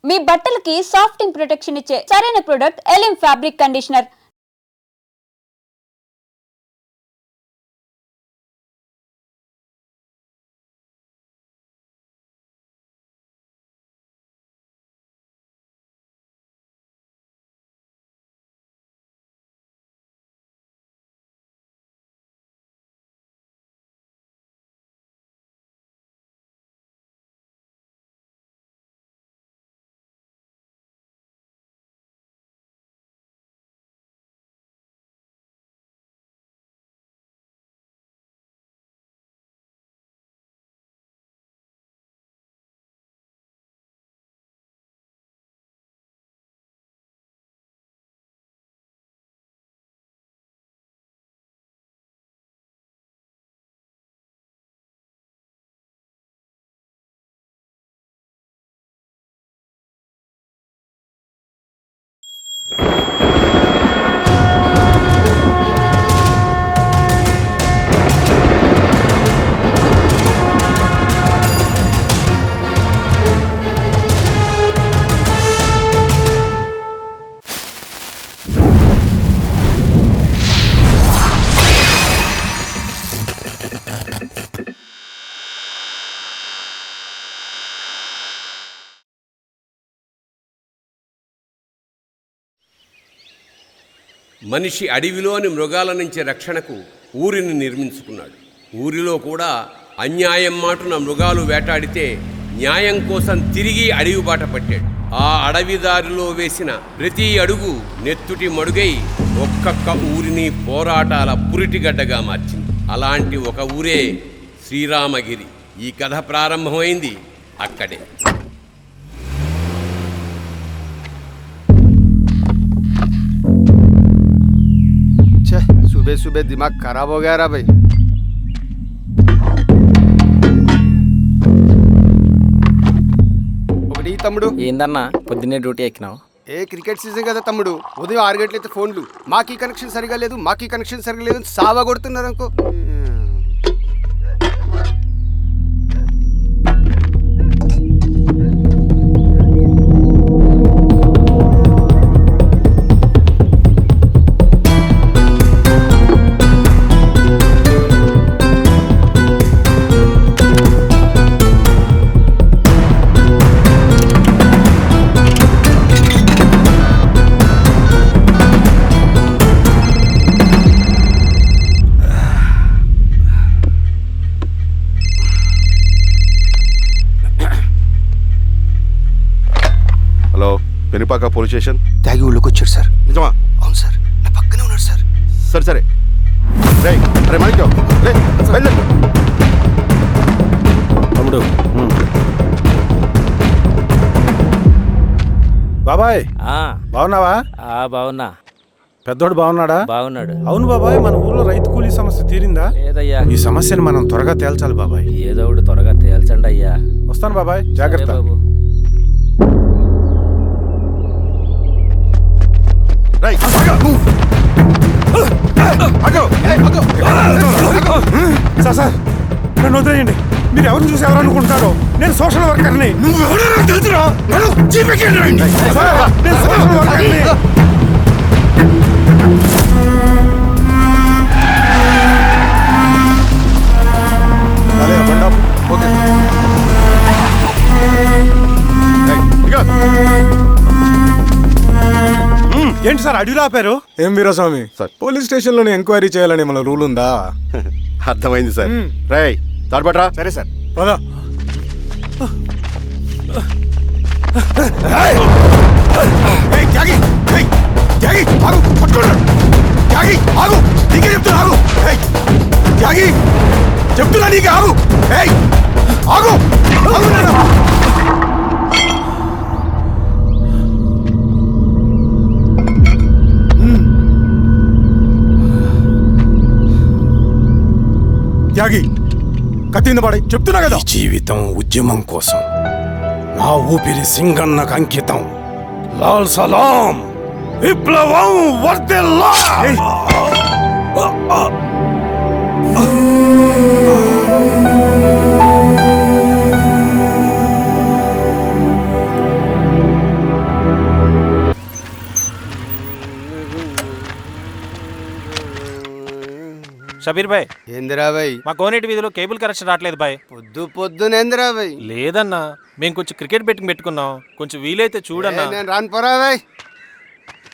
మీ బట్టలకి సాఫ్టింగ్ ప్రొటెక్షన్ ఇచ్చే సరైన ప్రొడక్ట్ ఎలిమ్ ఫ్యాబ్రిక్ కండిషనర్. మనిషి అడవిలోని మృగాల నుంచి రక్షణకు ఊరిని నిర్మించుకున్నాడు. ఊరిలో కూడా అన్యాయం మాటున మృగాలు వేటాడితే న్యాయం కోసం తిరిగి అడవి బాట పట్టాడు. ఆ అడవిదారిలో వేసిన ప్రతి అడుగు నెత్తుటి మడుగై ఒక్కొక్క ఊరిని పోరాటాల పురిటిగడ్డగా మార్చింది. అలాంటి ఒక ఊరే శ్రీరామగిరి. ఈ కథ ప్రారంభమైంది అక్కడే. सुबह सुबह दिमाग खराब हो गया रा भाई. ఒకటి తమ్ముడు ఏందన్నా పొద్దున్నే డ్యూటీ ఎక్కినావు? క్రికెట్ సీజన్ కదా తమ్ముడు. ఉదయం 6 గంటలైతే ఫోన్లు మాకీ కనెక్షన్ సరిగా లేదు, మాకీ కనెక్షన్ సరిగా లేదు సావా కొడుతున్నారు అనుకో. Penupaka police station. తాగి ఊళ్ళోకి వచ్చాడు సార్. నిజమా? అవును సార్, నా పక్కనే ఉన్నాడు సార్. సరే సరే అరే మాణిక్యం తమ్ముడు. బాబాయ్ బాగున్నావా? బాగున్నా. పెద్దోడు బాగున్నాడా? బాగున్నాడు. అవును బాబాయ్, మన ఊర్లో రైతు కూలీ సమస్య తీరిందా? లేదయ్యా. ఈ సమస్యను మనం త్వరగా తేల్చాలి బాబాయ్. ఏదో ఒకటి త్వరగా తేల్చండి అయ్యా. వస్తాను బాబాయ్, జాగ్రత్త. బాబు. సార్ నన్ను వదిలేయండి. మీరు ఎవరిని చూసి ఎవరనుకుంటారో, నేను సోషల్ వర్కర్ని. నేను సోషల్ వర్కర్ని. ఏంటి సార్ అడవిలో ఆపారు? ఏం వీరస్వామి సార్, పోలీస్ స్టేషన్ లోనే ఎంక్వైరీ చేయాలని మన రూల్ ఉందా? అర్థమైంది సార్. రేయ్ తాడుపట్రా. సరే సార్. పదా. చెప్తున్నా నీకు ఆగు. ఆగు. త్యాగి కత్తింద పడి చెప్తున్నా కదా. జీవితం ఉద్యమం కోసం, నా ఊపిరి సింగన్నకు అంకితం. లాల్ సలాం. విప్లవం వర్ధిల్లా. షబీర్ భాయ్, ఏందిరా భాయ్? మా కోనేటి వీధిలో కేబుల్ కనెక్షన్ రావట్లేదు భాయ్. పొద్దునేందిరా భాయ్? లేదన్నా, మేము కొంచెం క్రికెట్ బెట్టింగ్ పెట్టుకున్నాం, కొంచెం వీలైతే చూడన్నా. నేను రాను పోరా భాయ్.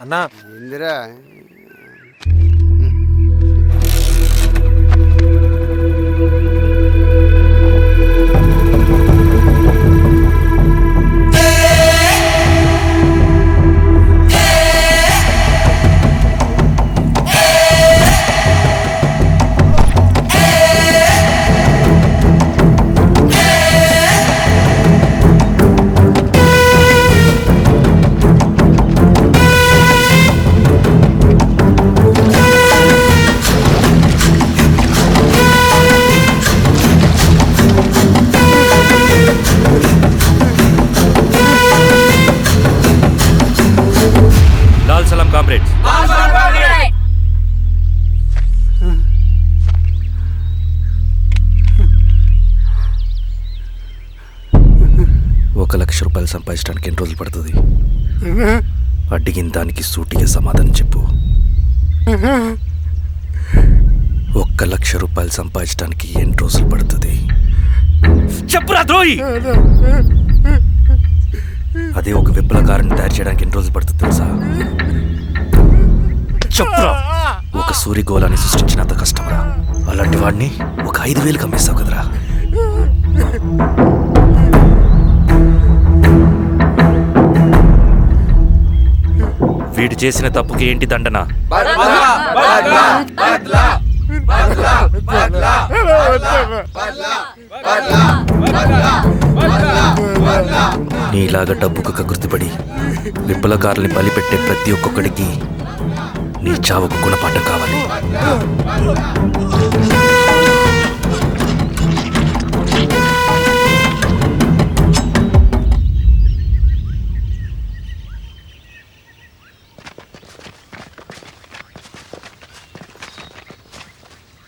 అన్నా ఏందిరా? లాల్ సలాం కామ్రేడ్స్. ₹1,00,000 సంపాదించడానికి ఎన్ని రోజులు పడుతుంది? అడిగిన దానికి సూటిగా సమాధానం చెప్పు. ₹1,00,000 సంపాదించడానికి ఎన్ని రోజులు పడుతుంది? చెప్పురా ద్రోహి. అదే ఒక విప్లవకారుని తయారు చేయడానికి ఎన్ని రోజులు పడుతుంది తెలుసా? చెప్పురా. ఒక సూర్యగోళాన్ని సృష్టించినంత కష్టమరా. అలాంటి వాడిని ఒక 5,000 అమ్మేస్తావు కదరా. వీడు చేసిన తప్పుకి ఏంటి దండన? నీలాగా డబ్బుకు కకృతిపడి విప్లవకారుల్ని బలిపెట్టే ప్రతి ఒక్కొక్కడికి నీ చావుకు గుణపాఠం కావాలి.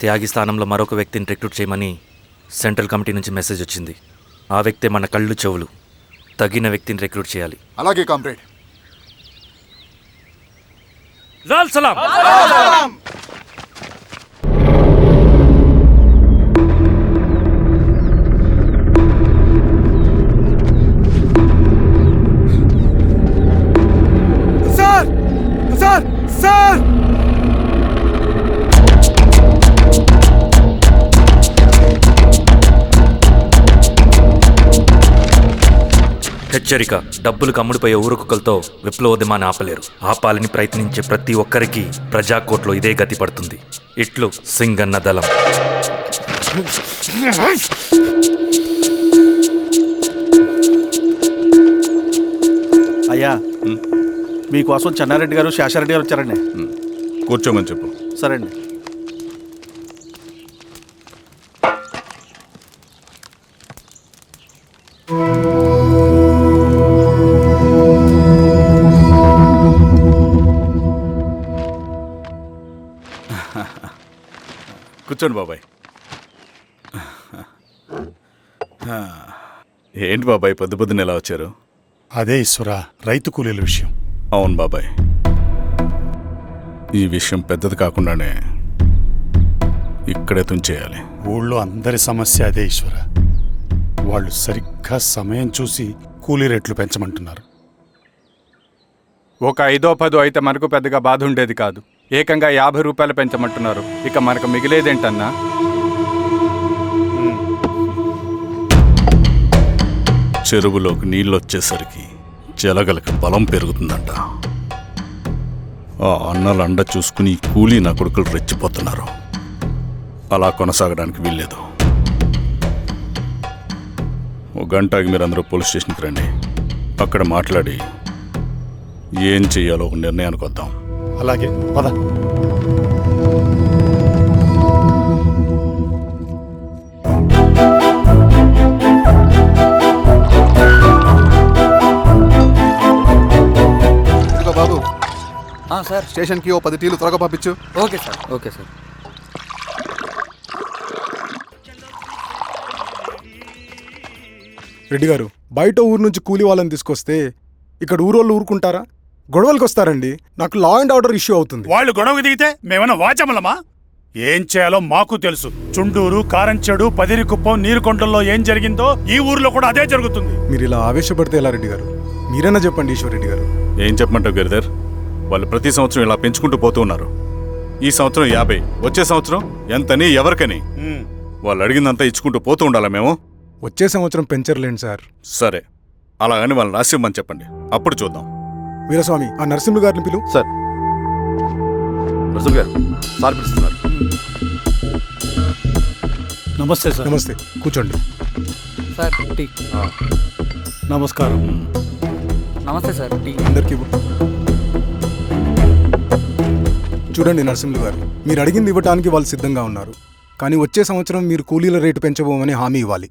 త్యాగి స్థానంలో మరొక వ్యక్తిని రిక్రూట్ చేయమని సెంట్రల్ కమిటీ నుంచి మెసేజ్ వచ్చింది. ఆ వ్యక్తే మన కళ్ళు చెవులు. తగిన వ్యక్తిని రిక్రూట్ చేయాలి. అలాగే కామ్రేడ్. లాల్ సలాం. సార్ సార్ సార్ హెచ్చరిక: డబ్బులు కమ్ముడిపోయే ఊరుకుక్కలతో విప్లవోద్యమాన్ని ఆపలేరు. ఆపాలని ప్రయత్నించే ప్రతి ఒక్కరికి ప్రజాకోర్టులో ఇదే గతి పడుతుంది. ఇట్లు సింగన్న దళం. అయ్యా, మీకోసం చెన్నారెడ్డి గారు శేషారెడ్డి గారు వచ్చారండి. కూర్చోమని చెప్పు. సరే అండి. కూర్చోండి బాబాయ్. ఏంటి బాబాయ్ పొద్దున ఎలా వచ్చారు? అదే ఈశ్వరా, రైతు కూలీల విషయం. అవును బాబాయ్, ఈ విషయం పెద్దది కాకుండానే ఇక్కడే తుంచేయాలి. ఊళ్ళో అందరి సమస్య అదే ఈశ్వర. వాళ్ళు సరిగ్గా సమయం చూసి కూలీ రేట్లు పెంచమంటున్నారు. ఒక 5-10 అయితే మనకు పెద్దగా బాధ ఉండేది కాదు. ఏకంగా ₹50 పెంచమంటున్నారు. ఇక మనకు మిగిలేదేంటన్నా? చెరువులోకి నీళ్ళు వచ్చేసరికి జలగలకి బలం పెరుగుతుందంట. ఆ అన్నల అండ చూసుకుని కూలీ నా కొడుకులు రెచ్చిపోతున్నారు. అలా కొనసాగడానికి వీల్లేదు. ఒక గంటకి మీరందరూ పోలీస్ స్టేషన్కి రండి. అక్కడ మాట్లాడి ఏం చెయ్యాలో ఒక నిర్ణయానికి వద్దాం. అలాగే పద. బాబు సార్, స్టేషన్కి ఓ 10 టీలు త్వరగా పంపించు. Okay sir. Okay sir. Reddy గారు, బయట ఊరు నుంచి కూలి వాళ్ళని తీసుకొస్తే ఇక్కడ ఊరోళ్ళు ఊరుకుంటారా? గొడవలకు వస్తారండి. నాకు లా అండ్ ఆర్డర్ ఇష్యూ అవుతుంది. వాళ్ళు గొడవకు దిగితే మేమన్నా వాచమలమా? ఏం చేయాలో మాకు తెలుసు. చుండూరు, కారంచెడు, పదిరికుప్పం, నీరుకొండల్లో ఏం జరిగిందో ఈ ఊర్లో కూడా అదే జరుగుతుంది. మీరు ఇలా ఆవేశపడితే ఎలా రెడ్డి గారు? మీరైనా చెప్పండి ఈశ్వర్ గారు. ఏం చెప్పమంటావు గిరిధర్? వాళ్ళు ప్రతి సంవత్సరం ఇలా పెంచుకుంటూ పోతూ ఉన్నారు. ఈ సంవత్సరం 50, వచ్చే సంవత్సరం ఎంతని ఎవరికని వాళ్ళు అడిగిందంతా ఇచ్చుకుంటూ పోతూ ఉండాలా మేము? వచ్చే సంవత్సరం పెంచర్లేండి సార్. సరే, అలాగని వాళ్ళని రాసిమ్మని చెప్పండి, అప్పుడు చూద్దాం. వీరస్వామి, ఆ నరసింహులు గారిని పిలు. సార్ నరసింహ గారు సార్ పిలుస్తున్నారు. నమస్తే సార్. నమస్తే, కూర్చోండి. Sir tea. నమస్కారం. నమస్తే సార్ టీ. అందరికీ ఇవ్వు. చూడండి నరసింహులు గారు, మీరు అడిగింది ఇవ్వటానికి వాళ్ళు సిద్ధంగా ఉన్నారు. కానీ వచ్చే సంవత్సరం మీరు కూలీల రేటు పెంచబోమని హామీ ఇవ్వాలి.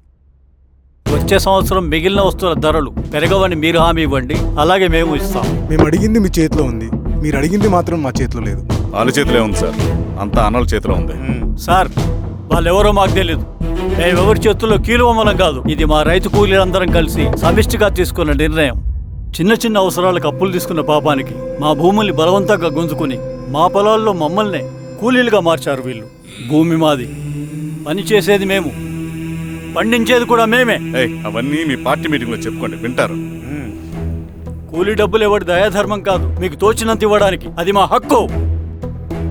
వచ్చే సంవత్సరం మిగిలిన వస్తువుల ధరలు పెరగవని మీరు హామీ ఇవ్వండి, అలాగే మేము ఇస్తాం. మేము అడిగింది మీ చేతిలో ఉంది, మీరు అడిగింది మాత్రం మా చేతిలో లేదు. వాళ్ళ చేతిలో ఉంది సార్, అంతా అన్నల చేతిలో ఉంది. సార్, వాళ్ళెవరో మాకు తెలియదు. మేమెవరి చేతుల్లో కీలువమనం కాదు. ఇది మా రైతు కూలీలందరం కలిసి సమిష్టిగా తీసుకున్న నిర్ణయం. చిన్న చిన్న అవసరాలకు అప్పులు తీసుకున్న పాపానికి మా భూముల్ని బలవంతంగా గుంజుకుని మా పొలాల్లో మమ్మల్నే కూలీలుగా మార్చారు వీళ్ళు. భూమి మాది, పని చేసేది మేము, పండించేది కూడా మేమే. అవన్నీ మీ పార్టీ మీటింగ్లో చెప్పుకోండి, వింటారు. కూలీ డబ్బులు ఇవ్వడం దయాధర్మం కాదు, మీకు తోచినంత ఇవ్వడానికి అది మా హక్కు.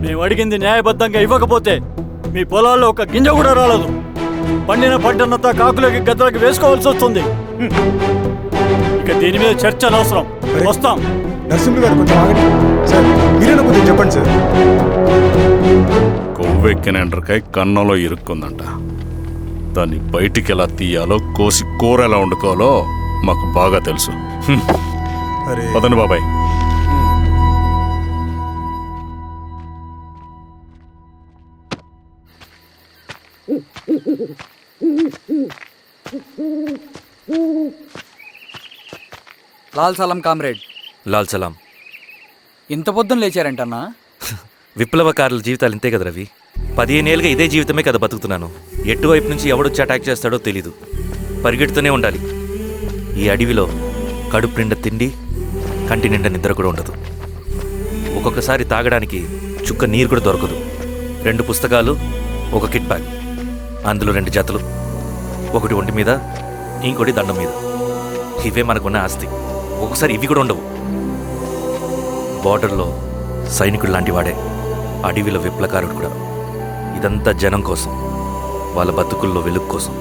మేము అడిగింది న్యాయబద్ధంగా ఇవ్వకపోతే మీ పొలాల్లో ఒక గింజ కూడా రాలదు. పండిన పంటనంతా కాకులకి గద్దలకి వేసుకోవాల్సి వస్తుంది. ఇక దీని మీద చర్చ అనవసరం. వస్తాం. నరసింహులు గారు కొంచెం ఆగండి సార్. మీరైనా కొంచెం చెప్పండి సార్. కొవ్వెక్కిన ఎండ్రకాయ కన్నంలో ఇరుక్కుందంట. దాన్ని బయటికి ఎలా తీయాలో, కోసి కూర ఎలా వండుకోవాలో మాకు బాగా తెలుసు. పదండి బాబాయ్. లాల్ సలాం కామ్రేడ్. లాల్ సలాం. ఇంత పొద్దున లేచారంటన్నా? విప్లవకారుల జీవితాలు ఇంతే కదా రవి. 15 ఏళ్ళుగా ఇదే జీవితమే కదా బతుకుతున్నాను. ఎటువైపు నుంచి ఎవడొచ్చి అటాక్ చేస్తాడో తెలీదు. పరిగెడుతూనే ఉండాలి. ఈ అడవిలో కడుపు నిండా తిండి, కంటి నిండా నిద్ర కూడా ఉండదు. ఒక్కొక్కసారి తాగడానికి చుక్క నీరు కూడా దొరకదు. 2 పుస్తకాలు, ఒక కిట్ బ్యాగ్, అందులో 2 జతలు, ఒకటి ఒంటి మీద, ఇంకోటి దండం మీద. ఇవే మనకున్న ఆస్తి. ఒక్కొక్కసారి ఇవి కూడా ఉండవు. బార్డర్లో సైనికుడు లాంటి వాడే, అడవిలో విప్లవకారుడు కూడా. ఇదంతా జనం కోసం, వాళ్ళ బతుకుల్లో వెలుగు కోసం.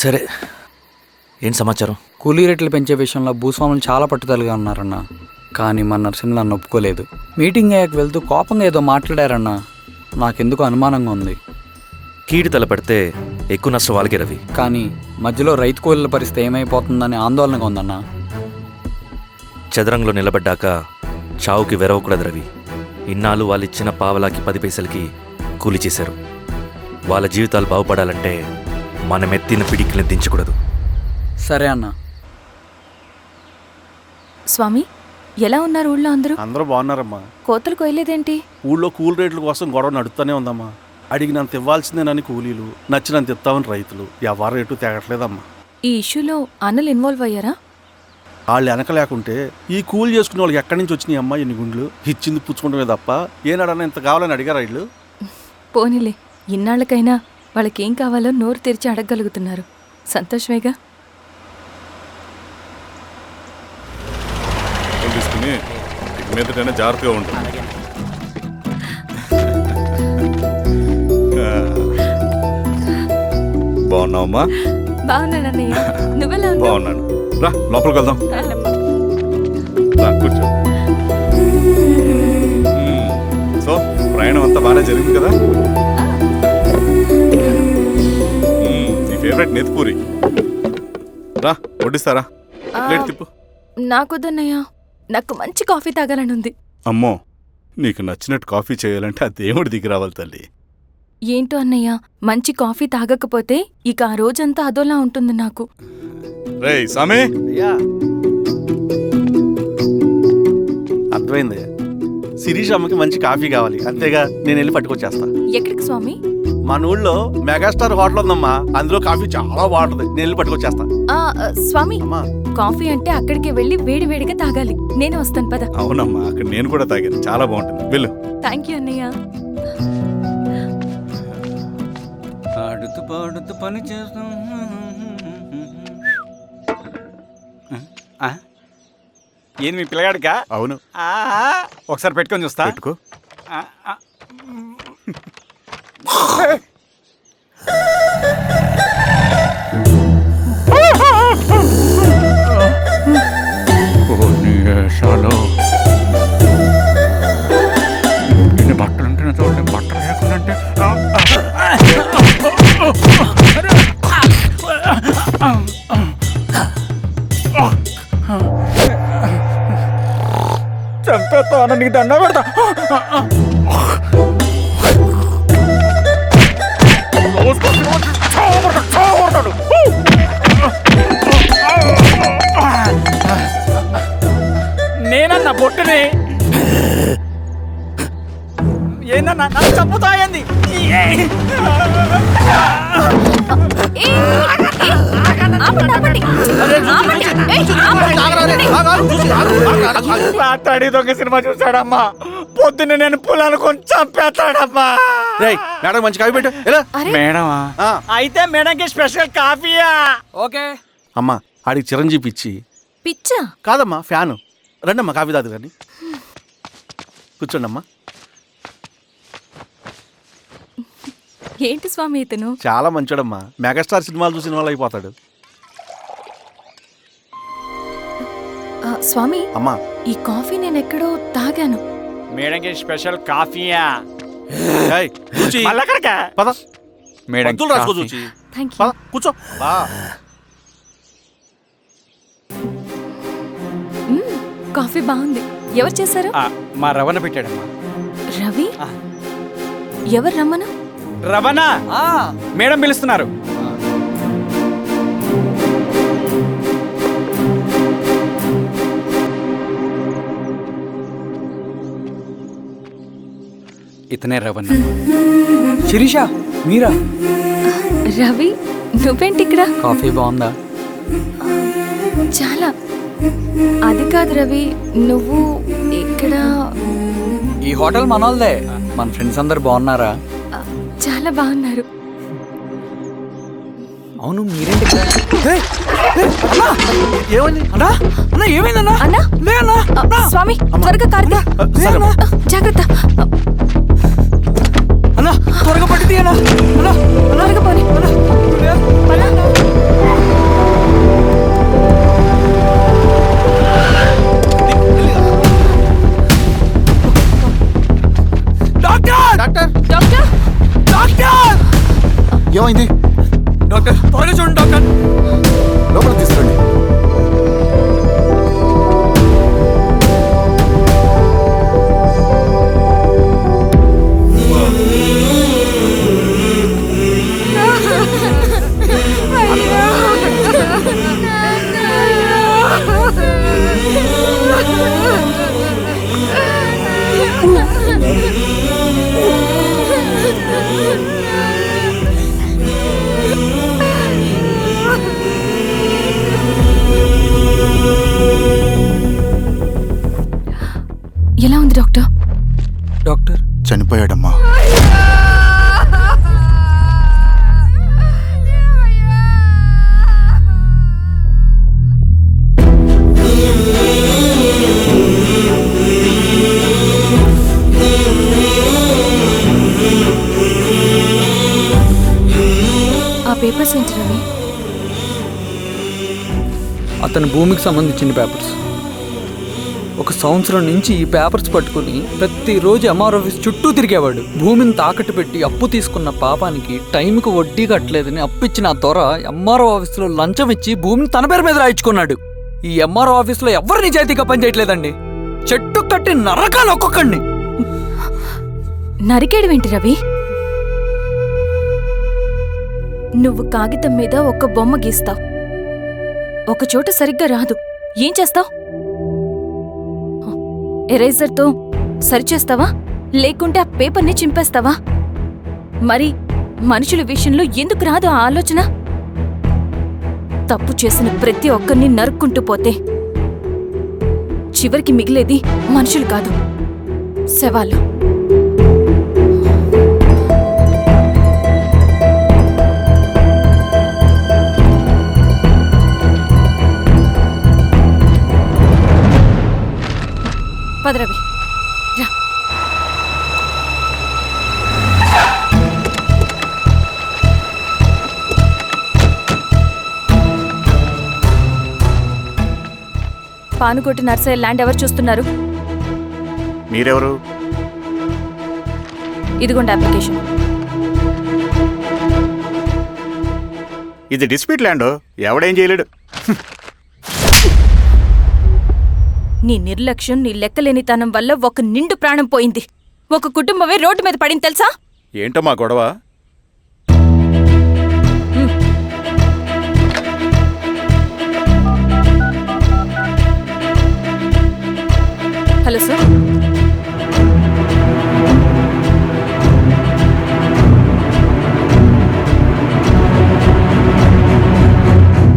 సరే, ఏం సమాచారం? కూలీ రేట్లు పెంచే విషయంలో భూస్వాములు చాలా పట్టుదలగా ఉన్నారన్నా. కానీ మన నరసింహులు నన్ను ఒప్పుకోలేదు. మీటింగ్ అయ్యాక వెళ్తూ కోపంగా ఏదో మాట్లాడారన్నా. నాకెందుకు అనుమానంగా ఉంది. కీడు తలపెడితే ఎక్కువ నష్టం వాళ్ళకే రవి. కానీ మధ్యలో రైతు కూలీల పరిస్థితి ఏమైపోతుందని ఆందోళనగా ఉందన్నా. చదరంగంలో నిలబడ్డాక చావుకి వెరవకూడదు రవి. ఇన్నాళ్ళు వాళ్ళు ఇచ్చిన పావలాకి 10 పైసలకి కూలి చేశారు. వాళ్ళ జీవితాలు బాగుపడాలంటే మనం ఎత్తిన పిడికిని దించకూడదు. సరే అన్నా. స్వామి, ఎలా ఉన్నారు ఊళ్ళో అందరూ? అందరూ బాగున్నారమ్మా. కోతలు కొయ్యలేదేంటి? ఊళ్ళో కూలి రేట్ల కోసం గొడవ నడుస్తూనే ఉందమ్మా. అడిగినంత ఇవ్వాల్సిందేనని కూలీలు, నచ్చినంత ఇస్తామని రైతులు. ఎవరు రేటు తేగట్లేదమ్మా. ఈ ఇష్యూలో అన్నలు ఇన్వాల్వ్ అయ్యారా? వాళ్ళు వెనక లేకుంటే ఈ కూలి చేసుకునే వాళ్ళకి ఎక్కడి నుంచి వచ్చినాయి అమ్మా ఇన్ని గుండ్లు? ఇచ్చింది పుచ్చుకుంటమే తప్ప ఏనాడన్నా ఇంత కావాలని అడిగారు వీళ్ళు? పోనీలే, ఇన్నాళ్ళకైనా వాళ్ళకేం కావాలో నోరు తెరిచి అడగగలుగుతున్నారు. సంతోషమేగా. తీసుకుని ఇక మీదటైనా జాగ్రత్తగా ఉంటుంది. బాగున్నావమ్మా? బాగున్నానన్నయ్య, నువ్వెలా ఉన్నావు? బాగున్నాను. రా లోపలికి వెళ్దాం. రా కూర్చో. సో ప్రయాణం అంతా బాగానే జరిగింది కదా? నీ ఫేవరెట్ నెత్తిపూరి. రా వడ్డిస్తారా? ప్లేట్ తిప్పు. నాకొద్దన్నయ్య, నాకు మంచి కాఫీ తాగాలని ఉంది. అమ్మో, నీకు నచ్చినట్టు కాఫీ చేయాలంటే ఆ దేవుడి దిగి రావాలి తల్లి. ఏంటో అన్నయ్య, మంచి కాఫీ తాగకపోతే ఇక ఆ రోజంతా అదోలా ఉంటుంది నాకు. రేయ్ సామే, అర్థమైంది. శిరీష్ అమ్మకి మంచి కాఫీ కావాలి, అంతేగా నేను వెళ్ళి పట్టుకొచ్చేస్తా. ఎక్కడికి స్వామి? మన ఊళ్ళో మెగాస్టార్ హోటల్ ఉందమ్మా, అందులో కాఫీ చాలా బాగుంటుంది. నేను వెళ్ళి పట్టుకొచ్చేస్తా. స్వామి, కాఫీ అంటే అక్కడికి వెళ్ళి వేడి వేడిగా తాగాలి. నేను వస్తాను పద. అవునమ్మా, అక్కడ నేను కూడా తాగాను, చాలా బాగుంటుంది. వెళ్ళు. థ్యాంక్ యూ అన్నయ్య. ఆడుతూ పాడుతూ పని చేస్తాం. ఏంది మీ పిల్లగాడికా? అవును. ఒకసారి పెట్టుకొని చూస్తా. పెట్టుకో. ఇన్ని బట్టలు ఉంటే చూడండి, బట్టలు లేకుండా చంపేస్తా, నీకు దండ పెడతా. నేనన్నా బొట్టుని ఏందన్నా నన్ను చంపుతా ఏంది? రాత్రి దొంగ సినిమా చూసాడమ్మా, పొద్దున్న నేను పొలాలు కొంచెం చంపేస్తాడమ్మా. మేడం మంచి కాఫీ పెట్టు. ఎలా మేడమా? అయితే మేడంకి స్పెషల్ కాఫీయా? ఓకే. అమ్మా ఆడికి చిరంజీవి ఇచ్చి. పిచ్చా? కాదమ్మా ఫ్యాను. రండమ్మా కాఫీ తాదు కానీ. కూర్చోండి అమ్మా. ఏంటి స్వామి ఇతను? చాలా మంచోడమ్మా, మెగాస్టార్ సినిమాలు చూసిన వాళ్ళు అయిపోతాడు. స్వామి అమ్మా ఈ కాఫీ నేను ఎక్కడో తాగాను. మేడంకి స్పెషల్ కాఫీయా? పద మేడం రాసుకో చూచి. Thank you. పద కూర్చో. కాఫీ బాగుంది. ఎవరు చేశారు? మా రవణ పెట్టాడమ్మా. రవి? ఎవరు రమ్మను? రవణ మేడం పిలుస్తున్నారు. ఇతనే రవణ. శిరీష మీరా? రవి నువ్వేంటి ఇక్కడ? కాఫీ బాగుందా? చాలా. అది కాదు రవి, నువ్వు ఇక్కడ? ఈ హోటల్ మనోల్దే. మన ఫ్రెండ్స్ అందరు బాగున్నారా? చాలా బాగున్నారు. అవును మీరేంటి? ఏమైంది అన్నా అన్నా ఏమైందన్నా? అన్నా లే అన్నా. స్వామి త్వరగా కారుదా. జాగ్రత్త అన్నా, త్వరగా పట్టింది అన్నా. అన్నా త్వరగా పోనీ. డాక్టర్ డాక్టర్ డాక్టర్ ఏమైంది? డాక్టర్ త్వరగా చూడండి డాక్టర్. లోపల తీసుకురండి. ఎలా ఉంది డాక్టర్? డాక్టర్ చనిపోయాడమ్మా. ఆ పేపర్స్ ఏంటి రవి? అతని భూమికి సంబంధించిన పేపర్స్. ఒక సంవత్సరం నుంచి ఈ పేపర్స్ పట్టుకుని ప్రతిరోజు ఎంఆర్ ఆఫీస్ చుట్టూ తిరిగేవాడు. భూమిని తాకట్టు పెట్టి అప్పు తీసుకున్న పాపానికి టైంకి వడ్డీ కట్టలేదని అప్పిచ్చిన ఆ దొర ఎంఆర్ఓ ఆఫీస్లో లంచం ఇచ్చి భూమిని తన పేరు మీద రాయించుకున్నాడు. ఈ ఎంఆర్ఓ ఆఫీస్లో ఎవరు నిజాయితీగా పనిచేయట్లేదండి. చెట్టు కట్టి నరకాలు ఒక్కొక్కడిని. నరికేయడం ఏంటి రవి? నువ్వు కాగితం మీద ఒక బొమ్మ గీస్తావు, ఒక చోట సరిగ్గా రాదు, ఏం చేస్తావు? ఎరేజర్తో సరిచేస్తావా లేకుంటే ఆ పేపర్ని చింపేస్తావా? మరి మనుషుల విషయంలో ఎందుకు రాదు ఆ ఆలోచన? తప్పు చేసిన ప్రతి ఒక్కరిని నరుక్కుంటూ పోతే చివరికి మిగిలేది మనుషులు కాదు, శవాలు. పదరవి రా. పానుకోటి నర్సయ్య ల్యాండ్ ఎవరు చూస్తున్నారు? మీరెవరు? ఇదిగోండి అప్లికేషన్. ఇది డిస్ప్యూట్ ల్యాండ్, ఎవడేం చేయలేడు. నీ నిర్లక్ష్యం, నీ లెక్కలేనితనం వల్ల ఒక నిండు ప్రాణం పోయింది. ఒక కుటుంబమే రోడ్డు మీద పడింది తెలుసా? ఏంటో మా గొడవ? Hello sir.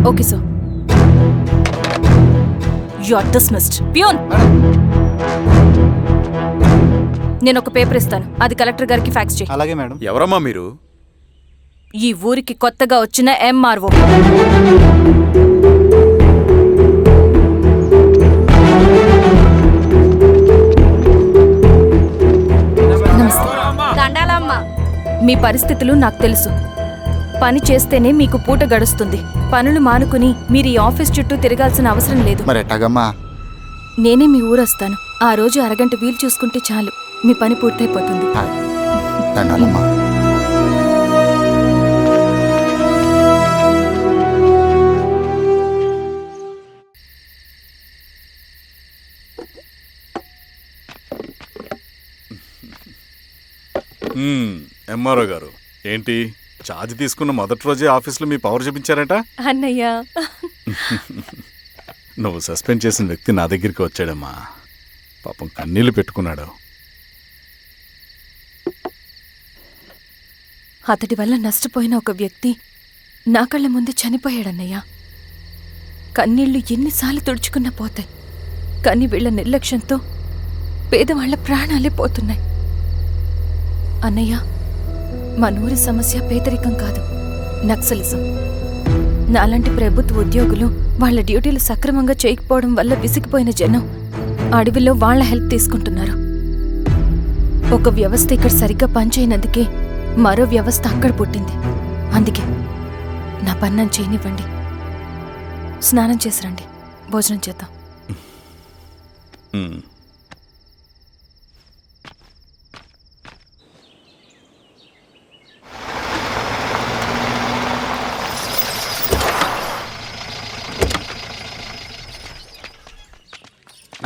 Okay sir. You are dismissed. Peon, నేను ఒక పేపర్ ఇస్తాను, అది కలెక్టర్ గారికి ఫ్యాక్స్ చేయి. అలాగే మేడం. ఎవరమ్మా మీరు? ఈ ఊరికి కొత్తగా వచ్చిన ఎంఆర్ఓ. మీ పరిస్థితులు నాకు తెలుసు. పని చేస్తేనే మీకు పూట గడుస్తుంది. పనులు మానుకుని మీరు ఈ ఆఫీస్ చుట్టూ తిరగాల్సిన అవసరం లేదు. నేనే మీ ఊరొస్తాను. ఆ రోజు అరగంట వీలు చూసుకుంటే చాలు, మీ పని పూర్తయిపోతుంది. ఎంఆర్ఓ గారు, ఏంటి ఛార్జ్ తీసుకున్న మొదటి రోజే ఆఫీస్లో మీ పవర్ చూపించారట? అన్నయ్య, నువ్వు సస్పెండ్ చేసిన వ్యక్తి నా దగ్గరికి వచ్చాడమ్మా. పాపం కన్నీళ్లు పెట్టుకున్నాడు. అతడి వల్ల నష్టపోయిన ఒక వ్యక్తి నా కళ్ళ ముందు చనిపోయాడన్నయ్య. కన్నీళ్లు ఎన్నిసార్లు తుడుచుకున్నా పోతాయి, కానీ వీళ్ల నిర్లక్ష్యంతో పేదవాళ్ల ప్రాణాలే పోతున్నాయి. అన్నయ్య, మనూరి సమస్య పేదరికం కాదు, నక్సలిజం. నాలాంటి ప్రభుత్వ ఉద్యోగులు వాళ్ల డ్యూటీలు సక్రమంగా చేయకపోవడం వల్ల విసిగిపోయిన జనం అడవిలో వాళ్ల హెల్ప్ తీసుకుంటున్నారు. ఒక వ్యవస్థ ఇక్కడ సరిగ్గా పనిచేయనందుకే మరో వ్యవస్థ అక్కడ పుట్టింది. అందుకే నా పన్నం చేయనివ్వండి. స్నానం చేసి రండి, భోజనం చేద్దాం.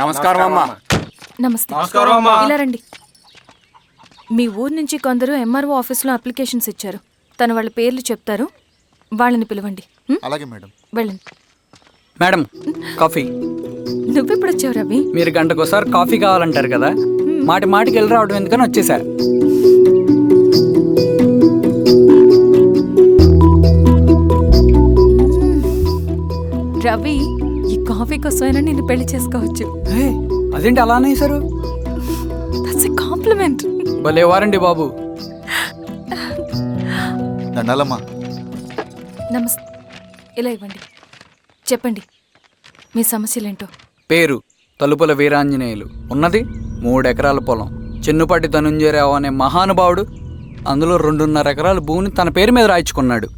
నమస్కారం అమ్మా. నమస్తే. ఇలా రండి. మీ ఊరు నుంచి కొందరు ఎంఆర్ఓ ఆఫీస్లో అప్లికేషన్స్ ఇచ్చారు. తను వాళ్ళ పేర్లు చెప్తారు, వాళ్ళని పిలవండి. అలాగే మేడం. వెళ్ళండి. Madam, coffee. నువ్వెప్పుడు వచ్చావు రవి? మీరు గంటకోసారి కాఫీ కావాలంటారు కదా, మాటి మాటికి వెళ్ళి రావడం ఎందుకని వచ్చేసా. రవి, ఈ కాఫీ కోసమైనా నేను పెళ్లి చేసుకోవచ్చు. అదేంటి అలా అనేసారు? That's a compliment. భలే వారండి బాబు. నమస్తే. ఇలా ఇవ్వండి. చెప్పండి మీ సమస్యలేంటో. పేరు తలుపుల వీరాంజనేయులు. ఉన్నది 3 ఎకరాల పొలం. చెన్నుపాటి ధనుంజయరావు అనే మహానుభావుడు అందులో 2.5 ఎకరాల భూమిని తన పేరు మీద రాయించుకున్నాడు.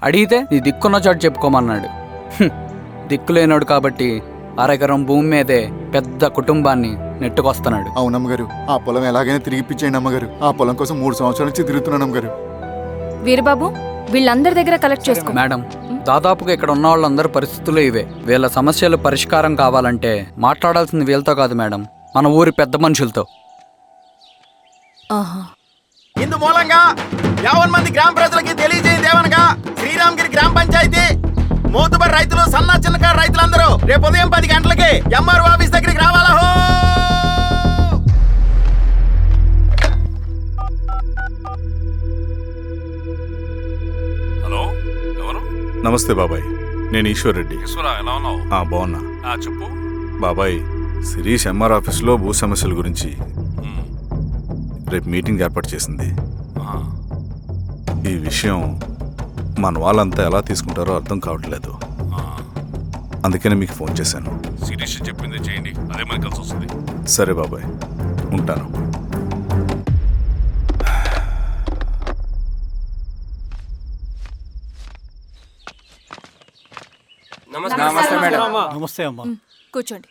అడిగితే నీ దిక్కున్న చోటు చెప్పుకోమన్నాడు. దిక్కులేనాడు కాబట్టి 1/2 ఎకరం భూమి మీదే పెద్ద కుటుంబాన్ని నెట్టుకొస్తున్నాడు. అవునమ్మగారు, ఆ పొలం ఎలాగైనా తిరిగి ఇప్పించేయండి అమ్మగారు. ఆ పొలం కోసం 3 సంవత్సరాల నుంచి తిరుగుతున్నాను అమ్మగారు. వీరబాబు, వీళ్ళందరి దగ్గర కలెక్ట్ చేసుకో. మేడం, దాదాపుగా ఇక్కడ ఉన్న వాళ్ళందరి పరిస్థితులు ఇవే. వీళ్ళ సమస్యలు పరిష్కారం కావాలంటే మాట్లాడాల్సింది వీళ్ళతో కాదు మేడం, మన ఊరి పెద్ద మనుషులతో. ఇందు మూలంగా 50 మంది గ్రామ ప్రజలకి తెలియజేయండి ఏమనగా, శ్రీరామగిరి గ్రామ పంచాయతీ మోతుబరి రైతులు, సన్న చిన్నకారు రైతులందరూ రేపు ఉదయం 10 గంటలకి ఎంఆర్ఓ ఆఫీస్ దగ్గరికి రావాలా. హలో, ఎవరు? నమస్తే బాబాయ్, నేను ఈశ్వర్ రెడ్డి. ఎలా ఉన్నావు? బాగున్నా. చెప్పు బాబాయ్, శిరీష్ ఎంఆర్ ఆఫీస్లో భూ సమస్యల గురించి రేపు మీటింగ్ ఏర్పాటు చేసింది. ఈ విషయం మన వాళ్ళంతా ఎలా తీసుకుంటారో అర్థం కావట్లేదు. అందుకనే మీకు ఫోన్ చేశాను. శిరీష్ చెప్పింది చేయండి, అదే మనకు కలిసి వస్తుంది. సరే బాబాయ్, ఉంటాను. నమస్తే మేడం. నమస్తే అమ్మా. కూర్చోండి.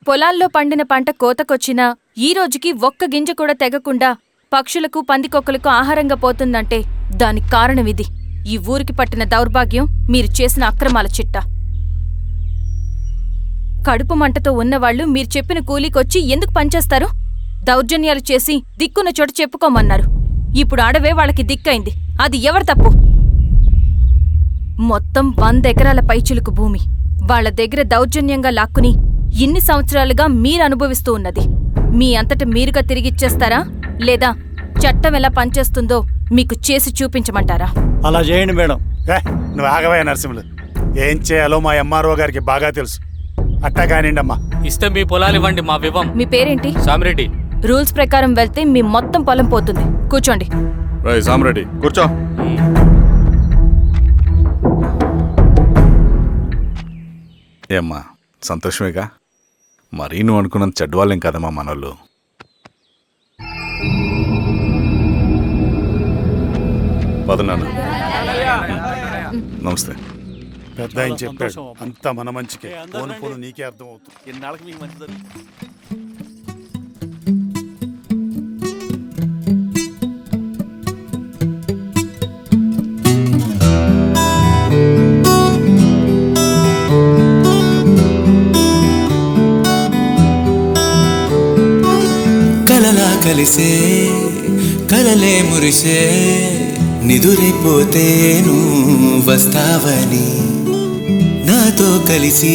పొలాల్లో పండిన పంట కోతకొచ్చినా ఈ రోజుకి ఒక్క గింజ కూడా తెగకుండా పక్షులకు పందికొక్కలకు ఆహారంగా పోతుందంటే దానికి కారణం ఇది. ఈ ఊరికి పట్టిన దౌర్భాగ్యం మీరు చేసిన అక్రమాల చిట్టా. కడుపు మంటతో ఉన్నవాళ్లు మీరు చెప్పిన కూలీకొచ్చి ఎందుకు పనిచేస్తారు? దౌర్జన్యాలు చేసి దిక్కున్న చోట చెప్పుకోమన్నారు. ఇప్పుడు అడవే వాళ్ళకి దిక్కైంది. అది ఎవరి తప్పు? మొత్తం 100 ఎకరాల పైచిలుకు భూమి వాళ్ల దగ్గర దౌర్జన్యంగా లాక్కుని ఇన్ని సంవత్సరాలుగా మీరు అనుభవిస్తూ ఉన్నది. మీ అంతట మీరుగా తిరిగిచ్చేస్తారా, లేదా చట్టం ఎలా పనిచేస్తుందో మీకు చేసి చూపించమంటారా? అలా చేయండి మేడం. నువ్వు ఆగవయ్య నరసింహులు, ఏం చేయాలో మా ఎంఆర్ఓ గారికి బాగా తెలుసు. అట్టా కానిండమ్మా. ఇస్తే మీ పొలాలు ఇవ్వండి, మా వివం. మీ పేరేంటి? సామిరెడ్డి. రూల్స్ ప్రకారం వెళ్తే మీ మొత్తం పొలం పోతుంది. కూర్చోండి. సామిరెడ్డి కూర్చో. ఏమ్మా సంతోషమేగా? మరీ నువ్వు అనుకున్నంత చెడ్డవాళ్ళేం కదమ్మా మనోళ్ళు. పదనాన్న. నమస్తే. పెద్ద ఆయన చెప్పాడు, అంతా మన మంచికే. పోను పోను నీకే అర్థం అవుతుంది. ఎన్నాళ్ళకి మీకు మంచి జరుగుతుంది. కలలా కలిసే కలలే మురిసే నిదురైపోతే నువ్వు వస్తావని, నాతో కలిసి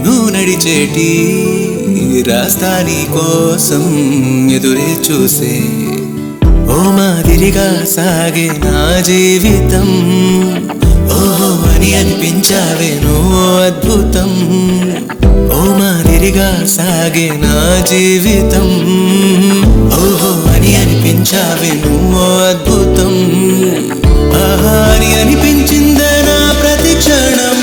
నువ్వు నడిచేటి రాస్తాని కోసం ఎదురే చూసే. ఓ మాదిరిగా సాగే నా జీవితం, ఓహో అని అనిపించావే నువ్వు అద్భుతం. ఓ మాదిరిగా సాగే నా జీవితం, ఓహో అని అనిపించావే నువ్వు అద్భుతం. ఆహా అని అనిపించిందే నా ప్రతి క్షణం.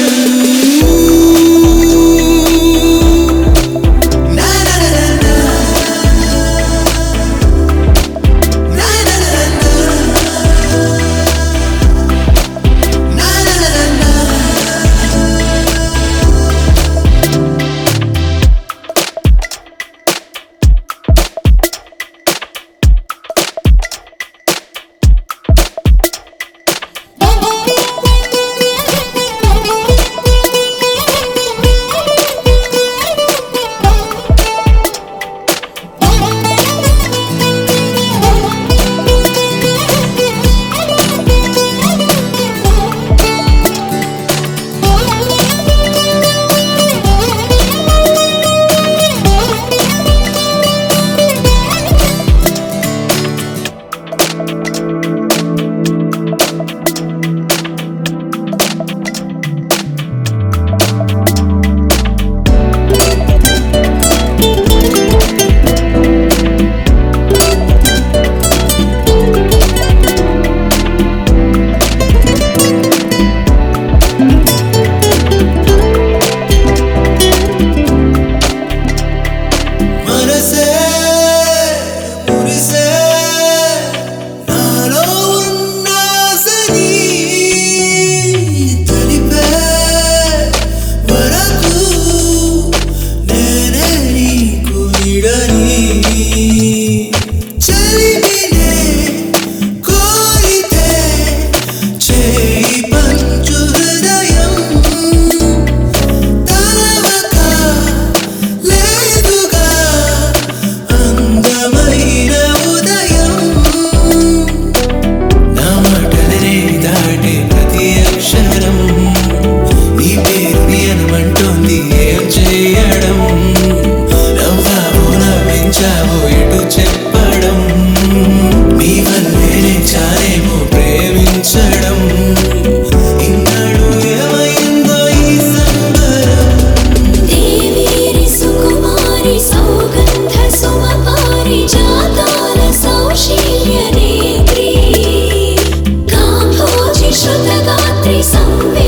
श्रुतगात्री संवे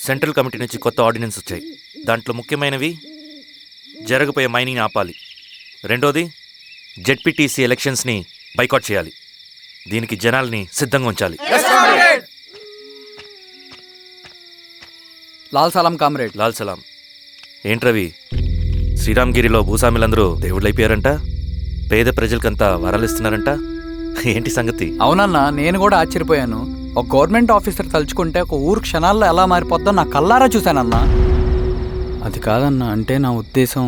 సెంట్రల్ కమిటీ నుంచి కొత్త ఆర్డినెన్స్ వచ్చాయి. దాంట్లో ముఖ్యమైనవి జరగబోయే మైనింగ్ ఆపాలి, రెండోది జెడ్పీటీసీ ఎలక్షన్స్ని బైకాట్ చేయాలి, దీనికి జనాల్ని సిద్ధంగా ఉంచాలి. లాల్ సలాం కామ్రేడ్. లాల్ సలాం. ఏంట్రవి, శ్రీరామ్గిరిలో భూస్వాములందరూ దేవుళ్ళైపోయారంట, పేద ప్రజలకంతా వరాలు ఇస్తున్నారంట, ఏంటి సంగతి? అవునన్నా, నేను కూడా ఆశ్చర్యపోయాను. ఒక గవర్నమెంట్ ఆఫీసర్ తలుచుకుంటే ఒక ఊరు క్షణాల్లో ఎలా మారిపోద్దో నా కల్లారా చూశానన్నా. అది కాదన్నా, అంటే నా ఉద్దేశం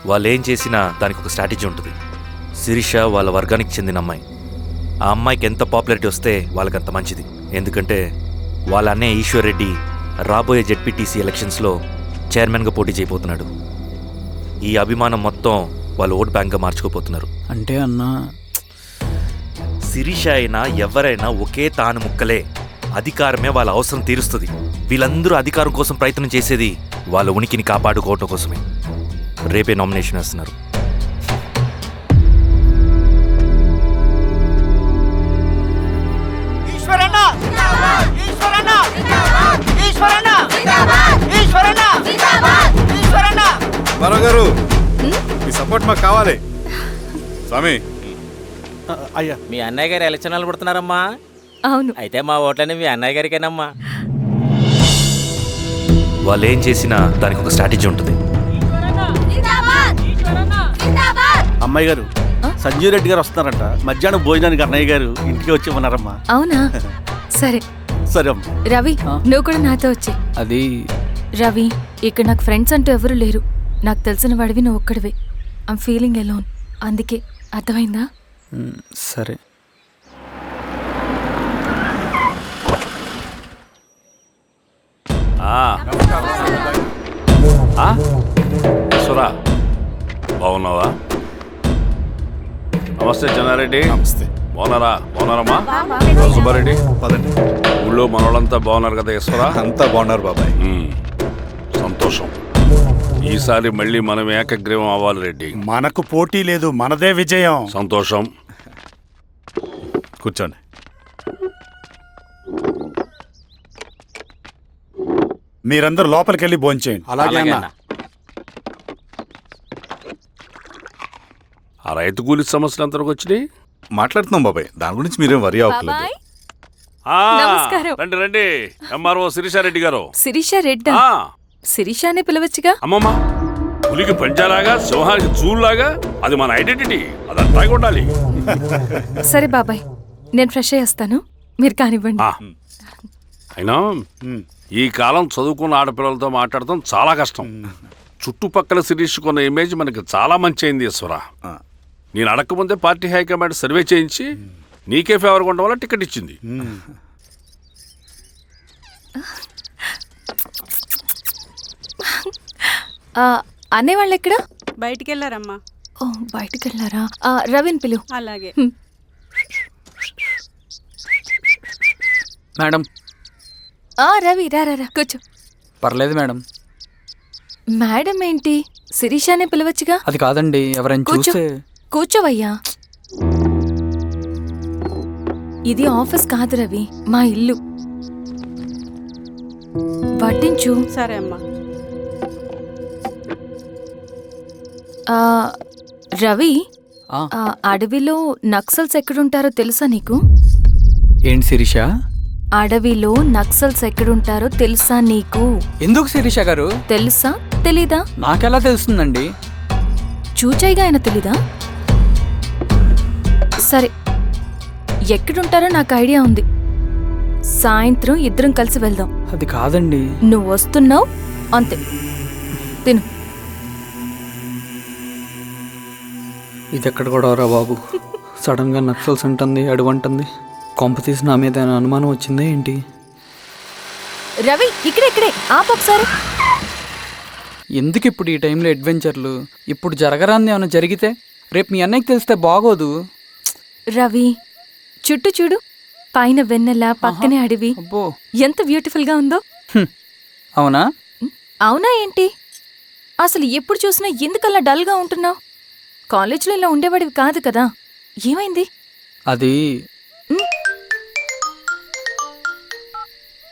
వాళ్ళు ఏం చేసినా దానికి ఒక స్ట్రాటజీ ఉంటుంది. శిరీష వాళ్ళ వర్గానికి చెందిన అమ్మాయి. ఆ అమ్మాయికి ఎంత పాపులారిటీ వస్తే వాళ్ళకంత మంచిది. ఎందుకంటే వాళ్ళ అన్నయ్య ఈశ్వర్ రెడ్డి రాబోయే జెడ్పీటీసీ ఎలక్షన్స్లో చైర్మన్గా పోటీ చేయబోతున్నాడు. ఈ అభిమానం మొత్తం వాళ్ళు ఓట్ బ్యాంక్గా మార్చుకోపోతున్నారు. అంటే అన్నా, శిరీష అయినా ఎవరైనా ఒకే తాను ముక్కలే. అధికారమే వాళ్ళ అవసరం తీరుస్తుంది. వీళ్ళందరూ అధికారం కోసం ప్రయత్నం చేసేది వాళ్ళ ఉనికిని కాపాడుకోవటం కోసమే. రేపే నామినేషన్ వేస్తున్నారు. గారు మీ సపోర్ట్ మాకు కావాలి. స్వామి, అయ్యా మీ అన్నయ్య గారు ఎలక్షన్లు పడుతున్నారమ్మా. అవును. అయితే మా ఓట్లని మీ అన్నయ్య గారికేనమ్మా. వాళ్ళు ఏం చేసినా దానికి ఒక స్ట్రాటజీ ఉంటుంది. అమ్మాయి గారు, సంజీవ్ రెడ్డి గారు వస్తున్నారంట. మధ్యాహ్నం భోజనానికి అన్నయ్య గారు ఇంటికి వచ్చి ఉన్నారమ్మా. అవునా? సరే సరే అమ్మా. రవి, నువ్వు కూడా నాతో వచ్చే. అది రవి, ఇక్కడ నాకు ఫ్రెండ్స్ అంటూ ఎవరు లేరు. నాకు తెలిసిన వాడివి నువ్వు ఒక్కడివే. I'm feeling alone. అందుకే, అర్థమైందా? సరే. బాగున్నావా? నమస్తే చెన్నారెడ్డి. నమస్తే. బాగున్నారా? బాగున్నారమ్మా? సుబ్బారెడ్డి, పదండి. ఊళ్ళో మనోళ్ళంతా బాగున్నారు కదా ఈశ్వరా? అంతా బాగున్నారు బాబాయ్. సంతోషం. ఈసారి మళ్ళీ మనం ఏకగ్రీవం అవ్వాలి రెడ్డి. మనకు పోటీ లేదు, మనదే విజయం. సంతోషం. కూర్చోండి. మీరందరూ లోపలికి వెళ్ళి భోంచేయండి. అలాగే అన్న. ఆ రైతు కూలి సమస్యలు ఎంతవరకు వచ్చినాయి? మాట్లాడుతున్నాం బాబాయ్, దాని గురించి మీరేం వరి అవ్వట్లేదు. నమస్కారం. రండి రండి. ఎంఆర్ఓ శిరీషారెడ్డి గారు. శిరీష రెడ్డా? శిరీష అనే పిలవచ్చుగా. అమ్మమ్మ, పులికి పంచాలాగా, సింహానికి చూలాగా అది మన ఐడెంటిటీ. అది అట్లాగే ఉండాలి. సరే బాబాయ్, నేను ఫ్రెష్ అయ్యేస్తాను, మీరు కానివ్వండి. అయినా ఈ కాలం చదువుకున్న ఆడపిల్లలతో మాట్లాడటం చాలా కష్టం. చుట్టుపక్కల శిరీష్ కొన్న ఇమేజ్ మనకి చాలా మంచి అయింది ఈశ్వరా. నేను అడగకముందే పార్టీ హైకమాండ్ సర్వే చేయించి నీకే ఫేవర్గా ఉండడం వల్ల టికెట్ ఇచ్చింది. అనేవాళ్ళు ఎక్కడ? బయటికి వెళ్ళారమ్మా. ఓ, బయటికి వెళ్ళారా? రవిని పిలు. అలాగే. మేడం. రవి, రా రా, కూర్చో. పర్లేదు మేడం. మేడం ఏంటి? శిరీషానే పిలవచ్చుగా. అది కాదండి, ఎవరైనా చూస్తే. కూర్చోవయ్యా. ఇది ఆఫీస్ కాదు రవి, మా ఇల్లు. వడ్డించు. సరే అమ్మా. రవి, అడవిలో నక్సల్స్ ఎక్కడుంటారో తెలుసా నీకు? ఏంటి శిరీష? అడవిలో నక్సల్స్ ఎక్కడుంటారో తెలుసా నీకు? ఎందుకు శిరీష గారు? తెలుసా తెలీదా? నాకెలా తెలుస్తుందండి? చూచాయిగా ఆయన తెలీదా? సరే, ఎక్కడుంటారో నాకు ఐడియా ఉంది. సాయంత్రం ఇద్దరం కలిసి వెళ్దాం. అది కాదండి. నువ్వు వస్తున్నావు అంతే. తిను. ఇది ఎక్కడ కూడా రా బాబు. సడన్ గా నక్సల్స్ అంటుంది, అడుగుంటుంది. కొంప తీసి నా మీద అనుమానం వచ్చిందే ఏంటి? రవి, ఇక్కడే ఆపొకసారి. ఎందుకు ఇప్పుడు ఈ టైంలో అడ్వెంచర్లు? ఇప్పుడు జరగరాంది ఏమైనా జరిగితే రేపు మీ అన్నయ్యకి తెలిస్తే బాగోదు. రవి, చుట్టూ చూడు. పైన వెన్నెల, పక్కనే అడవి. ఎంత బ్యూటిఫుల్ గా ఉందో. అవునా? అవునా ఏంటి? అసలు ఎప్పుడు చూసినా ఎందుకలా డల్ గా ఉంటున్నావు? కాలేజీలో ఇలా ఉండేవాడివి కాదు కదా, ఏమైంది? అది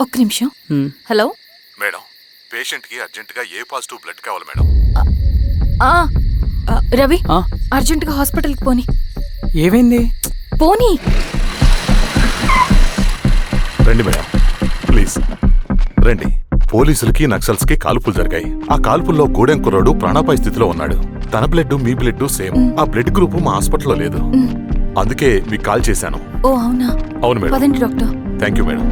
ఒక్క నిమిషం. హలో మేడం, పేషెంట్కి అర్జెంటుగా ఏ పాజిటివ్ బ్లడ్ కావాలి మేడం. రవి, అర్జెంటుగా హాస్పిటల్కి పోనీ. ఏమైంది? పోనీ. రండి మేడం, ప్లీజ్ రండి. పోలీసులకి నక్సల్స్కి కాల్పులు జరిగాయి. ఆ కాల్పుల్లో గూడెం కుర్రాడు ప్రాణాపాయ స్థితిలో ఉన్నాడు. తన బ్లడ్ మీ బ్లడ్ సేమ్. ఆ బ్లడ్ గ్రూప్ మా హాస్పిటల్లో లేదు. అందుకే మీకు కాల్ చేశాను. ఓ అవునా? అవును మేడం. పదండి doctor. Thank you madam.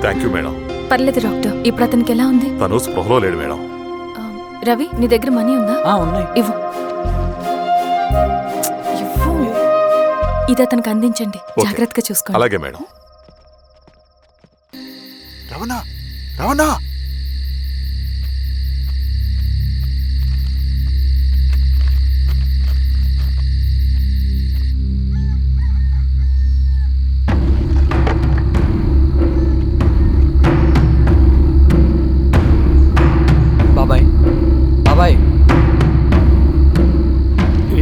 Thank you madam. పర్లేదు డాక్టర్. ఇప్పుడు అతనికి ఎలా ఉంది? తను స్పృహలో లేడు మేడం. రవి, నీ దగ్గర మనీ ఉందా? ఉన్నాయి. ఇవ్వు. ఇది అతనికి అందించండి. జాగ్రత్తగా చూసుకోండి. అలాగే మేడం. రవణ, రవణ, బాబాయ్, బాబాయ్.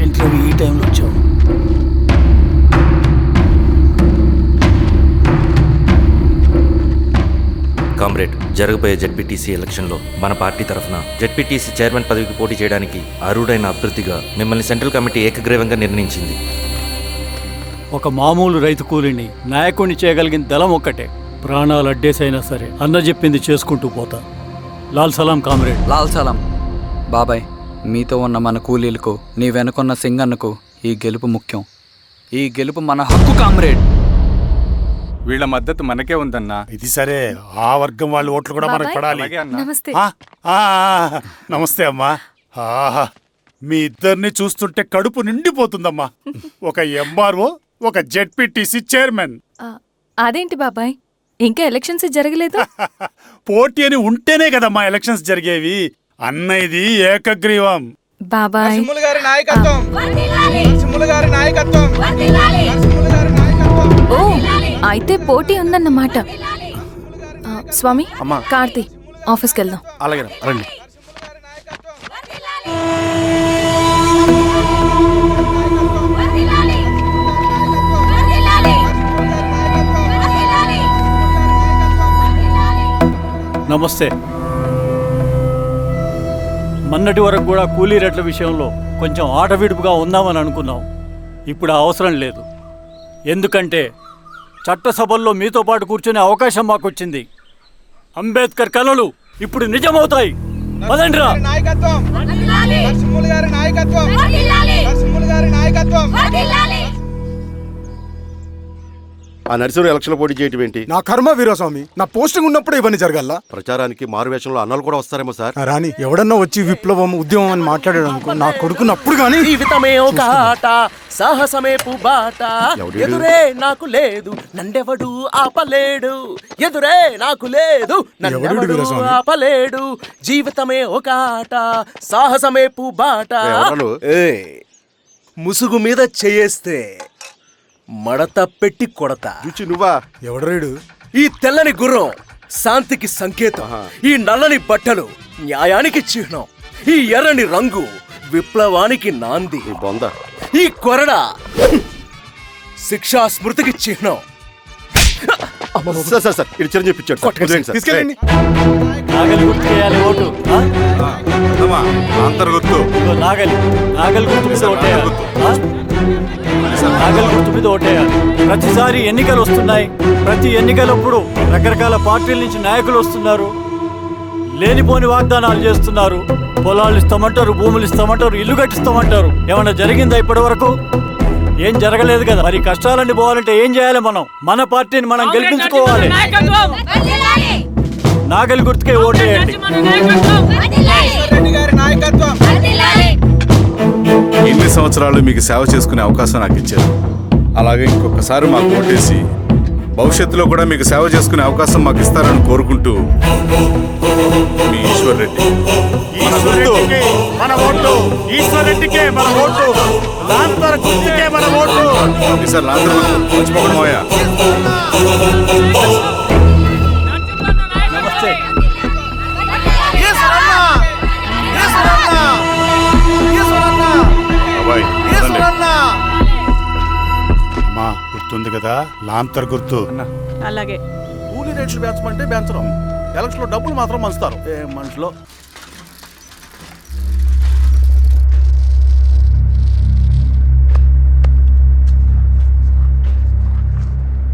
ఏంట్లో ఈ టైంలో వచ్చావు? కామ్రేడ్, జరగబోయే జెడ్పీటీసీ ఎలక్షన్లో మన పార్టీ తరఫున జెడ్పీటీసీ చైర్మన్ పదవికి పోటీ చేయడానికి అర్హుడైన అభ్యర్థిగా మిమ్మల్ని సెంట్రల్ కమిటీ ఏకగ్రీవంగా నిర్ణయించింది. ఒక మామూలు రైతు కూలీని నాయకుడిని చేయగలిగిన దళం ఒక్కటే. ప్రాణాలు అడ్డేసైనా సరే అన్న చెప్పింది చేసుకుంటూ పోతా. లాల్ సలాం కామ్రేడ్. లాల్ సలాం. బాబాయ్, మీతో ఉన్న మన కూలీలకు, నీ వెనుకున్న సింగన్నకు ఈ గెలుపు ముఖ్యం. ఈ గెలుపు మన హక్కు కామ్రేడ్. వీళ్ళ మద్దతు మనకే ఉందన్నా. ఇది సరే, ఆ వర్గం వాళ్ళ ఓట్లు కూడా మనకు పడాలి. నమస్తే. నమస్తే అమ్మా. ఆహా, మీ ఇద్దరిని చూస్తుంటే కడుపు నిండిపోతుందమ్మా. ఒక ఎంఆర్ఓ, ఒక జెడ్పీటీసీ చైర్మన్. అదేంటి బాబాయ్, ఇంకా ఎలక్షన్స్ జరగలేదు? పోటీ అని ఉంటేనే కదమ్మా ఎలక్షన్స్ జరిగేవి. అన్నయ్యది ఏకగ్రీవం. బాబాయ్, గారి నాయకత్వం, గారి నాయకత్వం. ఓ అయితే పోటీ ఉందన్నమాట. స్వామి, కార్తీ, ఆఫీస్కి వెళ్దాం. అలాగే రండి. నమస్తే. మొన్నటి వరకు కూడా కూలీ రేట్ల విషయంలో కొంచెం ఆటవిడుపుగా ఉందామని అనుకున్నాం. ఇప్పుడు ఆ అవసరం లేదు. ఎందుకంటే చట్టసభల్లో మీతో పాటు కూర్చునే అవకాశం మాకు వచ్చింది. అంబేద్కర్ కలలు ఇప్పుడు నిజమవుతాయి. పదండ్రా. ఆ నరసింహ ఎలక్షన్ పోటీ చేయటం ఏంటి? నా కర్మ వీరస్వామి. నా పోస్టింగ్ ఉన్నప్పుడు ఇవన్నీ జరగాల. ప్రచారానికి మారువేషంలో అన్నాలు కూడా వస్తారేమో సార్. రాని ఎవడన్నా వచ్చి విప్లవం, ఉద్యమం అని మాట్లాడాడు అనుకో, నా కొడుకున్నప్పుడు కానీ జీవితమే ఒక ఆట, సాహసమే పుబాట. ఎదురే నాకు లేదు, నన్నెవడు ఆపలేడు. ఎదురే నాకు లేదు, నన్నెవడు ఆపలేడు. జీవితమే ఒక ఆట, సాహసమే పుబాట. ముసుగు మీద చేయేస్తే మడత పెట్టి కొడతా. నువ్వా? ఎవడరేడు? ఈ తెల్లని గుర్రం శాంతికి సంకేతం. ఈ నల్లని బట్టలు న్యాయానికి చిహ్నం. ఈ ఎర్రని రంగు విప్లవానికి నాంది. ఈ కొరడ శిక్షా స్మృతికి చిహ్నం. తీసుకెళ్ళండి. నాగలి గుర్తుకేయాలి ఓటు. నాగలి గుర్తు మీద ఓటేయాలి. నాగలి గుర్తు మీద ఓటేయాలి. ప్రతిసారి ఎన్నికలు వస్తున్నాయి. ప్రతి ఎన్నికలప్పుడు రకరకాల పార్టీల నుంచి నాయకులు వస్తున్నారు. లేనిపోని వాగ్దానాలు చేస్తున్నారు. పొలాలు ఇస్తామంటారు, భూములు ఇస్తామంటారు, ఇల్లు కట్టిస్తామంటారు. ఏమన్నా జరిగిందా ఇప్పటి వరకు? ఏం జరగలేదు కదా. మరి కష్టాలన్నీ పోవాలంటే ఏం చేయాలి? మనం మన పార్టీని మనం గెలిపించుకోవాలి. నాగలి గుర్తుకే ఓటేయండి. ఇన్ని సంవత్సరాలు మీకు సేవ చేసుకునే అవకాశం నాకు ఇచ్చారు. అలాగే ఇంకొకసారి మాకు ఓటేసి భవిష్యత్తులో కూడా మీకు సేవ చేసుకునే అవకాశం మాకు ఇస్తారని కోరుకుంటూ మీ ఈశ్వర్ రెడ్డి. మన ఓటు ఈశ్వర్ రెడ్డికే, మన ఓటు లాంతర్ గుర్తుకే, మన ఓటు. సార్ లాంతర్ మర్చిపోకండి మోయ. నమస్తే. అమ్మా గుర్తుంది కదా, లాంతర్ గుర్తు. అలాగే. కూలీ రేట్లు పెంచమంటే పెంచడం, ఎలక్షన్లో డబ్బులు మాత్రం మంచుతారు. ఏ మనుషులో.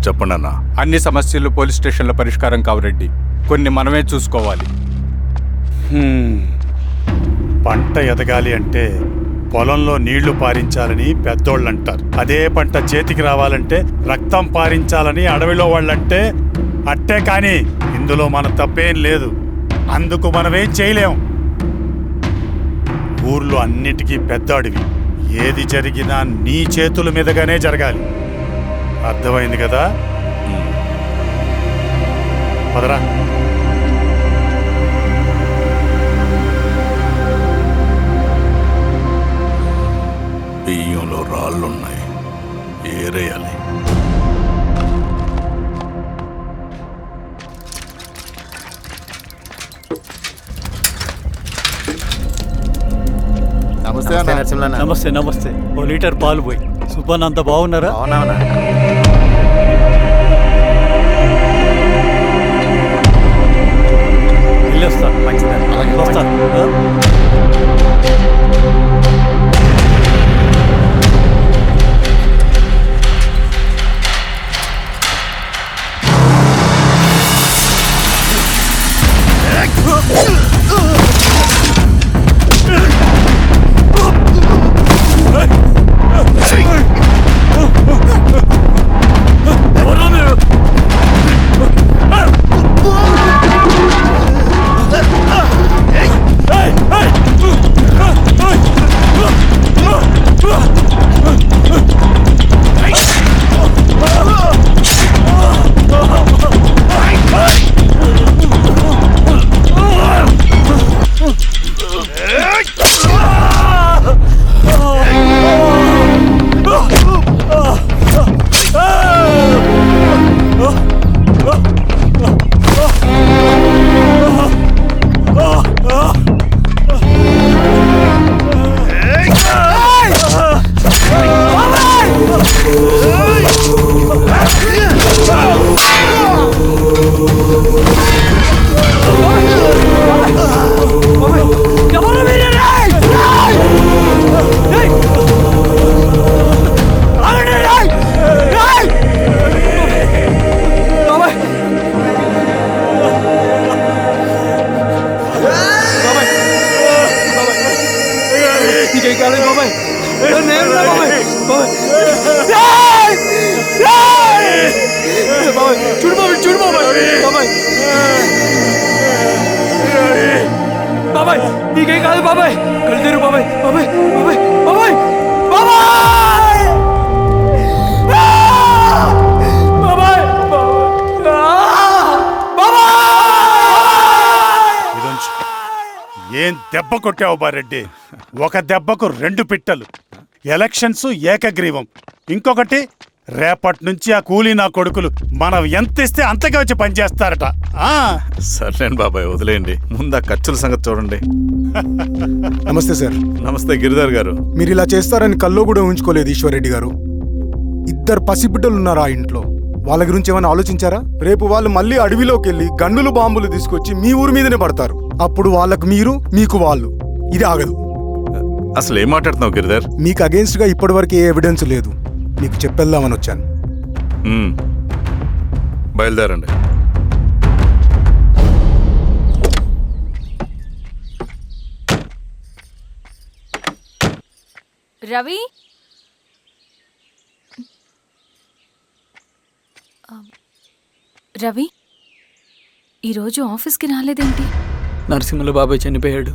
చెప్పండి అన్న. అన్ని సమస్యలు పోలీస్ స్టేషన్లో పరిష్కారం కావు రెడ్డి, కొన్ని మనమే చూసుకోవాలి. పంట ఎదగాలి అంటే పొలంలో నీళ్లు పారించాలని పెద్దోళ్ళు అంటారు. అదే పంట చేతికి రావాలంటే రక్తం పారించాలని అడవిలో వాళ్ళంటే అట్టే. కానీ ఇందులో మన తప్పేం లేదు, అందుకు మనమేం చేయలేం. ఊర్లో అన్నిటికీ పెద్ద అడవి, ఏది జరిగినా నీ చేతుల మీదగానే జరగాలి. అర్థమైంది కదా? పదరా. బియ్యంలో రాళ్ళున్నాయి, ఏరేయాలి. నమస్తే. నమస్తే. ఓ లీటర్ పాలు పోయి. సుబ్బన్ అంత బాగున్నారా? వెళ్ళొస్తాను. వస్తాను. బాబాయ్ నీకేం కాదు బాబాయ్. కళ్ళు తెరు బాబాయ్. బాబాయ్ బాబాయ్ బాబాయ్ బాబాయ్ బాబాయ్ బాబాయ్. ఏం దెబ్బ కొట్టావు బారెడ్డి? ఒక దెబ్బకు 2 పిట్టలు. ఎలక్షన్స్ ఏకగ్రీవం. ఇంకొకటి, రేపటి నుంచి ఆ కూలీ నా కొడుకులు మనం ఎంత ఇస్తే అంతగా వచ్చి పనిచేస్తారట. సర్లేండి బాబాయ్, వదిలేయండి. ముందు ఆ ఖర్చుల సంగతి చూడండి. నమస్తే సార్. నమస్తే గిరిధర్ గారు. మీరు ఇలా చేస్తారని కల్లో కూడా ఉంచుకోలేదు ఈశ్వర్ రెడ్డి గారు. 2 పసిబిడ్డలు ఉన్నారు ఆ ఇంట్లో, వాళ్ళ గురించి ఏమైనా ఆలోచించారా? రేపు వాళ్ళు మళ్ళీ అడవిలోకి వెళ్ళి గన్నులు బాంబులు తీసుకొచ్చి మీ ఊరి మీదనే పడతారు. అప్పుడు వాళ్ళకు మీరు, మీకు వాళ్ళు. ఇది ఆగదు. అసలు ఏం మాట్లాడుతున్నావు గిరిధర్? మీకు అగేన్స్ట్ గా ఇప్పటివరకు ఏ ఎవిడెన్స్ లేదు, మీకు చెప్పేద్దామని వచ్చాను. బయలుదేరండి. రవి, రవి ఈరోజు ఆఫీస్కి రాలేదేంటి? నరసింహుల బాబాయ్ చనిపోయాడు.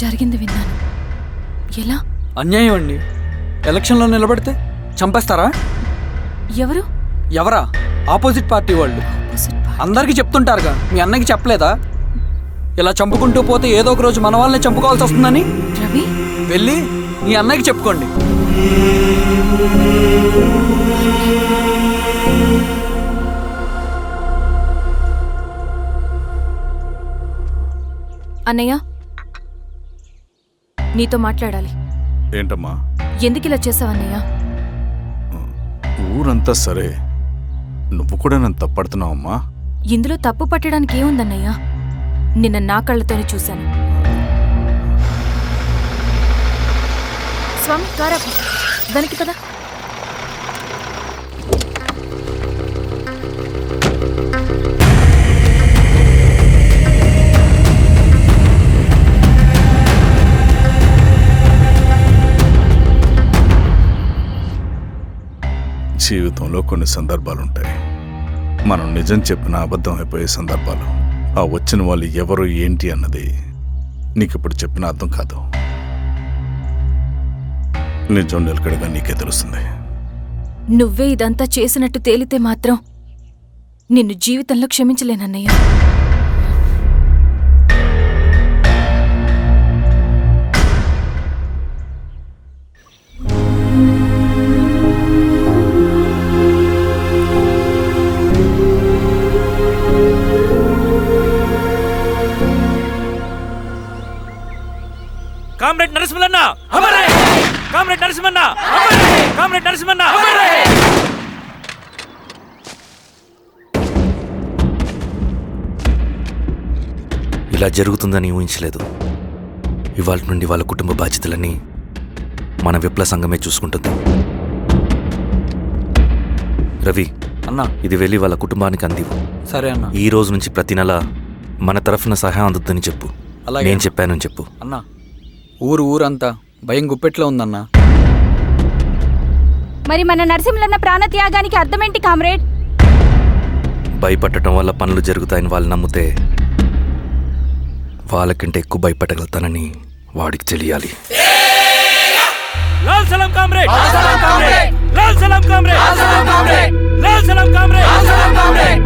జరిగింది విన్నాను. ఎలా? అన్యాయం అండి. ఎలక్షన్లో నిలబడితే చంపేస్తారా? ఎవరు? ఎవరా? ఆపోజిట్ పార్టీ వాళ్ళు. అందరికీ చెప్తుంటారుగా, మీ అన్నకి చెప్పలేదా? ఇలా చంపుకుంటూ పోతే ఏదో ఒక రోజు మన వాళ్ళని చంపుకోవాల్సి వస్తుందని. రవి, వెళ్ళి మీ అన్నకి చెప్పుకోండి. అన్నయ్య, నీతో మాట్లాడాలి. ఏంటమ్మా? ఎందుకు ఇలా చేసావన్నయ్య? ఊరంతా సరే, నువ్వు కూడా నన్ను తప్పడుతున్నావమ్మా. ఇందులో తప్పు పట్టడానికి ఏముందన్నయ్య? నిన్న నా కళ్ళతోనే చూశాను. స్వామి, కారాపు దానికి కదా. జీవితంలో కొన్ని సందర్భాలుంటాయి, మనం నిజం చెప్పిన అబద్ధం అయిపోయే సందర్భాలు. ఆ వచ్చిన వాళ్ళు ఎవరు ఏంటి అన్నది నీకిప్పుడు చెప్పిన అర్థం కాదు. నిజం నిలకడగా నీకే తెలుస్తుంది. నువ్వే ఇదంతా చేసినట్టు తేలితే మాత్రం నిన్ను జీవితంలో క్షమించలేనన్నయ్య. కామ్రేడ్ నరసింహన్న, కామ్రేడ్ నరసింహన్న, కామ్రేడ్ నరసింహన్న. ఇలా జరుగుతుందని ఊహించలేదు. ఇవాళ నుండి వాళ్ళ కుటుంబ బాధ్యతలన్నీ మన విప్లవ సంఘమే చూసుకుంటుంది. రవి అన్నా, ఇది వెళ్ళి వాళ్ళ కుటుంబానికి అందివు. సరే అన్న. ఈ రోజు నుంచి ప్రతి నెల మన తరఫున సహాయం అందుతుందని చెప్పు. అలాగే. నేను చెప్పానని చెప్పు. అన్నా, ఊరంతా భయం గుప్పెట్లో ఉందన్నా. మరి మన నరసింహన్న ప్రాణత్యాగానికి అర్థమేంటి కామ్రేడ్? భయపడటం వల్ల పనులు జరుగుతాయని వాళ్ళు నమ్మితే వాళ్ళకంటే ఎక్కువ భయపడగలుగుతానని వాడికి తెలియాలి. లాల్ సలాం కామ్రేడ్, లాల్ సలాం కామ్రేడ్, లాల్ సలాం కామ్రేడ్, లాల్ సలాం కామ్రేడ్, లాల్ సలాం కామ్రేడ్, లాల్ సలాం కామ్రేడ్.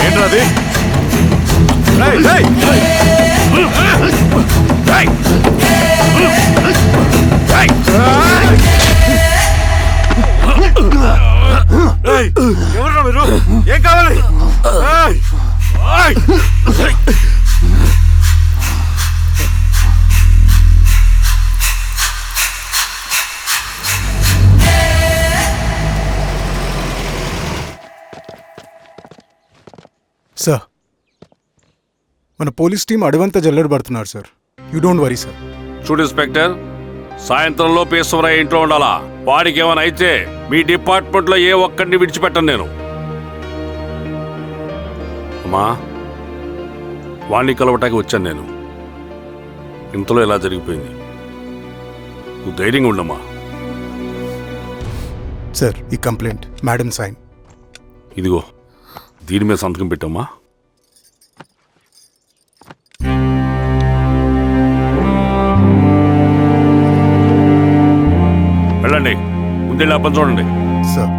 ఏంటది? ఎవరు మీరు? ఏం కావాలి? సార్, మన పోలీస్ టీం అడవంతా జల్లెడ పడుతున్నారు sir. You don't worry sir. చూడు ఇన్స్పెక్టర్, సాయంత్రంలో పేశ్వరయ్య ఇంట్లో ఉండాలా. వాడికి ఏమైనా అయితే మీ డిపార్ట్మెంట్లో ఏ ఒక్కడిని విడిచిపెట్టను నేను. అమ్మా, వాణ్ణి కలవటానికి వచ్చాను నేను. ఇంతలో ఎలా జరిగిపోయింది. నువ్వు ధైర్యంగా ఉండమ్మా. సార్, ఈ కంప్లైంట్ మేడం సైన్. ఇదిగో, దీని మీద సంతకం పెట్టమ్మా. వెళ్ళండి, ముందెళ్ళి అప్పని చూడండి. సార్.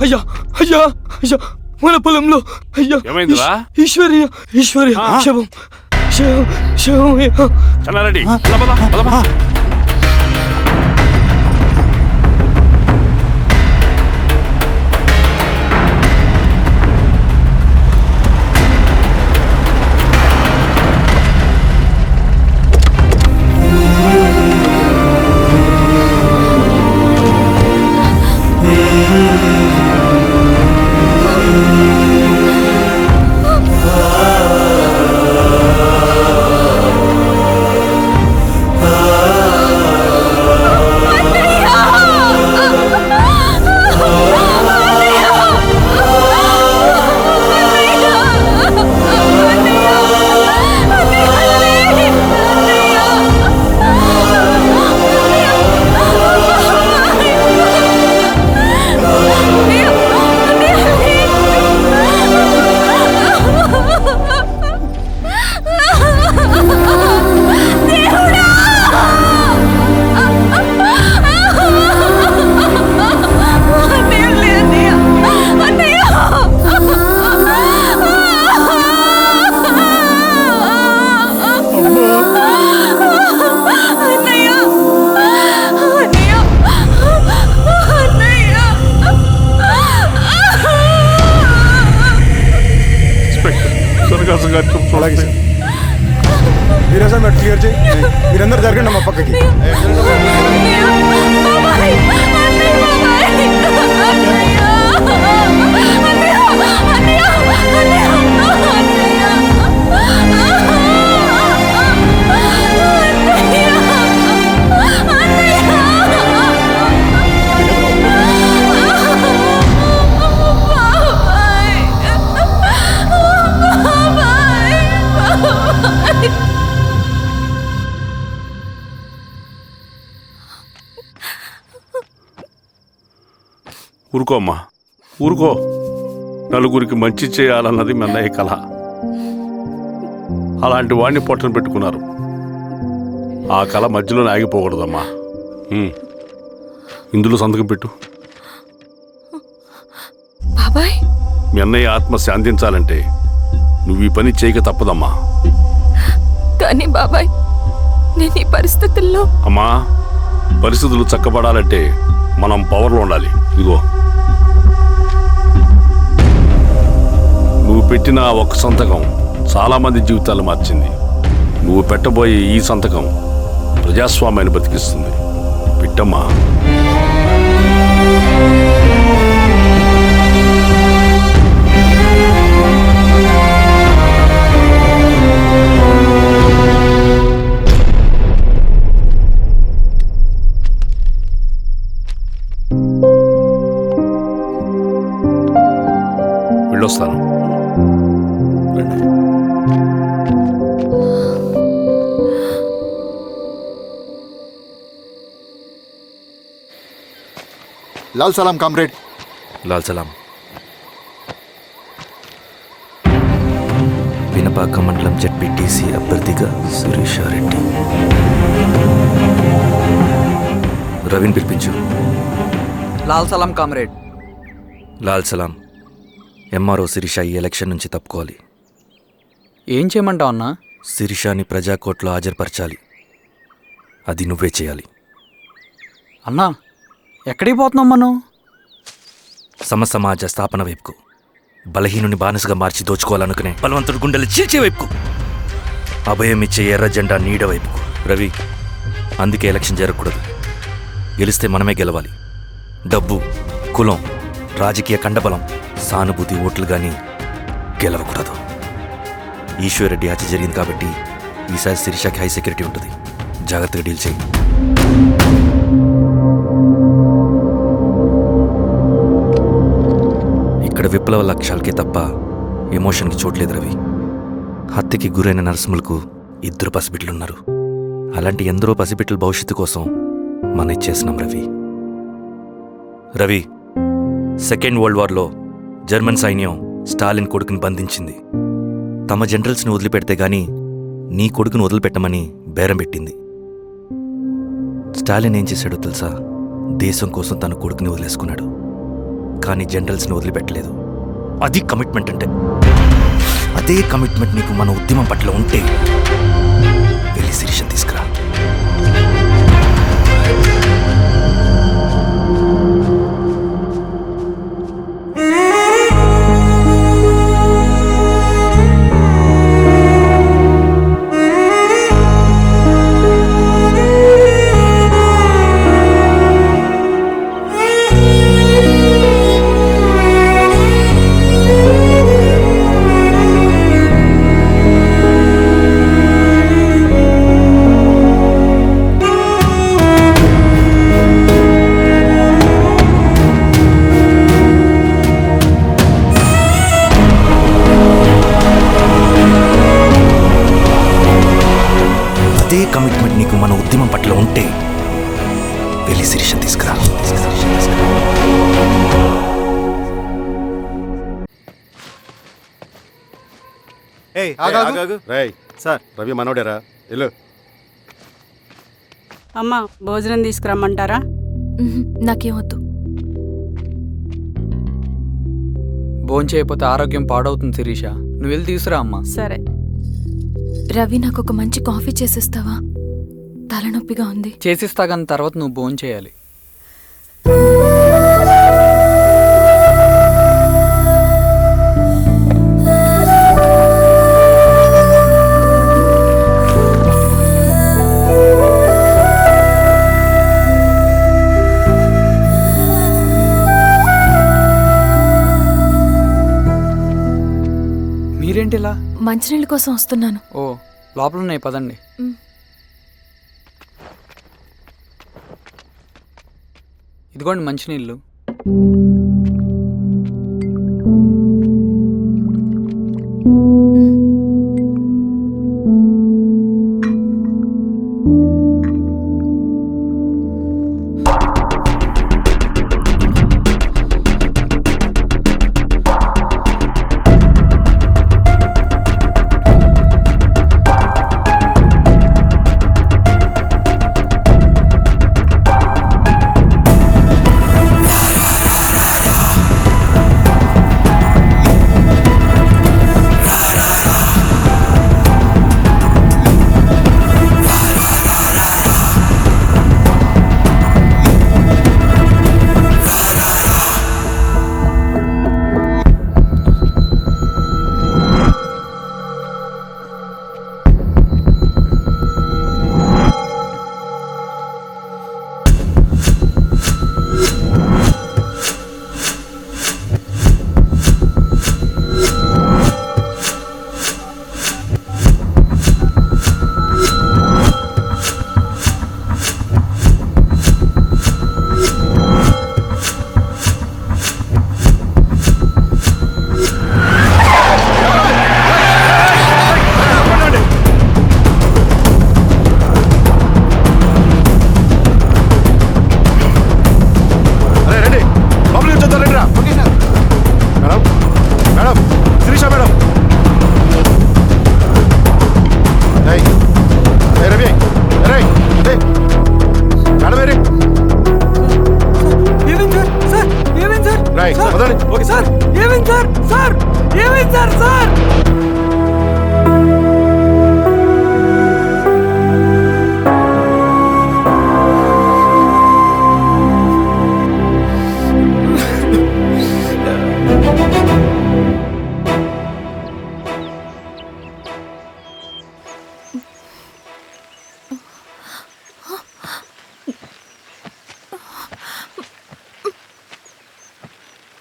అయ్యా అయ్యా అయ్యా, మన పొలంలో అయ్యా. ఏమైందిరా? ఈశ్వర్య శవం శవం శవం. చల్లారెడ్డి, ఆకాశం గారికి అలాగే సార్. వీరేశం మీరు క్లియర్ చేయి. మీరందరూ జరగండి మా పక్కకి. ఊరుకో అమ్మా, ఊరుకో. నలుగురికి మంచి చేయాలన్నది మీ అన్నయ్య కళ. అలాంటి వాడిని పొట్టన పెట్టుకున్నారు. ఆ కళ మధ్యలో ఆగిపోకూడదమ్మా. ఇందులో సంతకం పెట్టు. బాబాయ్, మీ అన్నయ్య ఆత్మ శాంతించాలంటే నువ్వు ఈ పని చేయక తప్పదమ్మా. కానీ బాబాయ్, నేను ఈ పరిస్థితుల్లో... అమ్మా, పరిస్థితులు చక్కబడాలంటే మనం పవర్లో ఉండాలి. ఇదిగో, నువ్వు పెట్టిన ఒక్క సంతకం చాలా మంది జీవితాలు మార్చింది. నువ్వు పెట్టబోయే ఈ సంతకం ప్రజాస్వామ్యాన్ని బతికిస్తుంది. పెట్టమ్మా. వెళ్ళొస్తాను. లాల్ సలాం కామ్రేడ్. లాల్ సలాం. పినపాక మండలం జెడ్పీటీసీ అభ్యర్థిగా శిరీషారెడ్డి. రవిని పిలిపించు. లాల్ సలాం కామ్రేడ్. లాల్ సలాం. ఎంఆర్ఓ శిరీష ఈ ఎలక్షన్ నుంచి తప్పుకోవాలి. ఏం చేయమంటావు అన్నా? శిరీషాని ప్రజాకోర్టులో హాజరుపరచాలి. అది నువ్వే చేయాలి. అన్నా, ఎక్కడికి పోతున్నాం మనం? సమసమాజ స్థాపన వైపుకు. బలహీనుని బానిసగా మార్చి దోచుకోవాలనుకునే బలవంతుడి గుండెలు చీల్చే వైపుకు. అభయం ఇచ్చే ఎర్ర జెండా నీడ వైపుకు. రవి, అందుకే ఎలక్షన్ జరగకూడదు. గెలిస్తే మనమే గెలవాలి. డబ్బు, కులం, రాజకీయ కండబలం, సానుభూతి ఓట్లు కానీ గెలవకూడదు. ఈశ్వర్రెడ్డి హత్య జరిగింది కాబట్టి ఈసారి శిరీషకి హై సెక్యూరిటీ ఉంటుంది. జాగ్రత్తగా డీల్ చేయి. ఇక్కడ విప్లవ లక్ష్యాలకే తప్ప ఎమోషన్కి చోట్లేదు రవి. హత్యకి గురైన నరసింహులకు 2 పసిబిడ్డలున్నారు. అలాంటి ఎందరో పసిబిడ్డల భవిష్యత్తు కోసం మనం ఇచ్చేసినాం రవి. రవి, సెకండ్ వరల్డ్ వార్లో జర్మన్ సైన్యం స్టాలిన్ కొడుకుని బంధించింది. తమ జనరల్స్ని వదిలిపెడితే గానీ నీ కొడుకును వదిలిపెట్టమని బేరం పెట్టింది. స్టాలిన్ ఏం చేశాడో తెలుసా? దేశం కోసం తన కొడుకుని వదిలేసుకున్నాడు. కానీ జనరల్స్ని వదిలిపెట్టలేదు. అది కమిట్మెంట్ అంటే. అదే కమిట్మెంట్ నీకు మన ఉద్యమం పట్ల ఉంటే వెళ్ళి శిరీషను తీసుకురా. కమిట్మెంట్ నీకు మన ఉద్యమం పట్ల ఉంటే వెళ్ళి శిరీషను తీసుకురా. సార్, రవి మనోడేరా? వెళ్ళు. అమ్మా, భోజనం తీసుకురమ్మంటారా? నాకేమొద్దు. భోంచేయకపోతే ఆరోగ్యం పాడవుతుంది శిరీష. నువ్వు వెళ్ళి తీసుకురా అమ్మా. సరే. రవి, నాకు ఒక మంచి కాఫీ చేసిస్తావా? తలనొప్పిగా ఉంది. చేసిస్తా కానీ తర్వాత నువ్వు భోంచేయాలి. మంచినీళ్ళ కోసం వస్తున్నాను. ఓ లోపల ఉన్నాయి, పదండి. ఇదిగోండి మంచినీళ్ళు.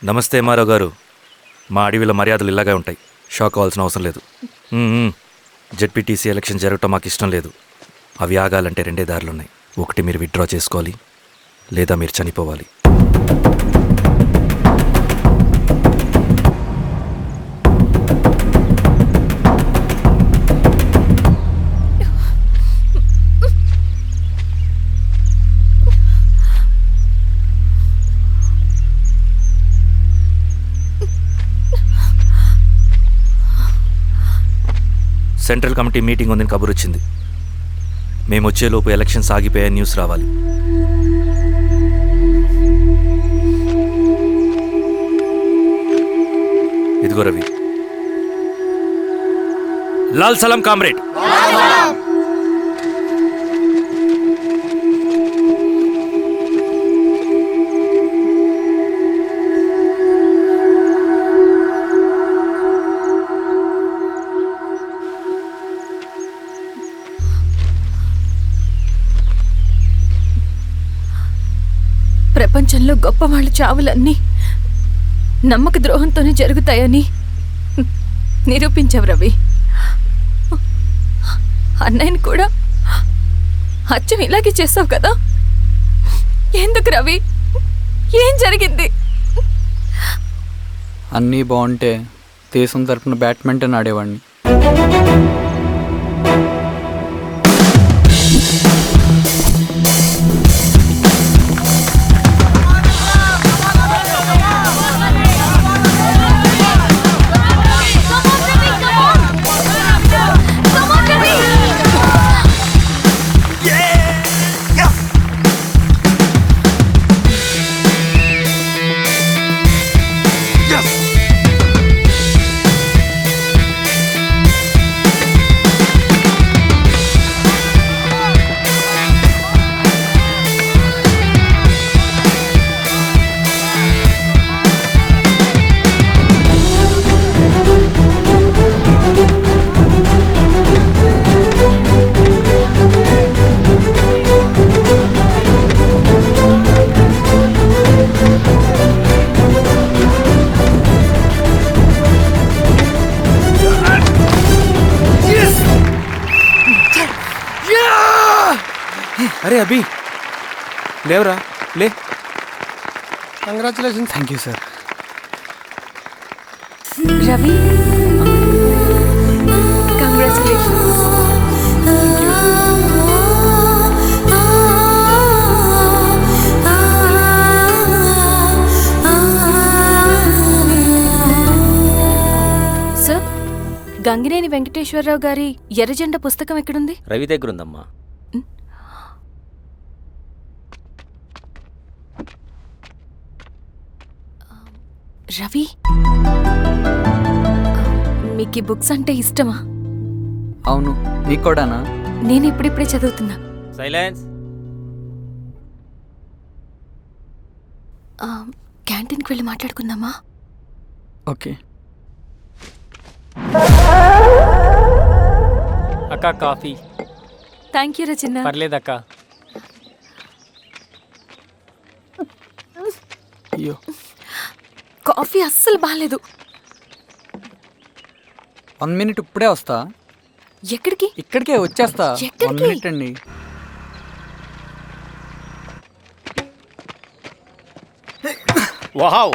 నమస్తే మారావు గారు. మా అడవిలో మర్యాదలు ఇలాగే ఉంటాయి. షాక్ అవ్వాల్సిన అవసరం లేదు. జెడ్పీటీసీ ఎలక్షన్ జరగటం మాకు ఇష్టం లేదు. అవి ఆగాలంటే రెండే దారులున్నాయి. ఒకటి మీరు విత్డ్రా చేసుకోవాలి, లేదా మీరు చనిపోవాలి. సెంట్రల్ కమిటీ మీటింగ్ ఉందని కబురు వచ్చింది. మేము వచ్చేలోపు ఎలక్షన్స్ ఆగిపోయే న్యూస్ రావాలి. ఇదిగో రవి. లాల్ సలాం కామ్రేడ్. ప్రపంచంలో గొప్పవాళ్ళ చావులన్నీ నమ్మక ద్రోహంతోనే జరుగుతాయని నిరూపించావు రవి. అన్నయ్యని కూడా అచ్చం ఇలాగే చేస్తావు కదా? ఎందుకు రవి? ఏం జరిగింది? అన్నీ బాగుంటే దేశం తరపున బ్యాడ్మింటన్ ఆడేవాడిని. అరే అభి లేవరా లే. Congratulations. Thank you sir. Ravi, congratulations. Sir, Gangineni Venkateswararao గారి ఎర్రజెండ పుస్తకం ఎక్కడుంది? రవి దగ్గర ఉందమ్మా. రవి, మీకు ఈ బుక్స్ అంటే ఇష్టమా? అవును, నీకు కూడానా? నేను ఇప్పుడిప్పుడే చదువుతున్నా. సైలెన్స్. క్యాంటీన్కి వెళ్ళి మాట్లాడుకుందామా? ఓకే. అక్క కాఫీ. థ్యాంక్ యూ రచన. పర్లేదక్క. అయ్యో, కాఫీ అస్సలు బాగాలేదు. 1 minute ఇప్పుడే వస్తా. ఎక్కడికి? ఇక్కడికే వచ్చేస్తా. 1 minute అండి. Wow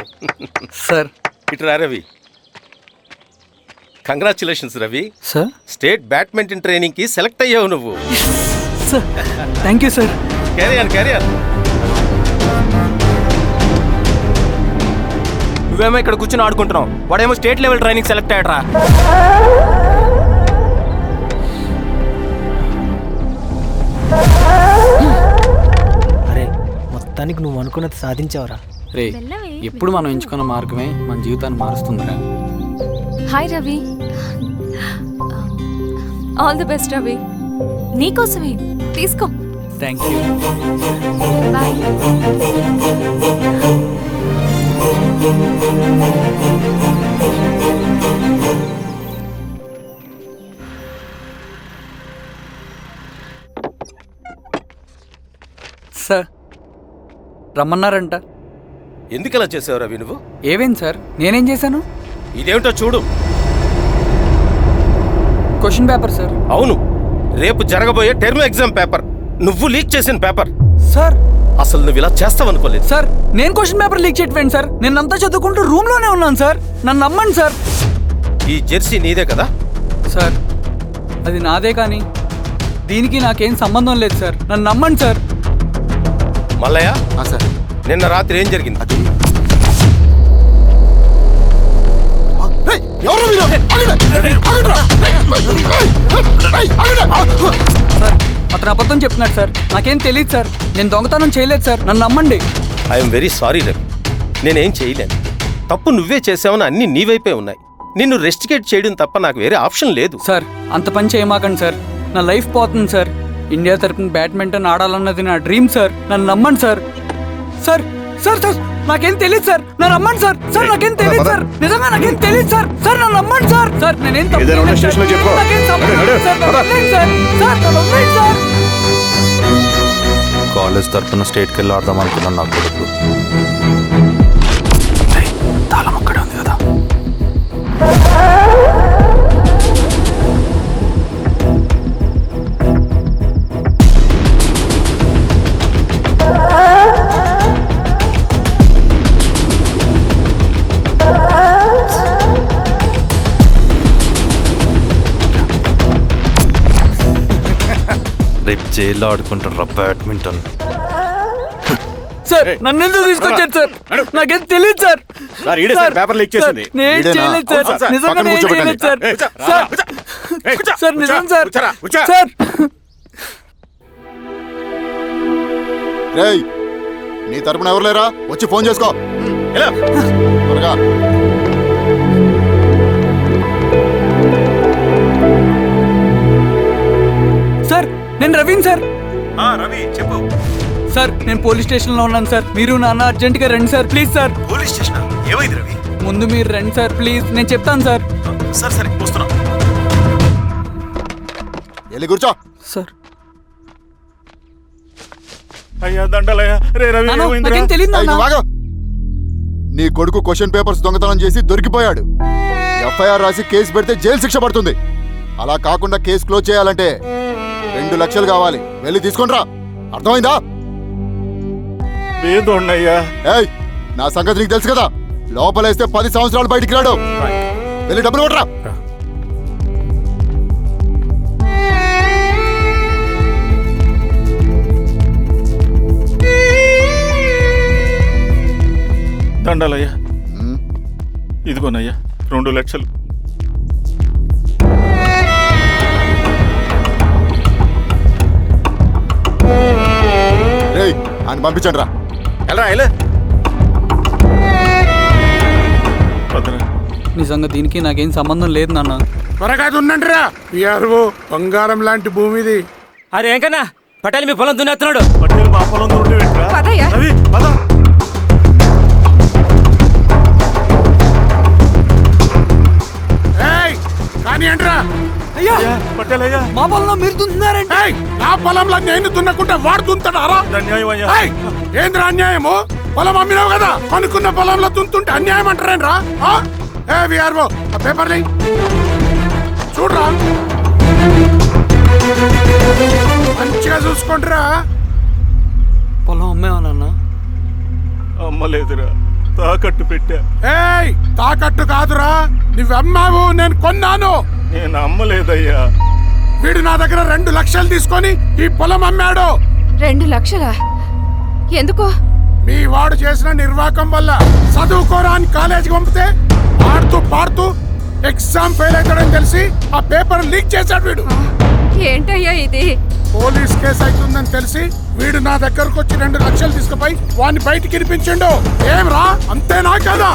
sir. ఇట్రా Ravi. Congratulations Ravi. Sir, state badminton training కి సెలెక్ట్ అయ్యావు నువ్వు. Sir thank you sir. Career. నువ్వేమో ఇక్కడ కూర్చొని ఆడుకుంటున్నావు, వాడేమో స్టేట్ లెవెల్ ట్రైనింగ్ సెలెక్ట్ అయ్యాడ్రా. అరే మొత్తానికి నువ్వు అనుకున్నది సాధించావురా. రే, ఎప్పుడు మనం ఎంచుకున్న మార్గమే మన జీవితాన్ని మారుస్తుందిరా. Hi Ravi. All the best Ravi. నీకోసమే, తీసుకో. Thank you. బాయ్. సార్, రమ్మన్నారంట. ఎందుకు అలా చేసావు రవి నువ్వు? ఏవేంటి సార్, నేనేం చేశాను? ఇదేమిటో చూడు. Question paper sir. అవును, రేపు జరగబోయే టర్మ్ ఎగ్జామ్ పేపర్. నువ్వు లీక్ చేసిన పేపర్. సార్, అసలు నువ్వు ఇలా చేస్తావనుకోలేదు. సార్, నేను క్వశ్చన్ పేపర్ లీక్ చేయట్లేను సార్. నేనంతా చదువుకుంటూ రూమ్ లోనే ఉన్నాను సార్. నన్ను నమ్మండి సార్. ఈ జెర్సీ నీదే కదా? సార్, అది నాదే, కానీ దీనికి నాకేం సంబంధం లేదు సార్. నన్ను నమ్మండి సార్. మల్లయ్య సార్, నిన్న రాత్రి ఏం జరిగింది? సార్, అతను అబద్ధం చెప్తున్నాడు సార్. నాకేం తెలియదు సార్. నేను దొంగతనం చేయలేదు సార్. నన్ను నమ్మండి. ఐఎమ్ వెరీ సారీ రవి, నేనేం చేయలేను. తప్పు నువ్వే చేసావని అన్ని నీ వైపే ఉన్నాయి. నిన్ను రెస్టికేట్ చేయడం తప్ప నాకు వేరే ఆప్షన్ లేదు. సార్, అంత పని చేయమాకండి సార్. నా లైఫ్ పోతుంది సార్. ఇండియా తరపున బ్యాడ్మింటన్ ఆడాలన్నది నా డ్రీమ్ సార్. నన్ను నమ్మండి సార్. సార్ సార్ సార్ నాకేం తెలియదు సార్. నన్ను నమ్మండి సార్. సార్, నాకేం తెలియదు సార్. నిజంగా నాకేం తెలియదు సార్. సార్, నన్ను నమ్మండి సార్. సార్, నేనేం తప్పు చేయలేదు సార్. నాకేం సంబంధం లేదు సార్. నన్ను వదిలేయండి సార్. సార్, నన్ను వదిలేయండి సార్. కాలేజ్ తరఫున స్టేట్కి వెళ్ళి ఆడదాం అనుకున్నాను. నా కొడుకు తాళం అక్కడే ఉంది కదా. రేపు జైల్లో ఆడుకుంటారా బ్యాడ్మింటన్? సార్, నన్ను ఎందుకు తీసుకొచ్చారు సార్? నాకేం తెలియదు సార్. పేపర్ లీక్ చేసింది. నేను చేయలేదు సార్. నిజంగా నేను చేయలేదు సార్. సార్, నిజం సార్. సార్, రేయ్, నీ తరపున ఎవరు లేరా? వచ్చి ఫోన్ చేసుకో త్వరగా. సార్, నేను రవీన్ సార్. రవి చెప్పు. సార్, నేను పోలీస్ స్టేషన్లో ఉన్నాను సార్. మీరు నాన్న అర్జెంట్గా రండి sir, please sir. Police station ఏమైంది రవి? ముందు మీరు రండి సార్, ప్లీజ్. నేను చెప్తాను సార్. సరే వస్తున్నా. వెళ్ళి కూర్చో. సార్, అయ్యా దండలయ్య. రే రవి, నాకేం తెలియదు నాన్న. వాగు. నీ కొడుకు క్వశ్చన్ పేపర్స్ దొంగతనం చేసి దొరికిపోయాడు. ఎఫ్ఐఆర్ రాసి కేసు పెడితే జైలు శిక్ష పడుతుంది. అలా కాకుండా కేసు క్లోజ్ చేయాలంటే 2 లక్షలు కావాలి. వెళ్ళి తీసుకుంట్రా. అర్థమైందా? లేదోన్నయ్యా. ఏయ్, నా సంగతి నీకు తెలుసు కదా. లోపలేస్తే 10 సంవత్సరాలు బయటికి రాడు. వెళ్ళి డబ్బులు కొట్టరా. దండాలయ్యా. ఇదిగోనయ్యా 2 లక్షలు. రేయ్, ఆయన పంపించండి రా. నిజంగా దీనికి నాకేం సంబంధం లేదు నాన్న. త్వరగా దున్నండి రా. బంగారం లాంటి భూమిది. అరే ఏంకన్నా పటేల్ మీ పొలం దున్నేస్తున్నాడు. పటేల్ మా పొలం దున్నేట్రా. కానీ ఏంట్రా? పటేలయ్యా, మా పొలంలో మీరు దున్నుతున్నారంటే నా పొలంలో నేను దున్నకుంటే వాడు దున్నుతాడా? ఏంద్రా అన్యాయము? పొలం అమ్మినావు కదా, కొనుక్కున్న పొలంలో దున్నుతుంటే అన్యాయం అంటారేంట్రా? విఆర్ఓ ఆ పేపర్లు చూడరా, మంచిగా చూసుకుంటారా. పొలం అమ్మేవా నాన్న? అమ్మలేదురా, తాకట్టు పెట్టా. ఏయ్, తాకట్టు కాదురా, నువ్వమ్మావు, నేను కొన్నాను. నేను అమ్మలేదయ్యా. వీడు నా దగ్గర 2 లక్షలు తీసుకొని ఈ పొలం అమ్మాడు. 2 లక్షలా? ఎందుకో? మీ వాడు చేసిన నిర్వాకం వల్ల చదువుకోరా అని కాలేజీకి పంపితే ఆడుతూ పాడుతూ ఎగ్జామ్ ఫెయిల్ అవుతాడని తెలిసి ఆ పేపర్ లీక్ చేశాడు వీడు. ఏంటయ్యా ఇది? పోలీస్ కేసు అవుతుందని తెలిసి వీడు నా దగ్గరకు వచ్చి 2 లక్షలు తీసుకుపోయి వాడిని బయటికి వినిపించిండు. ఏం రా, అంతేనా కదా?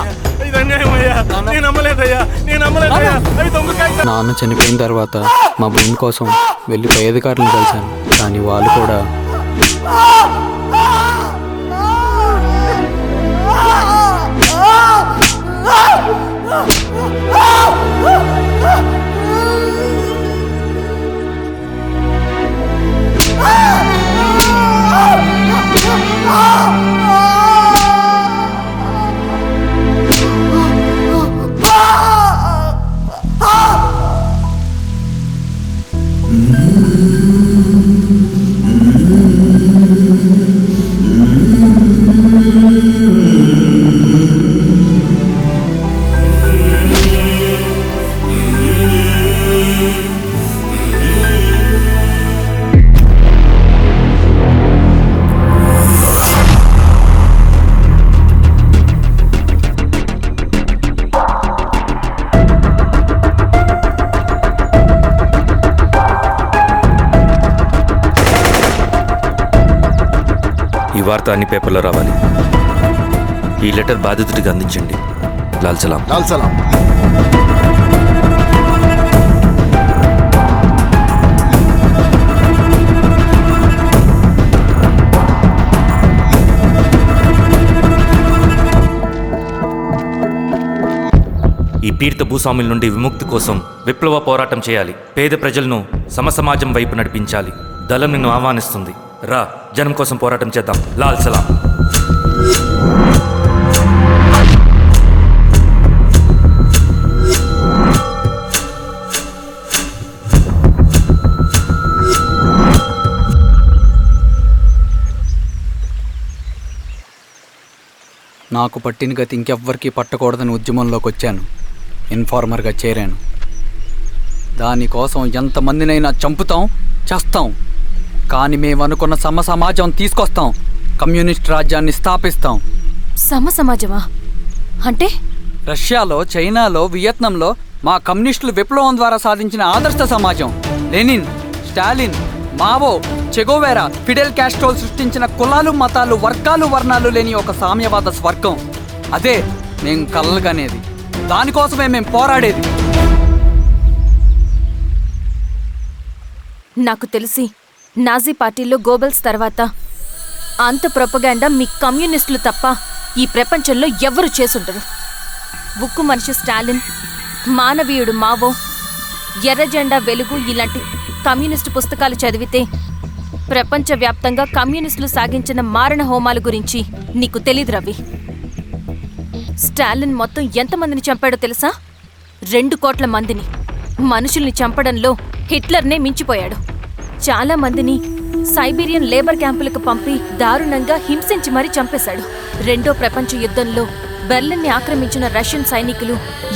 నాన్న చనిపోయిన తర్వాత మా భూమి కోసం వెళ్ళి పై అధికారులను కలిశాను, కానీ వాళ్ళు కూడా ఈ వార్త అన్ని పేపర్లో రావాలి. ఈ లెటర్ బాధితుడికి అందించండి. లాల్ సలాం. లాల్ సలాం. ఈ పీడిత భూస్వాముల నుండి విముక్తి కోసం విప్లవ పోరాటం చేయాలి. పేద ప్రజలను సమసమాజం వైపు నడిపించాలి. దళం నిన్ను ఆహ్వానిస్తుంది. రా, జనం కోసం పోరాటం చేద్దాం. లాల్ సలాం. నాకు పట్టిన గతి ఇంకెవ్వరికీ పట్టకూడదని ఉద్యమంలోకి వచ్చాను. ఇన్ఫార్మర్గా చేరాను. దానికోసం ఎంతమందినైనా చంపుతాం, చేస్తాం. కానీ మేము అనుకున్న సమాజం తీసుకొస్తాం. కమ్యూనిస్ట్ రాజ్యాన్ని స్థాపిస్తాం. సమాజమా అంటే? రష్యాలో, చైనాలో, వియత్నంలో మా కమ్యూనిస్టులు విప్లవం ద్వారా సాధించిన ఆదర్శ సమాజం. Lenin, Stalin, Mao, Che Guevara, Fidel Castro సృష్టించిన కులాలు, మతాలు, వర్గాలు, వర్ణాలు లేని ఒక సామ్యవాద స్వర్గం. అదే మేము కలలుగనేది. దానికోసమే మేము పోరాడేది. నాకు తెలిసి నాజీ పార్టీలో గోబెల్స్ తర్వాత అంత ప్రొపగాండా మీ కమ్యూనిస్టులు తప్ప ఈ ప్రపంచంలో ఎవ్వరూ చేసుండరు. ఉక్కు మనిషి స్టాలిన్, మానవీయుడు మావో, ఎర్ర జెండా వెలుగు ఇలాంటి కమ్యూనిస్టు పుస్తకాలు చదివితే ప్రపంచవ్యాప్తంగా కమ్యూనిస్టులు సాగించిన మారణ హోమాల గురించి నీకు తెలీదు రవి. స్టాలిన్ మొత్తం ఎంతమందిని చంపాడో తెలుసా? 2 కోట్ల మందిని. మనుషుల్ని చంపడంలో హిట్లర్నే మించిపోయాడు. చాలా మందిని సైబీరియన్ లేబర్ క్యాంపులకు పంపి దారుణంగా హింసించి మరీ చంపేశాడు. రెండో ప్రపంచ యుద్ధంలో బెర్లిన్ని ఆక్రమించిన రష్యన్ సైనికులు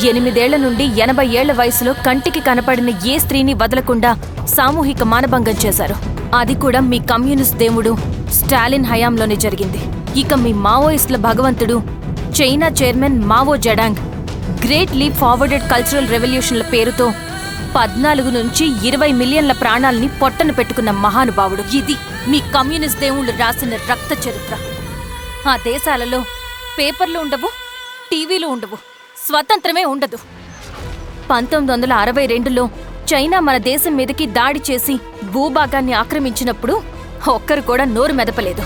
8 ఏళ్ల నుండి 80 ఏళ్ల వయసులో కంటికి కనపడిన ఏ స్త్రీని వదలకుండా సామూహిక మానభంగం చేశారు. అది కూడా మీ కమ్యూనిస్ట్ దేవుడు స్టాలిన్ హయాంలోనే జరిగింది. ఇక మీ మావోయిస్టుల భగవంతుడు China chairman Mao Zedong great leap forwarded cultural రెవల్యూషన్ల పేరుతో 14 నుంచి 20 మిలియన్ల ప్రాణాల్ని పొట్టన పెట్టుకున్న మహానుభావుడు. ఇది మీ కమ్యూనిస్ట్ దేవుళ్ళు రాసిన రక్త చరిత్ర. ఆ దేశాలలో పేపర్లు ఉండవు, టీవీలు ఉండవు, స్వతంత్రమే ఉండదు. 1962లో చైనా మన దేశం మీదకి దాడి చేసి భూభాగాన్ని ఆక్రమించినప్పుడు ఒక్కరు కూడా నోరు మెదపలేదు.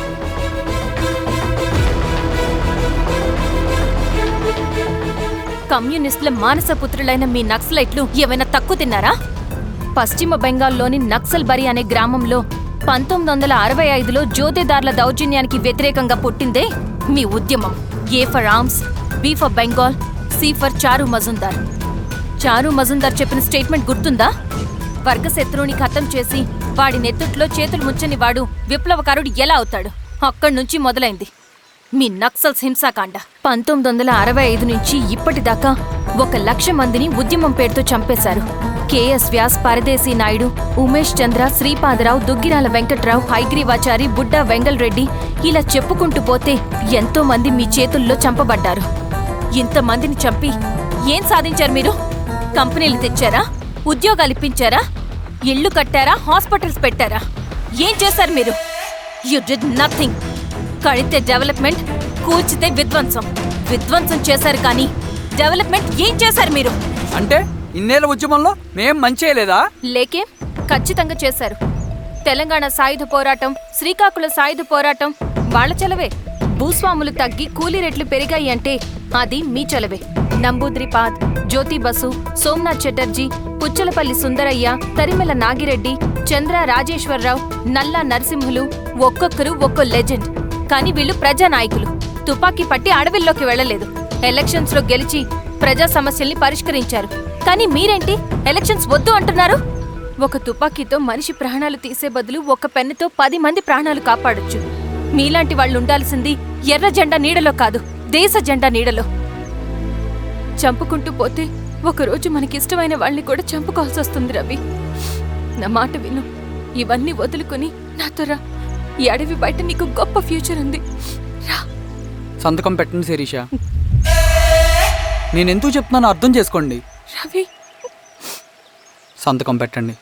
కమ్యూనిస్టుల మానసపుత్రులైన మీ నక్సలైట్లు ఏమైనా తక్కువ తిన్నారా? పశ్చిమ బెంగాల్లోని నక్సల్బరి అనే గ్రామంలో 1965లో జోతేదార్ల దౌర్జన్యానికి వ్యతిరేకంగా పుట్టిందే మీ ఉద్యమం. A for arms, B for Bengal, C for Charu Majumdar. చారు మజుందార్ చెప్పిన స్టేట్మెంట్ గుర్తుందా? వర్గశత్రువుని ఖతం చేసి వాడి నెత్తుట్లో చేతులు ముంచని వాడు విప్లవకారుడు ఎలా అవుతాడు? అక్కడ్నుంచి మొదలైంది మీ నక్సల్స్ హింసాకాండ. 1965 నుంచి ఇప్పటిదాకా 1,00,000 మందిని ఉద్యమం పేరుతో చంపేశారు. కేఎస్ వ్యాస్, పరదేశీ నాయుడు, ఉమేష్ చంద్ర, శ్రీపాదరావు, దుగ్గిరాల వెంకట్రావు, హైగ్రీవాచారి, బుడ్డా వెంగల్ రెడ్డి, ఇలా చెప్పుకుంటూ పోతే ఎంతో మంది మీ చేతుల్లో చంపబడ్డారు. ఇంతమందిని చంపి ఏం సాధించారు మీరు? కంపెనీలు తెచ్చారా? ఉద్యోగాలు ఇప్పించారా? ఇళ్లు కట్టారా? హాస్పిటల్స్ పెట్టారా? ఏం చేశారు మీరు? You did nothing. కడితే డెవలప్మెంట్, కూల్చితే విధ్వంసం. విధ్వంసం చేశారు కానీ డెవలప్మెంట్ ఏం చేశారు మీరు? అంటే ఇన్నేళ్ల ఉద్యమంలో మేం మంచి చేయలేదా? లేకే, ఖచ్చితంగా చేశారు. తెలంగాణ సాయుధ పోరాటం, శ్రీకాకుళం సాయుధ పోరాటం వాళ్ల చలవే. భూస్వాములు తగ్గి కూలీ రేట్లు పెరిగాయి అంటే అది మీ చలవే. నంబూద్రిపాద్, జ్యోతి బసు, సోమనాథ్ చటర్జీ, పుచ్చలపల్లి సుందరయ్య, తరిమెల నాగిరెడ్డి, చంద్ర రాజేశ్వరరావు, నల్లా నరసింహులు ఒక్కొక్కరు ఒక్కో లెజెండ్. కానీ వీళ్ళు ప్రజానాయకులు. తుపాకీ పట్టి అడవిల్లోకి వెళ్లలేదు. ఎలక్షన్స్ లో గెలిచి ప్రజా సమస్యల్ని పరిష్కరించారు. కానీ మీరేంటి ఎలక్షన్స్ వద్దు అంటున్నారు? ఒక తుపాకీతో మనిషి ప్రాణాలు తీసే బదులు ఒక పెన్నుతో 10 మంది ప్రాణాలు కాపాడొచ్చు. మీలాంటి వాళ్ళు ఉండాల్సింది ఎర్ర జెండా నీడలో కాదు, దేశ జెండా నీడలో. చంపుకుంటూ పోతే ఒకరోజు మనకిష్టమైన వాళ్ళని కూడా చంపుకోవాల్సి వస్తుంది రవి. నా మాట విను. ఇవన్నీ వదులుకుని నాతో రా. ఈ అడవి బయట నీకు గొప్ప ఫ్యూచర్ ఉంది. రా. సంతకం పెట్టండి శిరీష. నేనెందుకు చెప్తున్నానో అర్థం చేసుకోండి. రవి, సంతకం పెట్టండి.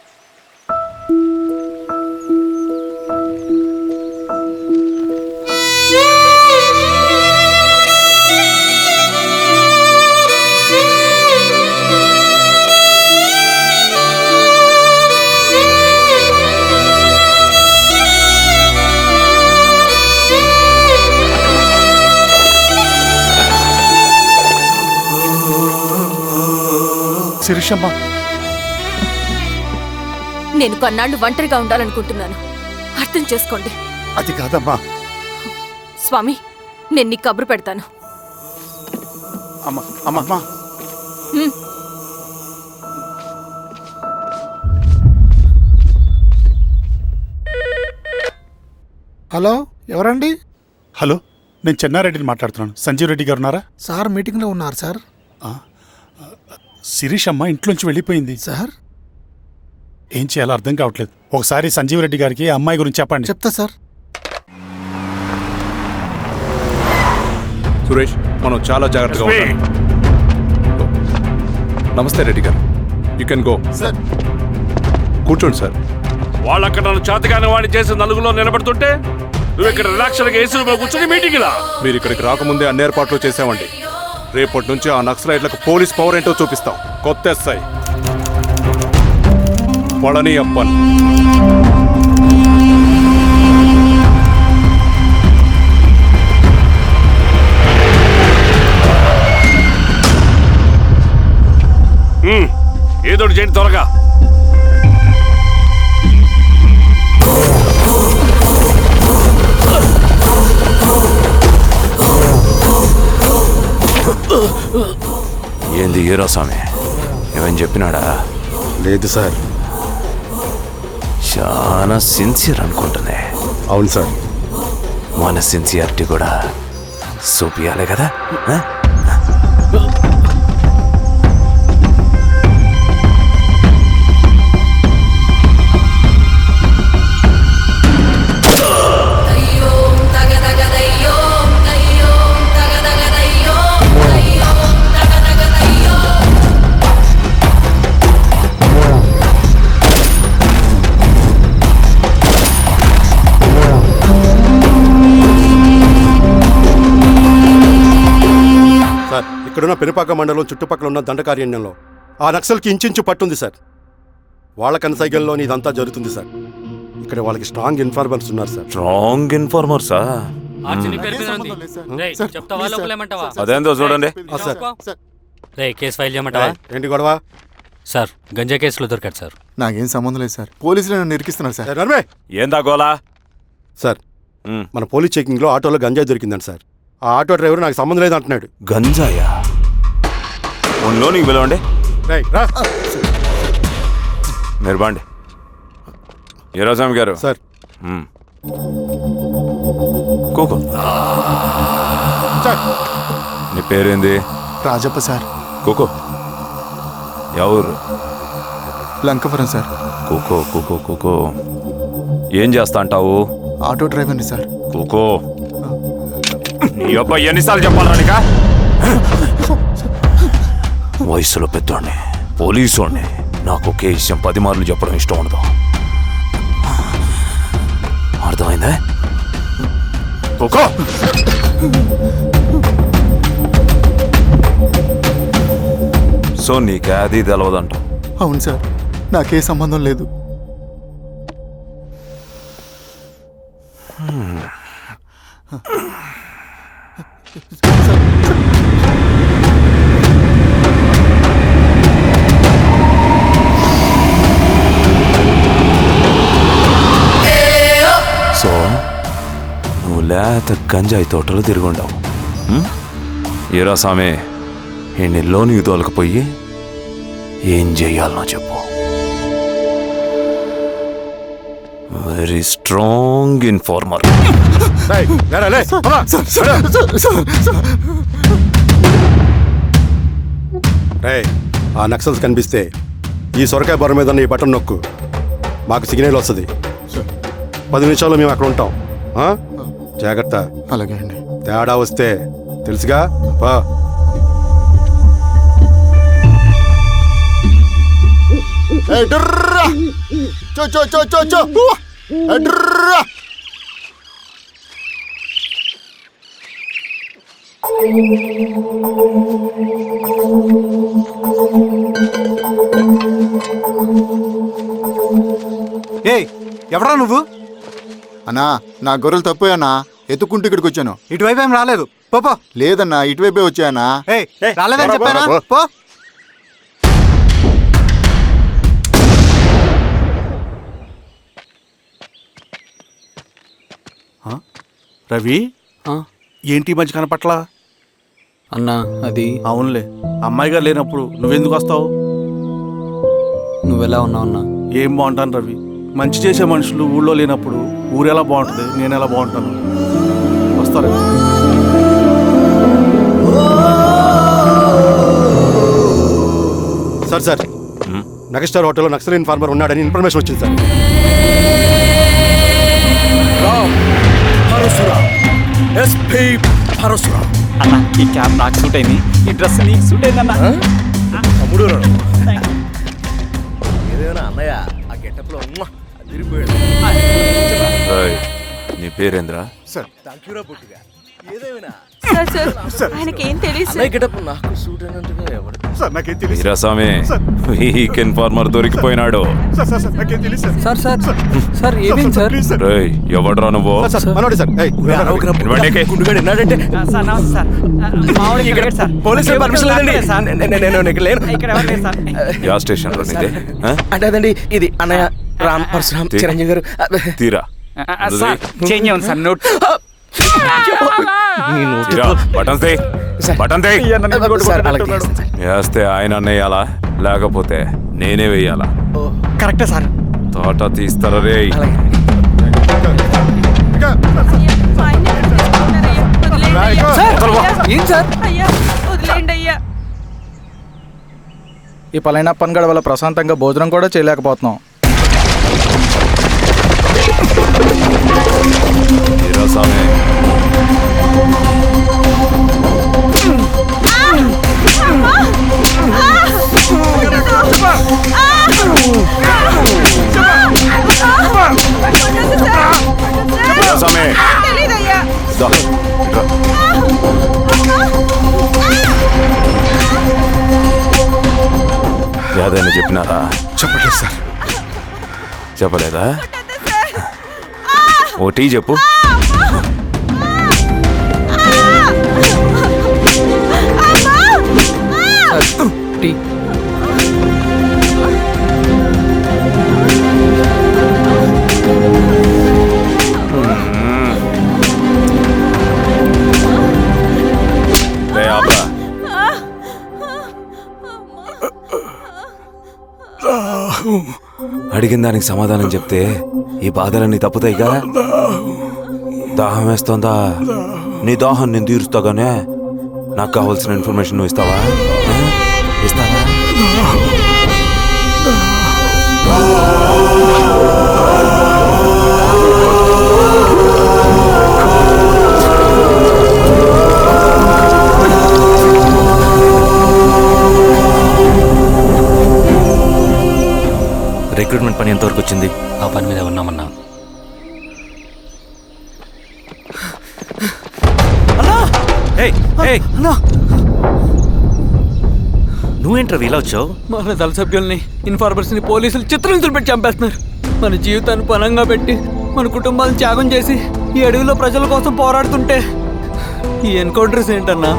శిరీషమ్మ, నేను కొన్నాళ్ళు ఒంటరిగా ఉండాలనుకుంటున్నాను. అర్థం చేసుకోండి. అది కాదమ్మా. స్వామి, నేను నీ కబురు పెడతాను. అమ్మా, హలో, ఎవరండి? హలో, నేను చెన్నారెడ్డిని మాట్లాడుతున్నాను. సంజీవ్ రెడ్డి గారు ఉన్నారా? సార్ మీటింగ్లో ఉన్నారు సార్. శిరీషమ్మ ఇంట్లోంచి వెళ్ళిపోయింది సార్. ఏం చేయాలో అర్థం కావట్లేదు. ఒకసారి సంజీవ్ రెడ్డి గారికి అమ్మాయి గురించి చెప్పండి. చెప్తా సార్. సురేష్, మనం చాలా జాగ్రత్తగా ఉండాలి. నమస్తే రెడ్డి గారు, యూ కెన్ గో. కూర్చోండి సార్. వాళ్ళక్కడ నన్ను చేతగానే వాడిని చేసి నలుగులో నిలబడుతుంటే నువ్వు ఇక్కడ రిలాక్స్గా ఏసీ రూమ్లో కూర్చొని మీటింగ్ ఇలా. మీరు ఇక్కడికి రాకముందే అన్ని ఏర్పాట్లు చేసామండి. రేపటి నుంచి ఆ నక్సలైట్లకు పోలీస్ పవర్ ఏంటో చూపిస్తాం. కొత్త ఎస్ఐ పళని అప్పన్. ఏదోటి చేయండి త్వరగా. ఏంది హీరో స్వామి, ఏమని చెప్పినాడా? లేదు సార్. చాలా సిన్సియర్ అనుకుంటున్నా. అవును సార్. మన సిన్సియారిటీ కూడా చూపియాలి కదా. ఇక్కడున్న పెనుపాక మండలం చుట్టుపక్కల ఉన్న దండకారణ్యంలో ఆ నక్సల్కి ఇంచుంచు పట్టుంది సార్. వాళ్ళ కనసైగల్లో ఇదంతా జరుగుతుంది సార్. ఇక్కడ వాళ్ళకి స్ట్రాంగ్ ఇన్ఫార్మర్స్ ఉన్నారు సార్. స్ట్రాంగ్ ఇన్ఫార్మర్సా? అదేందో చూడండి. కేసు ఫైల్ చేయమంటావా? ఏంటి గొడవ సార్? గంజా కేసులో దొరికాడు సార్. నాకేం సంబంధం లేదు సార్. పోలీసులు నన్ను నిరికిస్తున్నారు సార్. ఏందా గోలా? సార్ మన పోలీస్ చెకింగ్ లో ఆటోలో గంజాయి దొరికిందండి సార్. ఆ ఆటో డ్రైవర్ నాకు సంబంధం లేదు అంటున్నాడు. గంజాయా? నీకు పిలవండి. మీరు బాండి. ఈరోజామి గారు సార్. కూకో. నీ పేరేంది? రాజప్ప సార్. కూకో. ఎవరు? లంకపురం సార్. కూకో కూకో కూకో. ఏం చేస్తా అంటావు? ఆటో డ్రైవర్ని సార్. కూకో. నీ అబ్బాయి ఎన్నిసార్లు చెప్పాలనిక? వయసులో పెద్దోడిని, పోలీసోడిని, నాకు ఒకే విషయం 10 మార్లు చెప్పడం ఇష్టం ఉండదు. అర్థమైందా? కూకో. సో నీకే అది తెలవదంట? అవును సార్, నాకే సంబంధం లేదు. సో నువ్వు లేత గంజాయి తోటలో తిరుగుండావు. ఏరా సామే, ఈ నెలలో నీకు తోలకపోయి ఏం చెయ్యాలనో చెప్పు. Very strong informer. ఆ నక్సల్స్ కనిపిస్తే ఈ సొరకాయ బొర మీద ఈ బటన్ నొక్కు, మాకు సిగ్నల్ వస్తుంది. 10 నిమిషాల్లో మేము అక్కడ ఉంటాం. జాగ్రత్త. అలాగే అండి. తేడా వస్తే తెలుసుగా. ఎవరా నువ్వు? అన్నా, నా గొర్రెలు తప్పోయన్నా, ఎత్తుకుంటూ ఇక్కడికి వచ్చాను. ఇటువైపు ఏం రాలేదు. పో. లేదన్నా, ఇటువైపే వచ్చాయన్నా. రాలేదని చెప్పానా? పో. రవి, ఏంటి మధ్య కనపట్ల? అన్నా అది అవునులే, అమ్మాయి గారు లేనప్పుడు నువ్వెందుకు వస్తావు? నువ్వెలా ఉన్నావు అన్నా? ఏం బాగుంటాను రవి, మంచి చేసే మనుషులు ఊళ్ళో లేనప్పుడు ఊరు ఎలా బాగుంటుంది, నేను ఎలా బాగుంటాను? వస్తారా? సార్ నగస్టార్ హోటల్లో నక్సల్ ఇన్ఫార్మర్ ఉన్నాడని ఇన్ఫర్మేషన్ వచ్చింది సార్. అన్న, ఈ క్యాప్ నాకు సూట్ అయింది, ఈ డ్రెస్ నీకు సూట్ అయింది అన్న. అన్నయ్య ఆ గెటప్ లో నీ పేరేంద్రా? సార్ ఆయనకి ఏం తెలియదు వీరాస్వామి, వీక్ ఇన్ఫార్మర్ దొరికిపోయినాడు. సార్ ఏమేం సార్? ఎవడ్రా నువ్వు? యా స్టేషన్ లో అంటే అదండి ఇది అన్నయ్య రామ్ పరశురామ్ చిరంజీవి గారు. తీరా వేస్తే ఆయన అన్నయ్యాలా లేకపోతే నేనే వెయ్యాలా? కరెక్టే సార్, తోట తీస్తారా రే? ఈ పలైనప్పన్ గడ వల్ల ప్రశాంతంగా భోజనం కూడా చేయలేకపోతున్నాం. ఏదైనా చెప్పినారా? చెప్పలేదు సార్. చెప్పలేదా? ఓ టీ చెప్పు. టీ. అడిగిన దానికి సమాధానం చెప్తే ఈ బాధలన్నీ తప్పుతాయిగా. దాహం వేస్తోందా? నీ దాహం నేను తీరుస్తాగానే నాకు కావాల్సిన ఇన్ఫర్మేషన్ నువ్వు ఇస్తావా? ఇస్తావా? రిక్రూట్మెంట్ పని ఎంతవరకు వచ్చింది? ఆ పని మీద ఉన్నామన్నా. నువ్వేంట్రా ఇలా వచ్చావు? మన దళ సభ్యుల్ని, ఇన్ఫార్మర్స్ని పోలీసులు చిత్రహింసలు పెట్టి చంపేస్తున్నారు. మన జీవితాన్ని పనంగా పెట్టి మన కుటుంబాలను త్యాగం చేసి ఈ అడవిలో ప్రజల కోసం పోరాడుతుంటే ఈ ఎన్కౌంటర్స్ ఏంటన్నా?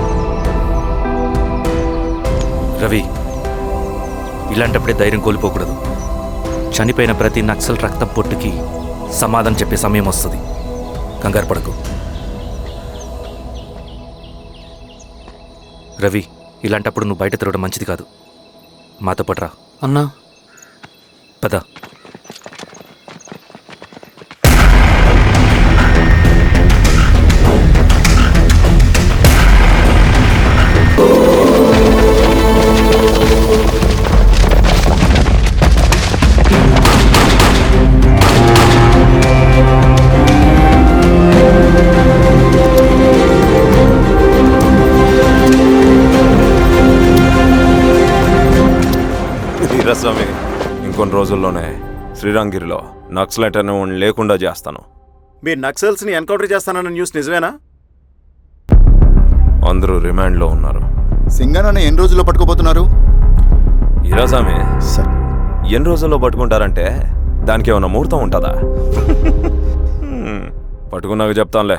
రవి, ఇలాంటప్పుడే ధైర్యం కోల్పోకూడదు. చనిపోయిన ప్రతి నక్సల్ రక్తం పొట్టుకి సమాధానం చెప్పే సమయం వస్తుంది. కంగారు పడకు రవి. ఇలాంటప్పుడు నువ్వు బయట తిరగడం మంచిది కాదు. మాతో పట్రా అన్నా. పద. స్వామి, ఇంకొన్ని రోజుల్లోనే శ్రీరాంగిరిలో నక్సలైట్ అనే లేకుండా చేస్తాను. మీరు నక్సల్స్ ని ఎన్కౌంటర్ చేస్తానన్న న్యూస్ నిజమేనా? అందరూ రిమాండ్లో ఉన్నారు. సింగనని ఎన్ని రోజుల్లో పట్టుకోబోతున్నారు? ఈరోజామి ఎన్ని రోజుల్లో పట్టుకుంటారంటే దానికి ఏమైనా ముహూర్తం ఉంటుందా? పట్టుకున్నాక చెప్తానులే.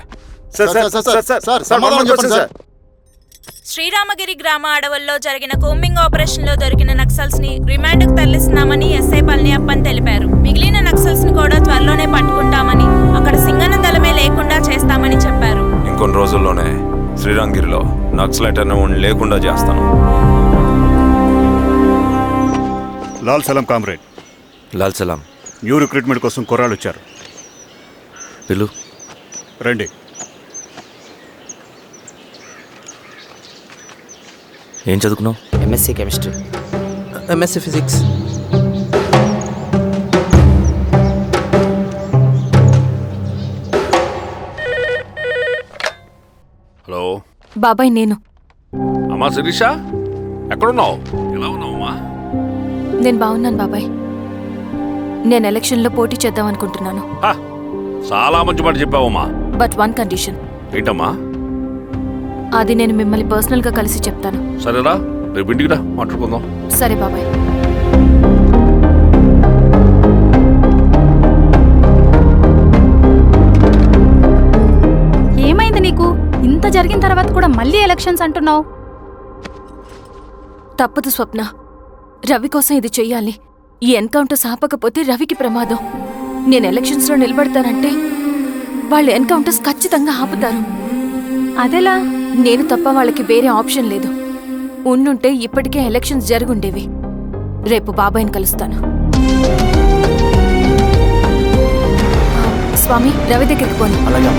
శ్రీరామగిరి గ్రామ అడవుల్లో జరిగిన కోంబింగ్ ఆపరేషన్ లో దొరికిన నక్సల్స్ ని రిమాండ్ కు తరలిస్తున్నామని ఎస్ఐ పళనియప్పన్ తెలిపారు. మిగిలిన నక్సల్స్ ని కూడా త్వరలోనే పట్టుకుంటామని, అక్కడ సింగన దళమే లేకుండా చేస్తామని చెప్పారు. ఇంకొన్ని రోజుల్లోనే శ్రీరాంగిరిలో నక్సలైట్ అనే లేకుండా చేస్తాను. లాల్ సలాం కామ్రేడ్. లాల్ సలాం. న్యూ రిక్రూట్మెంట్ కోసం కుర్రాళ్ళు వచ్చారు. పిలు. రండి. ఏం చదువుకున్నావు? MSc chemistry, MSc physics. Hello బాబాయ్, నేను. అమ్మా శిరీష, ఎక్కడున్నావు? ఎలా ఉన్నావమ్మా? నేను బాగున్నాను బాబాయ్. నేను ఎలక్షన్లో పోటీ చేద్దాం అనుకుంటున్నాను. చాలా మంచి మాట చెప్పావమ్మా. But one condition. ఏంటమ్మా? అది నేను మిమ్మల్ని పర్సనల్గా కలిసి చెప్తాను. సరేరా, రేపు ఇంటికి రా, మాట్లాడుకుందాం. సరే బాబాయ్. ఏమైంది నీకు? ఇంత జరిగిన తర్వాత కూడా మళ్ళీ ఎలక్షన్స్ అంటున్నావు? తప్పదు స్వప్న. రవి కోసం ఇది చెయ్యాలి. ఈ ఎన్కౌంటర్స్ ఆపకపోతే రవికి ప్రమాదం. నేను ఎలక్షన్స్లో నిలబడతానంటే వాళ్ళు ఎన్కౌంటర్స్ ఖచ్చితంగా ఆపుతారు. అదెలా? నేను తప్ప వాళ్ళకి వేరే ఆప్షన్ లేదు. ఉండుంటే ఇప్పటికే ఎలక్షన్స్ జరుగుండేవి. రేపు బాబాయ్ని కలుస్తాను. స్వామి రవి దగ్గరికి పోనీ. అలాగే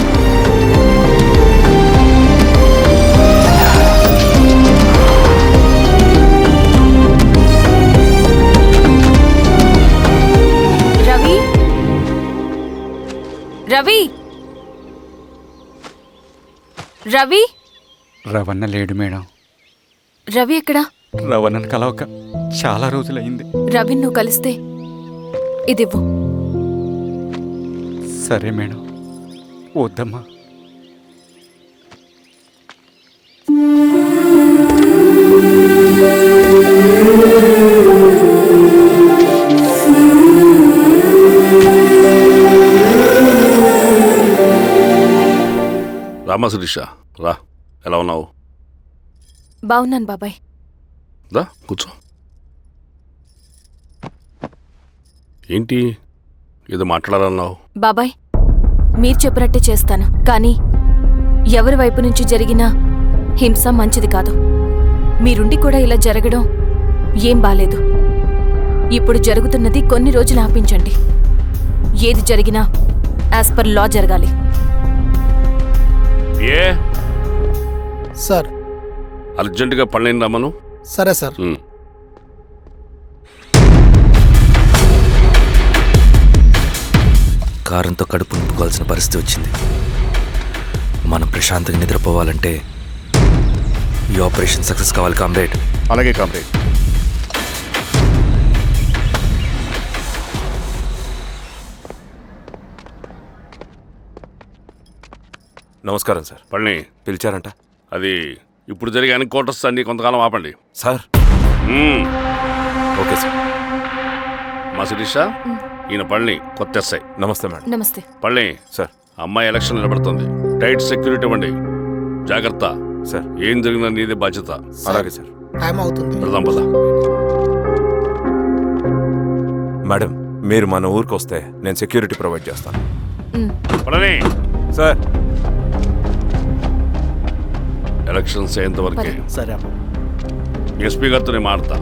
రవి రవి రవి రవణ లేడు మేడం. రవి ఎక్కడా? రవణను కలవక చాలా రోజులైంది. రవి నువ్వు కలిస్తే ఇదివ్వు. సరే మేడం. వద్దమ్మా. రామా శిరీష, రా. ఎలా ఉన్నావు? బాగున్నాను బాబాయ్. దా కూర్చో. ఏంటి ఏదో మాట్లాడాలన్నావు? బాబాయ్ మీరు చెప్పినట్టే చేస్తాను, కానీ ఎవరి వైపు నుంచి జరిగినా హింస మంచిది కాదు. మీరుండి కూడా ఇలా జరగడం ఏం బాలేదు. ఇప్పుడు జరుగుతున్నది కొన్ని రోజులు ఆపించండి. ఏది జరిగినా యాజ్ పర్ లా జరగాలి. ఏ సార్ అర్జెంటుగా పళ్ళని రమ్మను. సరే సార్. కారంతో కడుపు నింపుకోవాల్సిన పరిస్థితి వచ్చింది. మనం ప్రశాంతంగా నిద్రపోవాలంటే ఈ ఆపరేషన్ సక్సెస్ కావాలి కామ్రేడ్. అలాగే కామ్రేడ్. నమస్కారం సార్. పళ్ళని పిలిచారంట? అది ఇప్పుడు జరిగే ఎన్కౌంటర్స్ అన్ని కొంతకాలం ఆపండి సార్. Okay sir. మా శిరీష, ఈయన పళ్ళని కొత్త ఎస్ఐ. నమస్తే మేడం. నమస్తే. పళ్ళని సార్. అమ్మాయి ఎలక్షన్ నిలబడుతుంది. టైట్ సెక్యూరిటీ ఇవ్వండి. జాగ్రత్త సార్. ఏం జరిగినా నీదే బాధ్యత. అలాగే సార్. టైం అవుతుంది. వెళ్దాం పద. మేడం మీరు మన ఊరికి వస్తే నేను సెక్యూరిటీ ప్రొవైడ్ చేస్తాను. పళ్ళని సార్. ఎలక్షన్స్ అయ్యేంత వరకే. సరే అమ్మ. ఎస్పీ గారితో నేను మాడతా.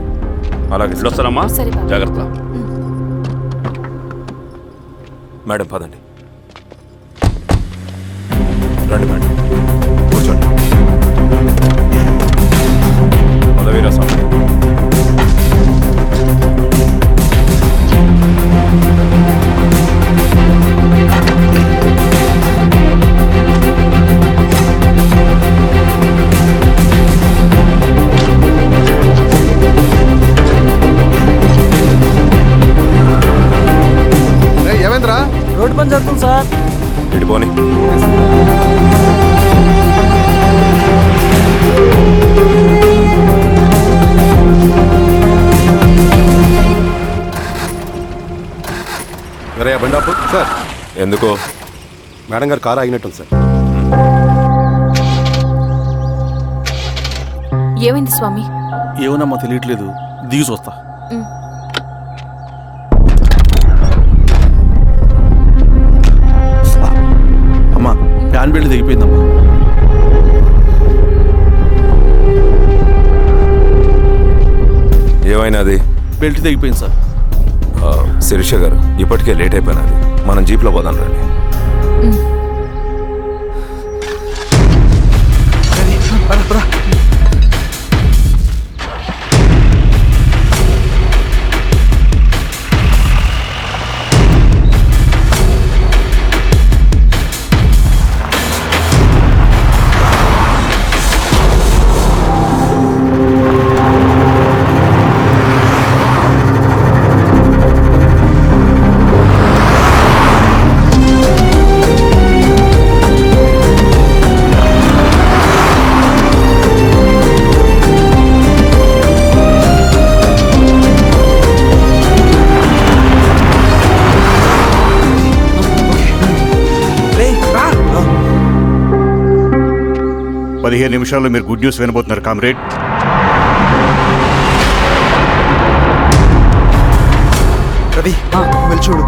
అలాగే వస్తానమ్మా. జాగ్రత్త. మేడం పదండి. రండి మేడం, కూర్చోండి. పదవీరా స్వామి. ఏమైందిరా? రోడ్డు పని జరుగుతుంది సార్. ఇటు పోనీ. బండాపు సార్. ఎందుకో? మేడం గారు కారు ఆగినట్టుంది సార్. ఏమైంది స్వామి? ఏమోనమ్మా తెలియట్లేదు. దిగి చూస్తా. అమ్మా ఫ్యాన్ బెల్ట్ దిగిపోయిందమ్మా. ఏమైనాది? బెల్ట్ తెగిపోయింది సార్. శిరీష గారు ఇప్పటికే లేట్ అయిపోయినది. మనం జీప్లో పోదాం రండి. నిమిషాల్లో మీరు గుడ్ న్యూస్ వినబోతున్నారు కామ్రేడ్. రవి వెళ్ళి చూడు.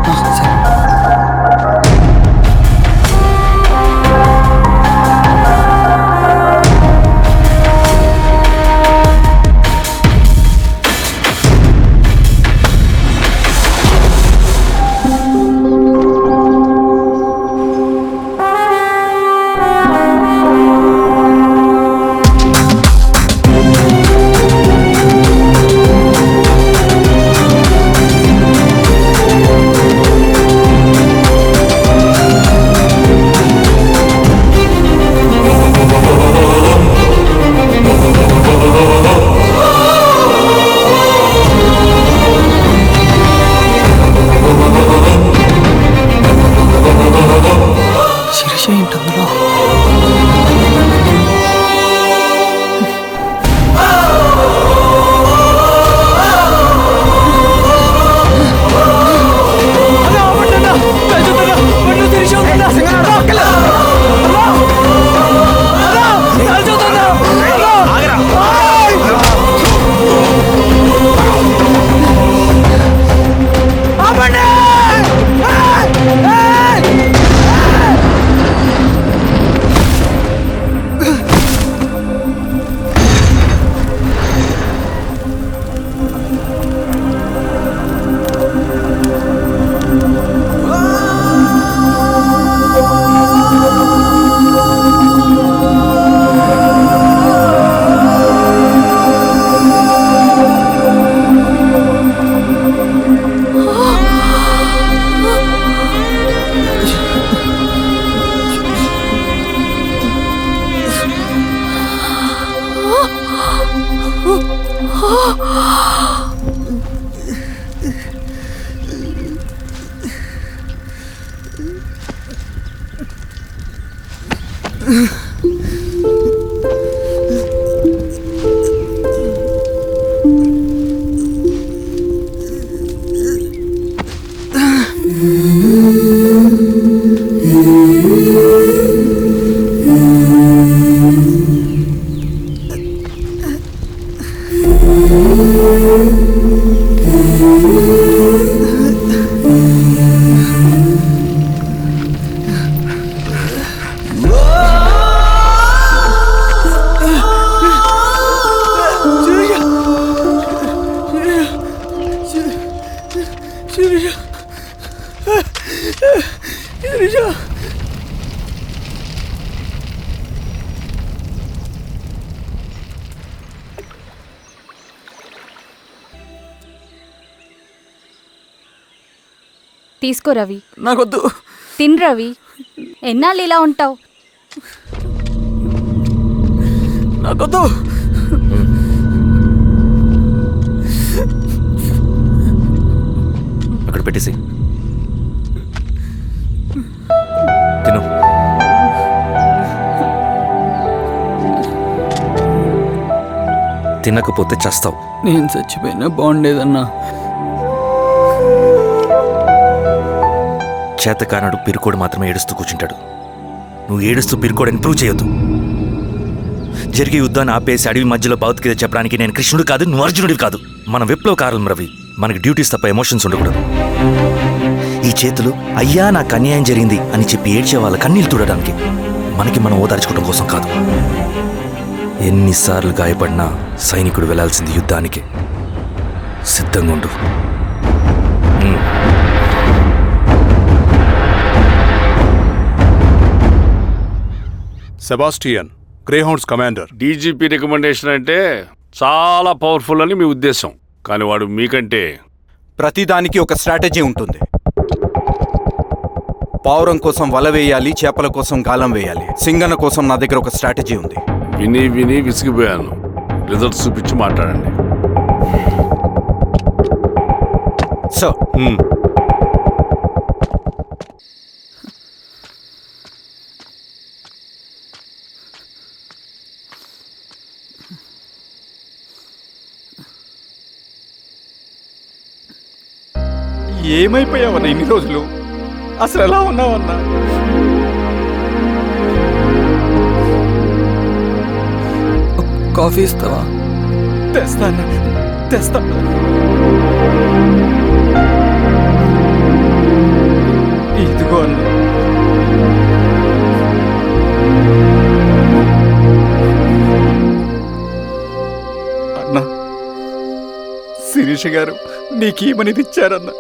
తీసుకో రవి. నాకొద్దు. తిన్ రవి. ఎన్నాళ్ళు ఇలా ఉంటావు? నాకొద్దు. అక్కడ పెట్టేసి తిను. తినకపోతే చస్తావు. నేను చచ్చిపోయినా బాగుండేదన్నా. చేతకానడు పిరుకోడు మాత్రమే ఏడుస్తూ కూర్చుంటాడు. నువ్వు ఏడుస్తూ పిరుకోడని ప్రూవ్ చేయొద్దు. జరిగే యుద్ధాన్ని ఆపేసి అడవి మధ్యలో భౌతికత చెప్పడానికి నేను కృష్ణుడు కాదు, నువ్వు అర్జునుడివి కాదు. మన విప్లవకారులం రవి. మనకి డ్యూటీస్ తప్ప ఎమోషన్స్ ఉండకూడదు. ఈ చేతులు అయ్యా నాకు అన్యాయం జరిగింది అని చెప్పి ఏడ్చే వాళ్ళ కన్నీళ్ళు తుడడానికి, మనకి మనం ఓదార్చుకోవడం కోసం కాదు. ఎన్నిసార్లు గాయపడినా సైనికుడు వెళ్లాల్సింది యుద్ధానికి. సిద్ధంగా ఉండు. Sebastian, Greyhounds commander. DGP recommendation అంటే చాలా పవర్ఫుల్ అని మీ ఉద్దేశం, కానీ వాడు మీకంటే ప్రతిదానికి ఒక స్ట్రాటజీ ఉంటుంది. పావురం కోసం వల వేయాలి, చేపల కోసం గాలం వేయాలి. సింగన్న కోసం నా దగ్గర ఒక స్ట్రాటజీ ఉంది. విని విని విసిగిపోయాను. రిజల్ట్స్ చూపించి మాట్లాడండి. సార్, ఏమైపోయావన్నా ఇన్ని రోజులు? అసలు ఎలా ఉన్నావన్నా? కాఫీ ఇస్తావా? తెస్తాను, తెస్తాను. ఇదిగో అన్న. అన్నా, శిరీష గారు నీకేమనేది ఇచ్చారన్నా?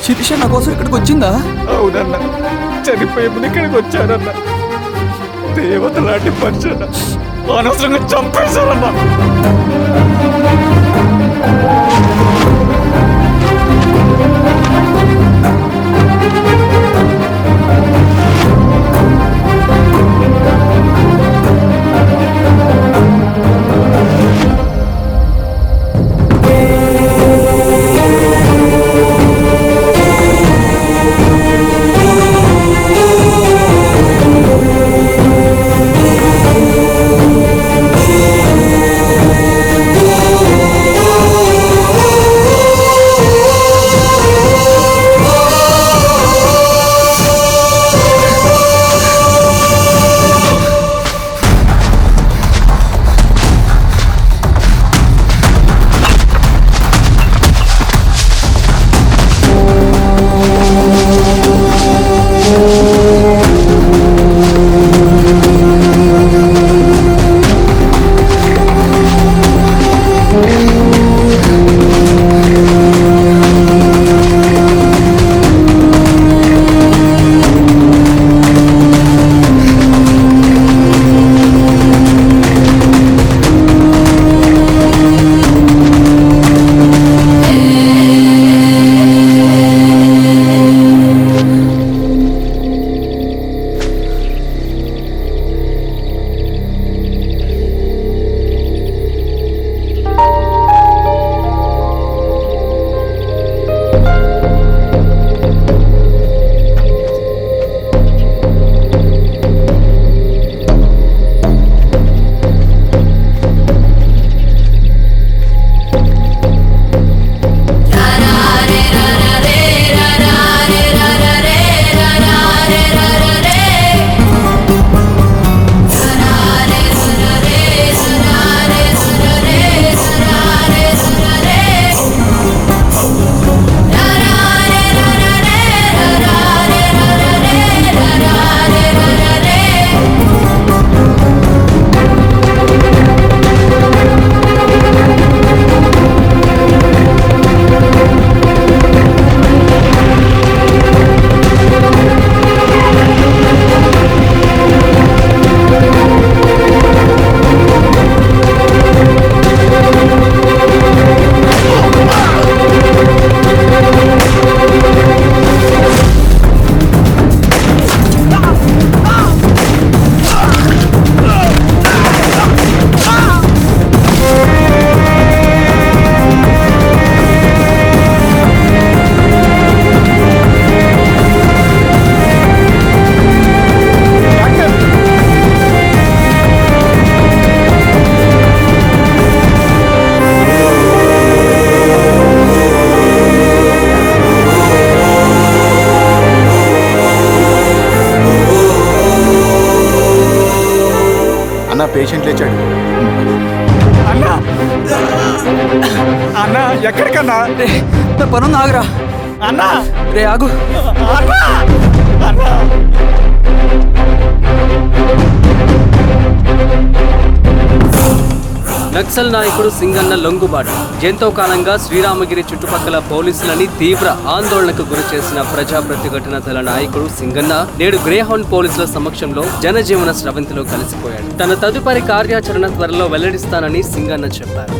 శిరీష నా కోసం ఇక్కడికి వచ్చిందా? అవునన్నా, చనిపోయే ముందు ఇక్కడికి వచ్చారన్నా. దేవత లాంటి మనిషి అనవసరంగా చంపేశారన్నా. పేషెంట్ లేచాడు. అన్నా అన్నా ఎక్కడికన్నా? నా పనుంది, ఆగురా. అన్నా రే ఆగు. అన్నా అన్నా నక్సల్ నాయకుడు సింగన్న లొంగుబాటు ఎంతో కాలంగా శ్రీరామగిరి చుట్టుపక్కల పోలీసులని తీవ్ర ఆందోళనకు గురి చేసిన ప్రజా ప్రతిఘటన దళ నాయకుడు సింగన్న నేడు గ్రేహౌండ్ పోలీసుల సమక్షంలో జనజీవన స్రవంతిలో కలిసిపోయాడు. తన తదుపరి కార్యాచరణ త్వరలో వెల్లడిస్తానని సింగన్న చెప్పారు.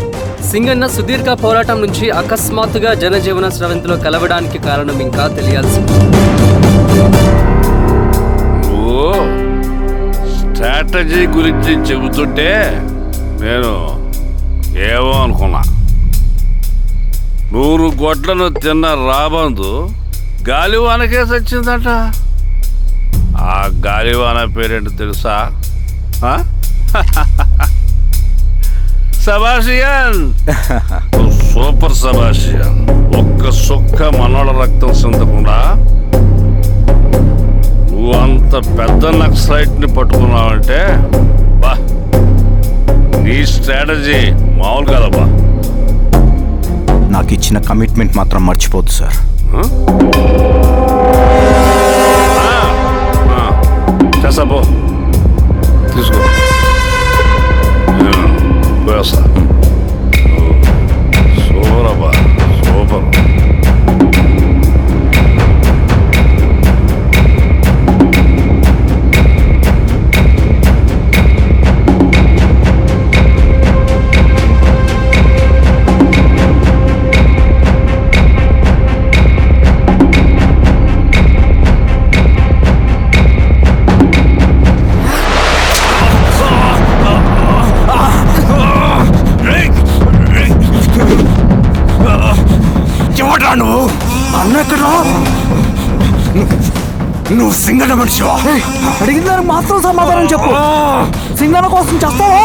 సింగన్న సుదీర్ఘ పోరాటం నుంచి అకస్మాత్తుగా జనజీవన స్రవంతిలో కలవడానికి కారణం ఇంకా తెలియాల్సి ఉంది. స్ట్రాటజీ గురించి చెబుతుంటే నేను ఏమో అనుకున్నా. 100 గొడ్లను తిన్న రాబందు గాలివానకే చచ్చిందట. ఆ గాలివాన పేరేంటి తెలుసా? సబాషియన్, సూపర్ సబాషియన్. ఒక్క సుక్క మనోళ్ళ రక్తం చెందకుండా నువ్వు అంత పెద్ద నక్సలైట్ని పట్టుకున్నావంటే బా, నీ స్ట్రాటజీ మామూలు కదబ్బా. నాకు ఇచ్చిన కమిట్మెంట్ మాత్రం మర్చిపోద్దు సార్. చేసాబో, తీసుకో, పోయేస్తా. సూపర్ అబ్బా, సూపర్. నువ్వు అన్న ఎక్కడ? నువ్వు సింగన్న మనిషివా? అడిగిన దానికి మాత్రం సమాధానం చెప్పు. సింగన్న కోసం చేస్తావా?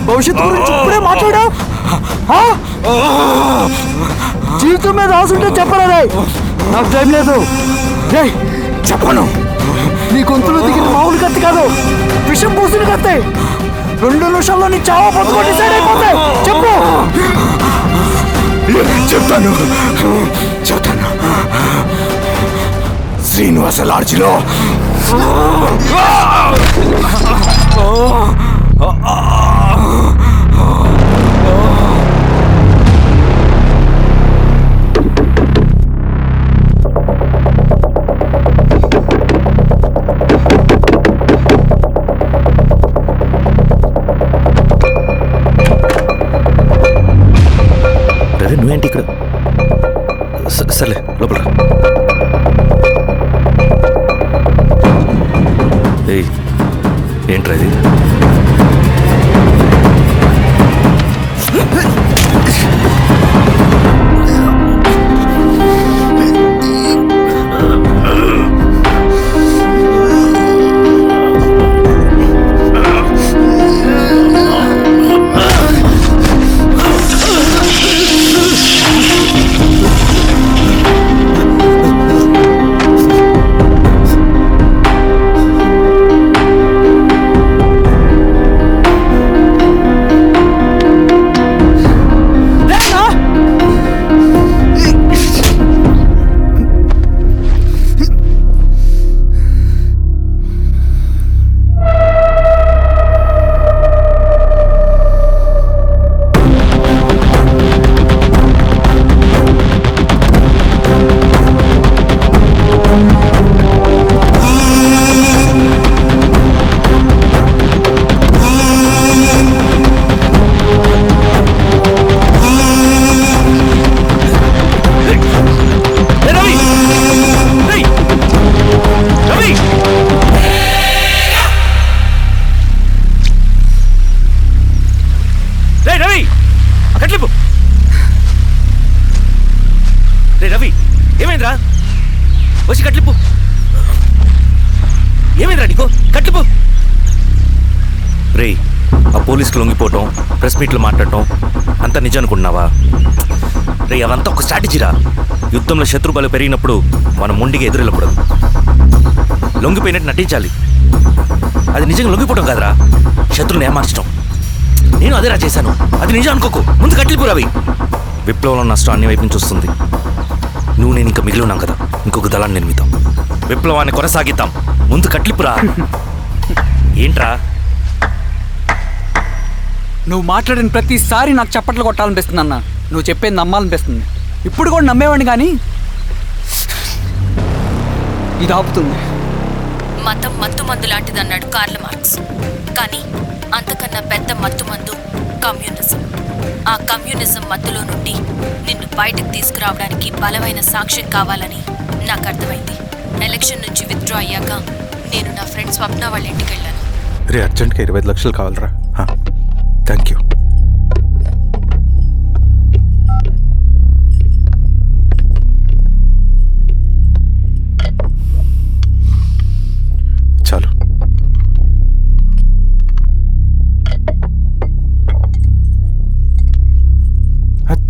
భవిష్యత్తు గురించి ఇప్పుడే మాట్లాడా? జీవితం మీద రాసుంటే చెప్పరా? నాకు టైం లేదు. చెప్పను. నీ గొంతులో దిగిన మామూలు కత్తి కాదు, విషం పూసిన కత్తి. 2 నిమిషాల్లో నీ చావా బతుకో డిసైడ్ అయిపోతాయి. చెప్పు. చెప్తాను. శ్రీనివాస లాడ్జిలో నువ్వేంటి ఇక్కడ? సర్లే లోపల. ఏంట్రా ఇది? రవి, ఏమైందిరా? వచ్చి కట్లిప్పు. ఏమైందిరా నీకు? కట్లిప్పు. రే, ఆ పోలీసుకు లొంగిపోవటం, ప్రెస్ మీట్లు మాట్లాడటం అంతా నిజం అనుకుంటున్నావా? రే, అవంతా ఒక స్ట్రాటజీరా. యుద్ధంలో శత్రుబలు పెరిగినప్పుడు మనం ముండిగా ఎదురెళ్ళకూడదు, లొంగిపోయినట్టు నటించాలి. అది నిజంగా లొంగిపోవటం కాదురా, శత్రువుని ఏమార్చడం. నేను అదేరా చేశాను. అది నిజం అనుకోకు. ముందు కట్లిపు రవి. విప్లవంలో నష్టం అన్ని వైపు నుంచి వస్తుంది. నువ్వు నేను ఇంకా మిగిలి ఉన్నాం కదా, ఇంకొక దళాన్ని నిర్మిద్దాం, విప్లవాన్ని కొనసాగిద్దాం. ముందు కట్లిపురా. ఏంట్రా నువ్వు మాట్లాడిన ప్రతిసారి నాకు చప్పట్లు కొట్టాలనిపిస్తుంది అన్న. నువ్వు చెప్పేది నమ్మాలనిపిస్తుంది. ఇప్పుడు కూడా నమ్మేవాడిని, కానీ ఇది ఆపుతుంది. మతం మత్తు మందు లాంటిదన్నాడు కార్ల్ మార్క్స్. కానీ అంతకన్నా పెద్ద మత్తు మందు కమ్యూనిజం. ఆ కమ్యూనిజం మత్తులో నుండి నిన్ను బయటకు తీసుకురావడానికి బలమైన సాక్ష్యం కావాలని నాకు అర్థమైంది. ఎలక్షన్ నుంచి విత్డ్రా అయ్యాక నేను నా ఫ్రెండ్ స్వప్న వాళ్ళ ఇంటికి వెళ్ళాను. రే అర్జెంట్గా 25 లక్షలు కావాలరా. Thank you. చాలు.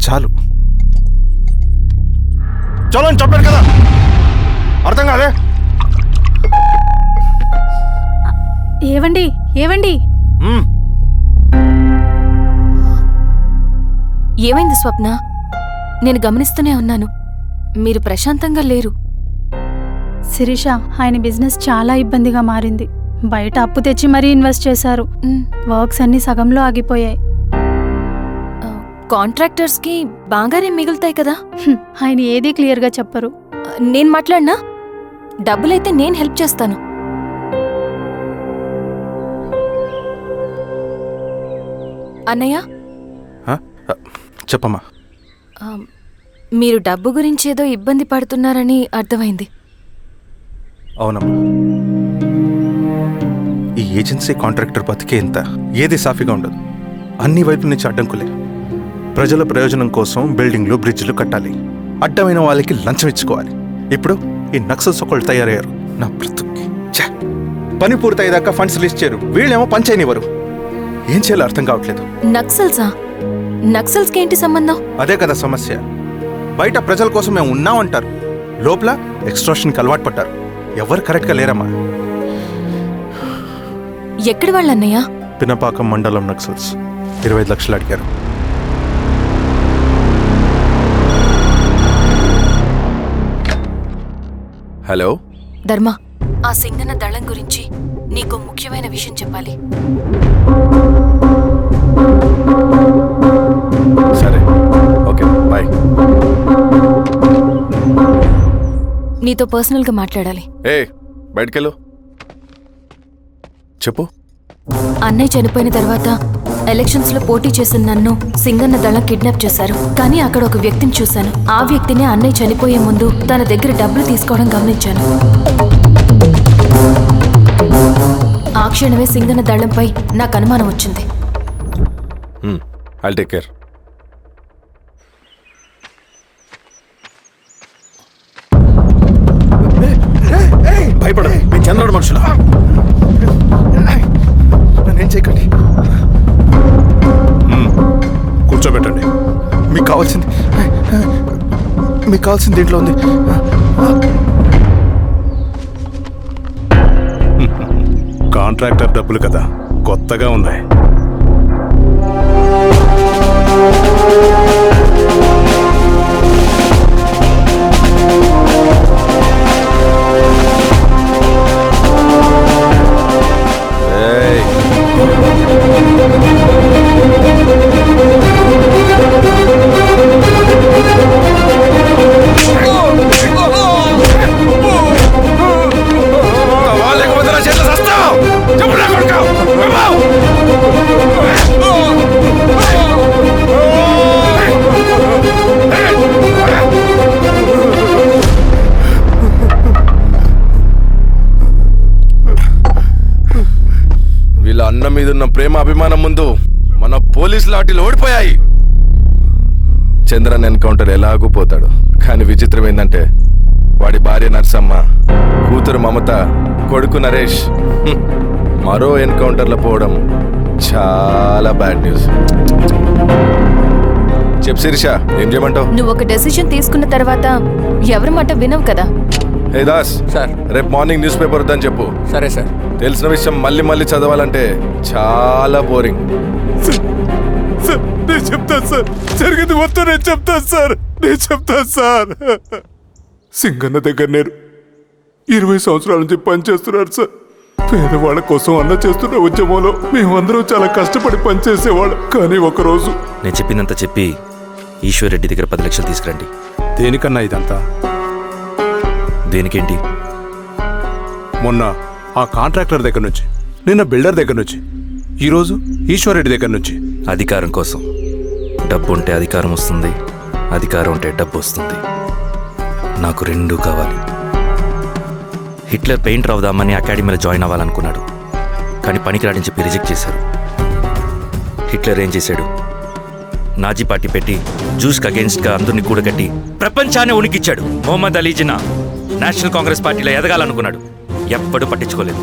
చాలు చలో అని చెప్పాను కదా, అర్థం కాదే? ఏవండి ఏవండి ఏమైంది స్వప్న? నేను గమనిస్తూనే ఉన్నాను, మీరు ప్రశాంతంగా లేరు. శిరీష, ఆయన బిజినెస్ చాలా ఇబ్బందిగా మారింది. బయట అప్పు తెచ్చి మరీ ఇన్వెస్ట్ చేశారు. వర్క్స్ అన్ని సగంలో ఆగిపోయాయి. కాంట్రాక్టర్స్కి బాగానే మిగులుతాయి కదా. ఆయన ఏదీ క్లియర్గా చెప్పరు. నేను మాట్లాడినా డబ్బులైతే నేను హెల్ప్ చేస్తాను. అన్నయ్య, చెప్పమ్మా. మీరు డబ్బు గురించి ఏదో ఇబ్బంది పడుతున్నారని అర్థమైంది. అవునమ్మా, ఈ ఏజెన్సీ కాంట్రాక్టర్ బతికే ఇంత ఏది సాఫీగా ఉండదు. అన్ని వైపుల నుంచి అడ్డంకులే. ప్రజల ప్రయోజనం కోసం బిల్డింగ్లు బ్రిడ్జ్లు కట్టాలి, అడ్డమైన వాళ్ళకి లంచం ఇచ్చుకోవాలి. ఇప్పుడు ఈ నక్సల్స్ ఒకళ్ళు తయారయ్యారు. నా బ్రతుక్కి పని పూర్తయ్యేదాకా ఫండ్స్ రిలీజ్ చేయరు, వీళ్ళేమో పని చేయనివ్వరు. ఏం చేయాలో అర్థం కావట్లేదు. నక్సల్సా? నక్సల్స్కి ఏంటి సంబంధం? అదే కదా సమస్య. బయట ప్రజల కోసం మేము ఉన్నామంటారు, లోపల ఎక్స్ట్రాషన్కి అలవాటు పడ్డారు. ఎవరు కరెక్ట్గా లేరమ్మా. ఎక్కడి వాళ్ళన్నయ్య? పినపాకం మండలం నక్సల్స్ 25 లక్షలు అడిగారు. హలో ధర్మ, ఆ సింగన్న దళం గురించి నీకు ముఖ్యమైన విషయం చెప్పాలి. సరే, ఓకే, బాయ్. నీతో పర్సనల్గా మాట్లాడాలి. బయటకెళ్ళు. చెప్పు. అన్నయ్య చనిపోయిన తర్వాత ఎలక్షన్స్ లో పోటీ చేసిన నన్ను సింగన్న దళం కిడ్నాప్ చేశారు. కానీ అక్కడ ఒక వ్యక్తిని చూశాను. ఆ వ్యక్తినే అన్నయ్య చనిపోయే ముందు తన దగ్గర డబ్బులు తీసుకోవడం గమనించాను. ఆ క్షణమే సింగన్న దళంపై నాకు అనుమానం వచ్చింది. I'll take care. భయపడ, నేను చంద్రుడు మనుషులు. నన్నేం చేయకండి. కూర్చోబెట్టండి. మీకు కావాల్సింది దీంట్లో ఉంది. కాంట్రాక్టర్ డబ్బులు కదా, కొత్తగా ఉన్నాయి. వీళ్ళ అన్న మీదున్న ప్రేమ అభిమానం ముందు మన పోలీస్ లాఠీలు ఓడిపోయాయి. చంద్రన్ ఎన్కౌంటర్ ఎలాగూ పోతాడు. కానీ విచిత్రం ఏంటంటే వాడి భార్య నర్సమ్మ, కూతురు మమత, కొడుకు నరేష్ మరో ఎన్కౌంటర్లో పోవడం చాలా బ్యాడ్ న్యూస్. చెప్పు శిరీష, ఏం చేయమంటావు? నువ్వు ఒక డెసిషన్ తీసుకున్న తర్వాత ఎవరి మాట వినవు కదా. ఏ దాస్ సార్ రేపు మార్నింగ్ న్యూస్ పేపర్ వద్దని చెప్పు. సరే సార్. తెలిసిన విషయం మళ్ళీ మళ్ళీ చదవాలంటే చాలా బోరింగ్. నేను చెప్తాను సార్, జరిగింది మొత్తం నేను చెప్తాను సార్, నేను చెప్తాను సార్. సింగన్న దగ్గర నేను 20 సంవత్సరాల నుంచి పనిచేస్తున్నారు సార్. పేదవాళ్ళ కోసం అన్న చేస్తున్న ఉద్యమంలో మేమందరం చాలా కష్టపడి పనిచేసేవాళ్ళం. కానీ ఒకరోజు నేను చెప్పినంత చెప్పి ఈశ్వర్ రెడ్డి దగ్గర 10 లక్షలు తీసుకురండి. దేనికన్నా ఇదంతా? దేనికేంటి? మొన్న ఆ కాంట్రాక్టర్ దగ్గర నుంచి, నిన్న బిల్డర్ దగ్గర నుంచి, ఈరోజు ఈశ్వర్ రెడ్డి దగ్గర నుంచి. అధికారం కోసం. డబ్బు ఉంటే అధికారం వస్తుంది, అధికారం ఉంటే డబ్బు వస్తుంది. నాకు రెండూ కావాలి. హిట్లర్ పెయింటర్ అవుదామని అకాడమీలో జాయిన్ అవ్వాలనుకున్నాడు, కానీ పనికిరాడని చెప్పి రిజెక్ట్ చేశారు. హిట్లర్ ఏం చేశాడు? నాజీ పార్టీ పెట్టి జూస్కి అగేన్స్ట్గా అందరినీ కూడగట్టి ప్రపంచాన్ని ఉనికిచ్చాడు. మొహమ్మద్ అలీ జిన్నా నేషనల్ కాంగ్రెస్ పార్టీలో ఎదగాలనుకున్నాడు, ఎప్పుడూ పట్టించుకోలేదు.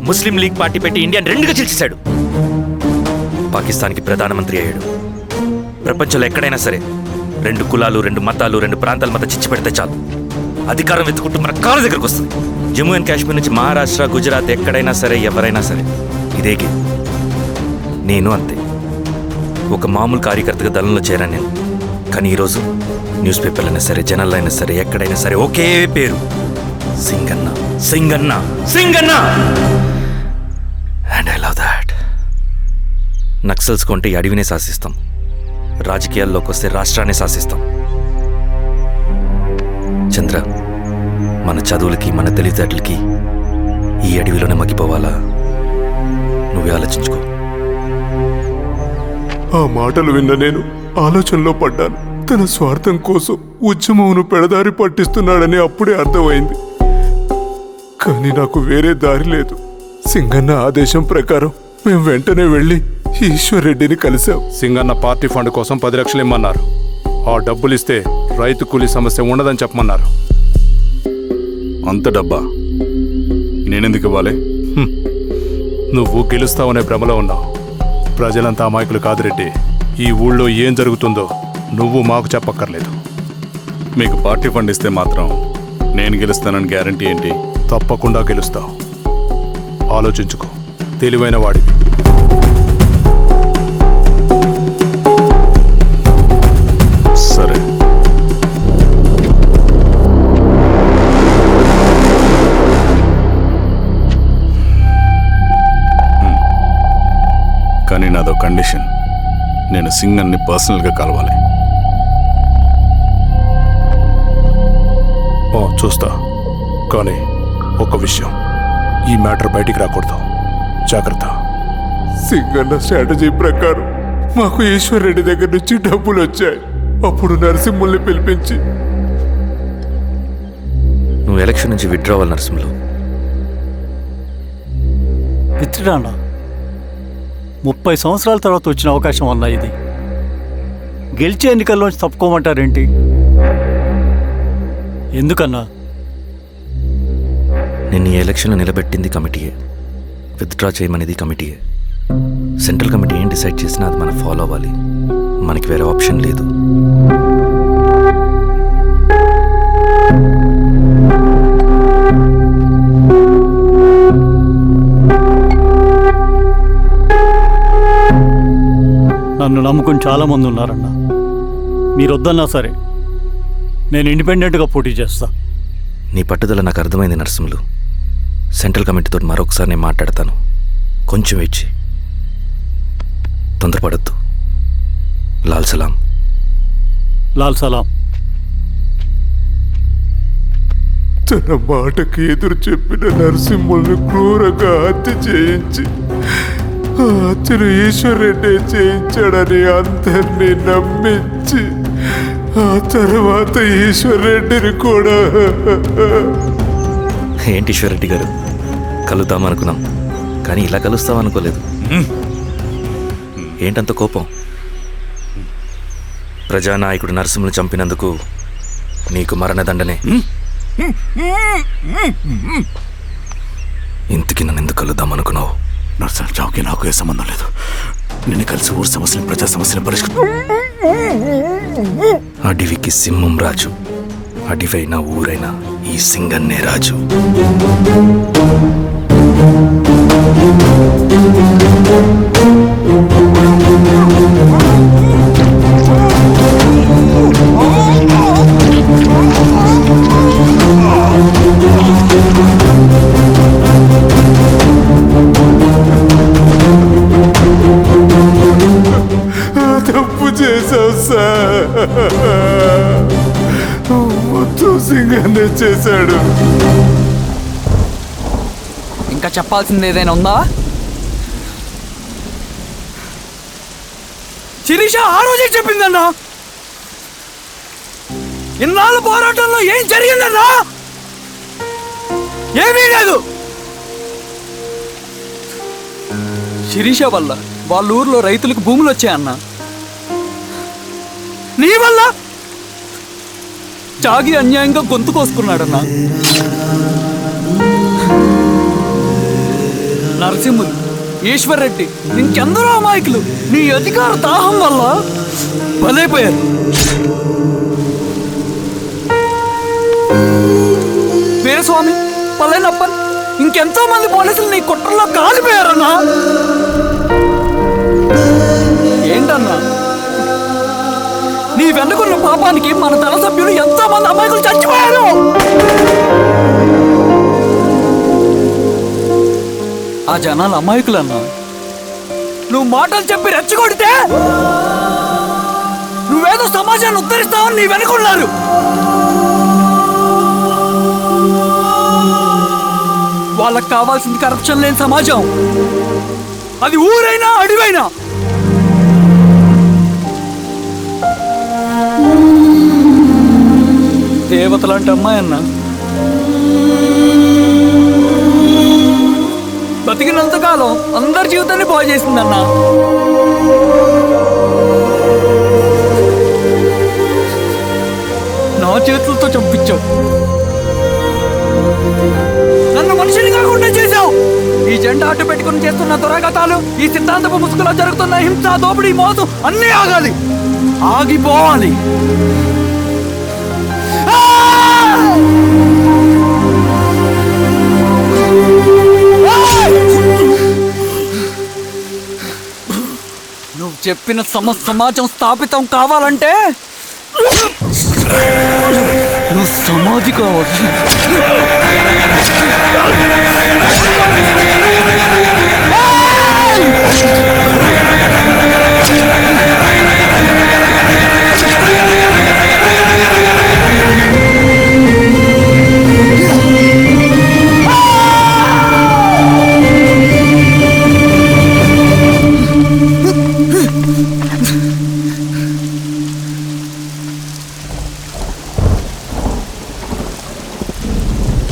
ముస్లిం లీగ్ పార్టీ పెట్టి ఇండియాని రెండుగా చీల్చేశాడు. పాకిస్తాన్కి ప్రధానమంత్రి అయ్యాడు. ప్రపంచంలో ఎక్కడైనా సరే 2 కులాలు, 2 మతాలు, 2 ప్రాంతాల మధ్య చిచ్చు పెడితే చాలు, అధికారం వెతుకుంటూ మన కాళ్ళ దగ్గరకు వస్తుంది. జమ్మూ అండ్ కాశ్మీర్ నుంచి మహారాష్ట్ర, గుజరాత్ ఎక్కడైనా సరే, ఎవరైనా సరే ఇదే గేమ్. నేను అంతే. ఒక మామూలు కార్యకర్తగా దళంలో చేరాను నేను. కానీ ఈరోజు న్యూస్ పేపర్లు అయినా సరే, జనాల్లో అయినా సరే, ఎక్కడైనా సరే ఒకే పేరు, Singanna, Singanna, Singanna. And I love that. Naxals కొంటే ఈ అడవినే శాసిస్తాం, రాజకీయాల్లోకి వస్తే రాష్ట్రాన్ని శాసిస్తాం. చంద్ర, మన చదువులకి, మన తెలివితేటలకి ఈ అడవిలోనే మగ్గిపోవాలా? నువ్వే ఆలోచించుకో. ఆ మాటలు విన్న నేను ఆలోచనలో పడ్డాను. తన స్వార్థం కోసం ఉద్యమమును పెడదారి పట్టిస్తున్నాడని అప్పుడే అర్థమైంది. కానీ నాకు వేరే దారి లేదు. సింగన్న ఆదేశం ప్రకారం మేము వెంటనే వెళ్ళి ఈశ్వర్ రెడ్డిని కలిశాం. సింగన్న పార్టీ ఫండ్ కోసం 10 లక్షలు ఇమ్మన్నారు. ఆ డబ్బులు ఇస్తే రైతు కూలీ సమస్య ఉండదని చెప్పమన్నారు. అంత డబ్బా నేనెందుకు ఇవ్వాలి? నువ్వు గెలుస్తావనే భ్రమలో ఉన్నావు. ప్రజలంతా అమాయకులు కాదు రెడ్డి. ఈ ఊళ్ళో ఏం జరుగుతుందో నువ్వు మాకు చెప్పక్కర్లేదు. మీకు పార్టీ ఫండ్ ఇస్తే మాత్రం నేను గెలుస్తానని గ్యారంటీ ఏంటి? తప్పకుండా గెలుస్తావు. ఆలోచించుకో, తెలివైన వాడివి. సరే. కానీ నాదో కండిషన్. నేను సింగన్ని పర్సనల్గా కలవాలి. చూస్తా. కానీ ఒక విషయం, ఈ మ్యాటర్ బయటికి రాకూడదు. జాగ్రత్త. సింగన్న స్ట్రాటజీ ప్రకారం మాకు ఈశ్వర్ రెడ్డి దగ్గర నుంచి డబ్బులు వచ్చాయి. అప్పుడు నరసింహుల్ని పిలిపించి, నువ్వు ఎలక్షన్ నుంచి విత్డ్రా అవ్వాలి నరసింహులు. విత్డ్రానా? 30 సంవత్సరాల తర్వాత వచ్చిన అవకాశం అన్నా ఇది. గెలిచే ఎన్నికల్లోంచి తప్పుకోమంటారేంటి? ఎందుకన్నా? నిన్ను ఈ ఎలక్షన్లో నిలబెట్టింది కమిటీయే, విత్డ్రా చేయమనేది కమిటీయే. సెంట్రల్ కమిటీ ఏం డిసైడ్ చేసినా అది మనం ఫాలో అవ్వాలి. మనకి వేరే ఆప్షన్ లేదు. నన్ను నమ్ముకుని చాలామంది ఉన్నారన్నా. మీరు వద్దన్నా సరే నేను ఇండిపెండెంట్గా పోటీ చేస్తా. నీ పట్టుదల నాకు అర్థమైంది నరసింహులు. సెంట్రల్ కమిటీతో మరొకసారి నేను మాట్లాడతాను. కొంచెం వెయిట్ చేయి, తొందరపడద్దు. లాల్ సలాం. లాల్ సలాం. తన మాటకి ఎదురు చెప్పిన నరసింహుల్ని క్రూరంగా హత్య చేయించి, ఆ హత్యను ఈశ్వర్ రెడ్డి చేయించాడని అందరినీ నమ్మించి, ఆ తర్వాత ఈశ్వర్ రెడ్డిని కూడా. ఏంటి ఈశ్వర్ రెడ్డి గారు, కలుద్దామనుకున్నాం కానీ ఇలా కలుస్తామనుకోలేదు. ఏంటంత కోపం? ప్రజానాయకుడు నరసింహులు చంపినందుకు నీకు మరణదండనే. ఇంతకీ నన్ను ఎందుకు కలుద్దామనుకున్నావు? నరసింహ చావుకి నాకు ఏ సంబంధం లేదు. నిన్ను కలిసి ఊరు సమస్యలు, ప్రజా సమస్యలు పరిష్కరించు. అడవికి సింహం రాజు. అడవైనా ఊరైనా ఈ సింగన్నే రాజు. తప్పు చేశావు సార్. మొత్తం సింగన్నే చేశాడు. ఇంకా చెప్పాల్సింది ఏదైనా ఉందా? శిరీష ఆ రోజే చెప్పిందన్నా. ఇన్నాళ్ళ పోరాటంలో ఏం జరిగిందన్నా? ఏమీ లేదు. శిరీష వల్ల వాళ్ళ ఊర్లో రైతులకు భూములు వచ్చాయన్నా. నీ వల్ల చాగి అన్యాయంగా గొంతు కోసుకున్నాడన్నా. నరసింహులు, ఈశ్వర్ రెడ్డి, ఇంకెందరో అమాయకులు నీ అధికార దాహం వల్ల బలైపోయారు. వీరస్వామి, పల్లెనప్పన్, ఇంకెంతో మంది పోలీసులు నీ కుట్రల్లో కాలిపోయారన్నా. ఏంటన్నా, నీ వెనుకున్న పాపానికి మన దళ సభ్యులు ఎంతో మంది అమాయకులు చచ్చిపోయారు. ఆ జనాలు అమాయకులన్నా. నువ్వు మాటలు చెప్పి రెచ్చగొడితే నువ్వేదో సమాజాన్ని ఉద్ధరిస్తావని నీ వెనుకున్నారు. వాళ్ళకి కావాల్సింది కరప్షన్ లేని సమాజం. అది ఊరైనా అడివైనా. దేవతలాంటి అమ్మాయి అన్నా. బతికినంతకాలం అందరి జీవితాన్ని బాగు చేసిందన్నా. నా చేతులతో చంపించావు. నన్ను మనిషిని కాకుండా చేశావు. ఈ జెండా అడ్డు పెట్టుకుని చేస్తున్న దురాఘాతాలు, ఈ సిద్ధాంతపు ముసుగులో జరుగుతున్న హింస, దోపిడీ, మోసం అన్నీ ఆగాలి, ఆగిపోవాలి. నువ్వు చెప్పిన సమాజం స్థాపితం కావాలంటే నువ్వు సమాధి కావాలి.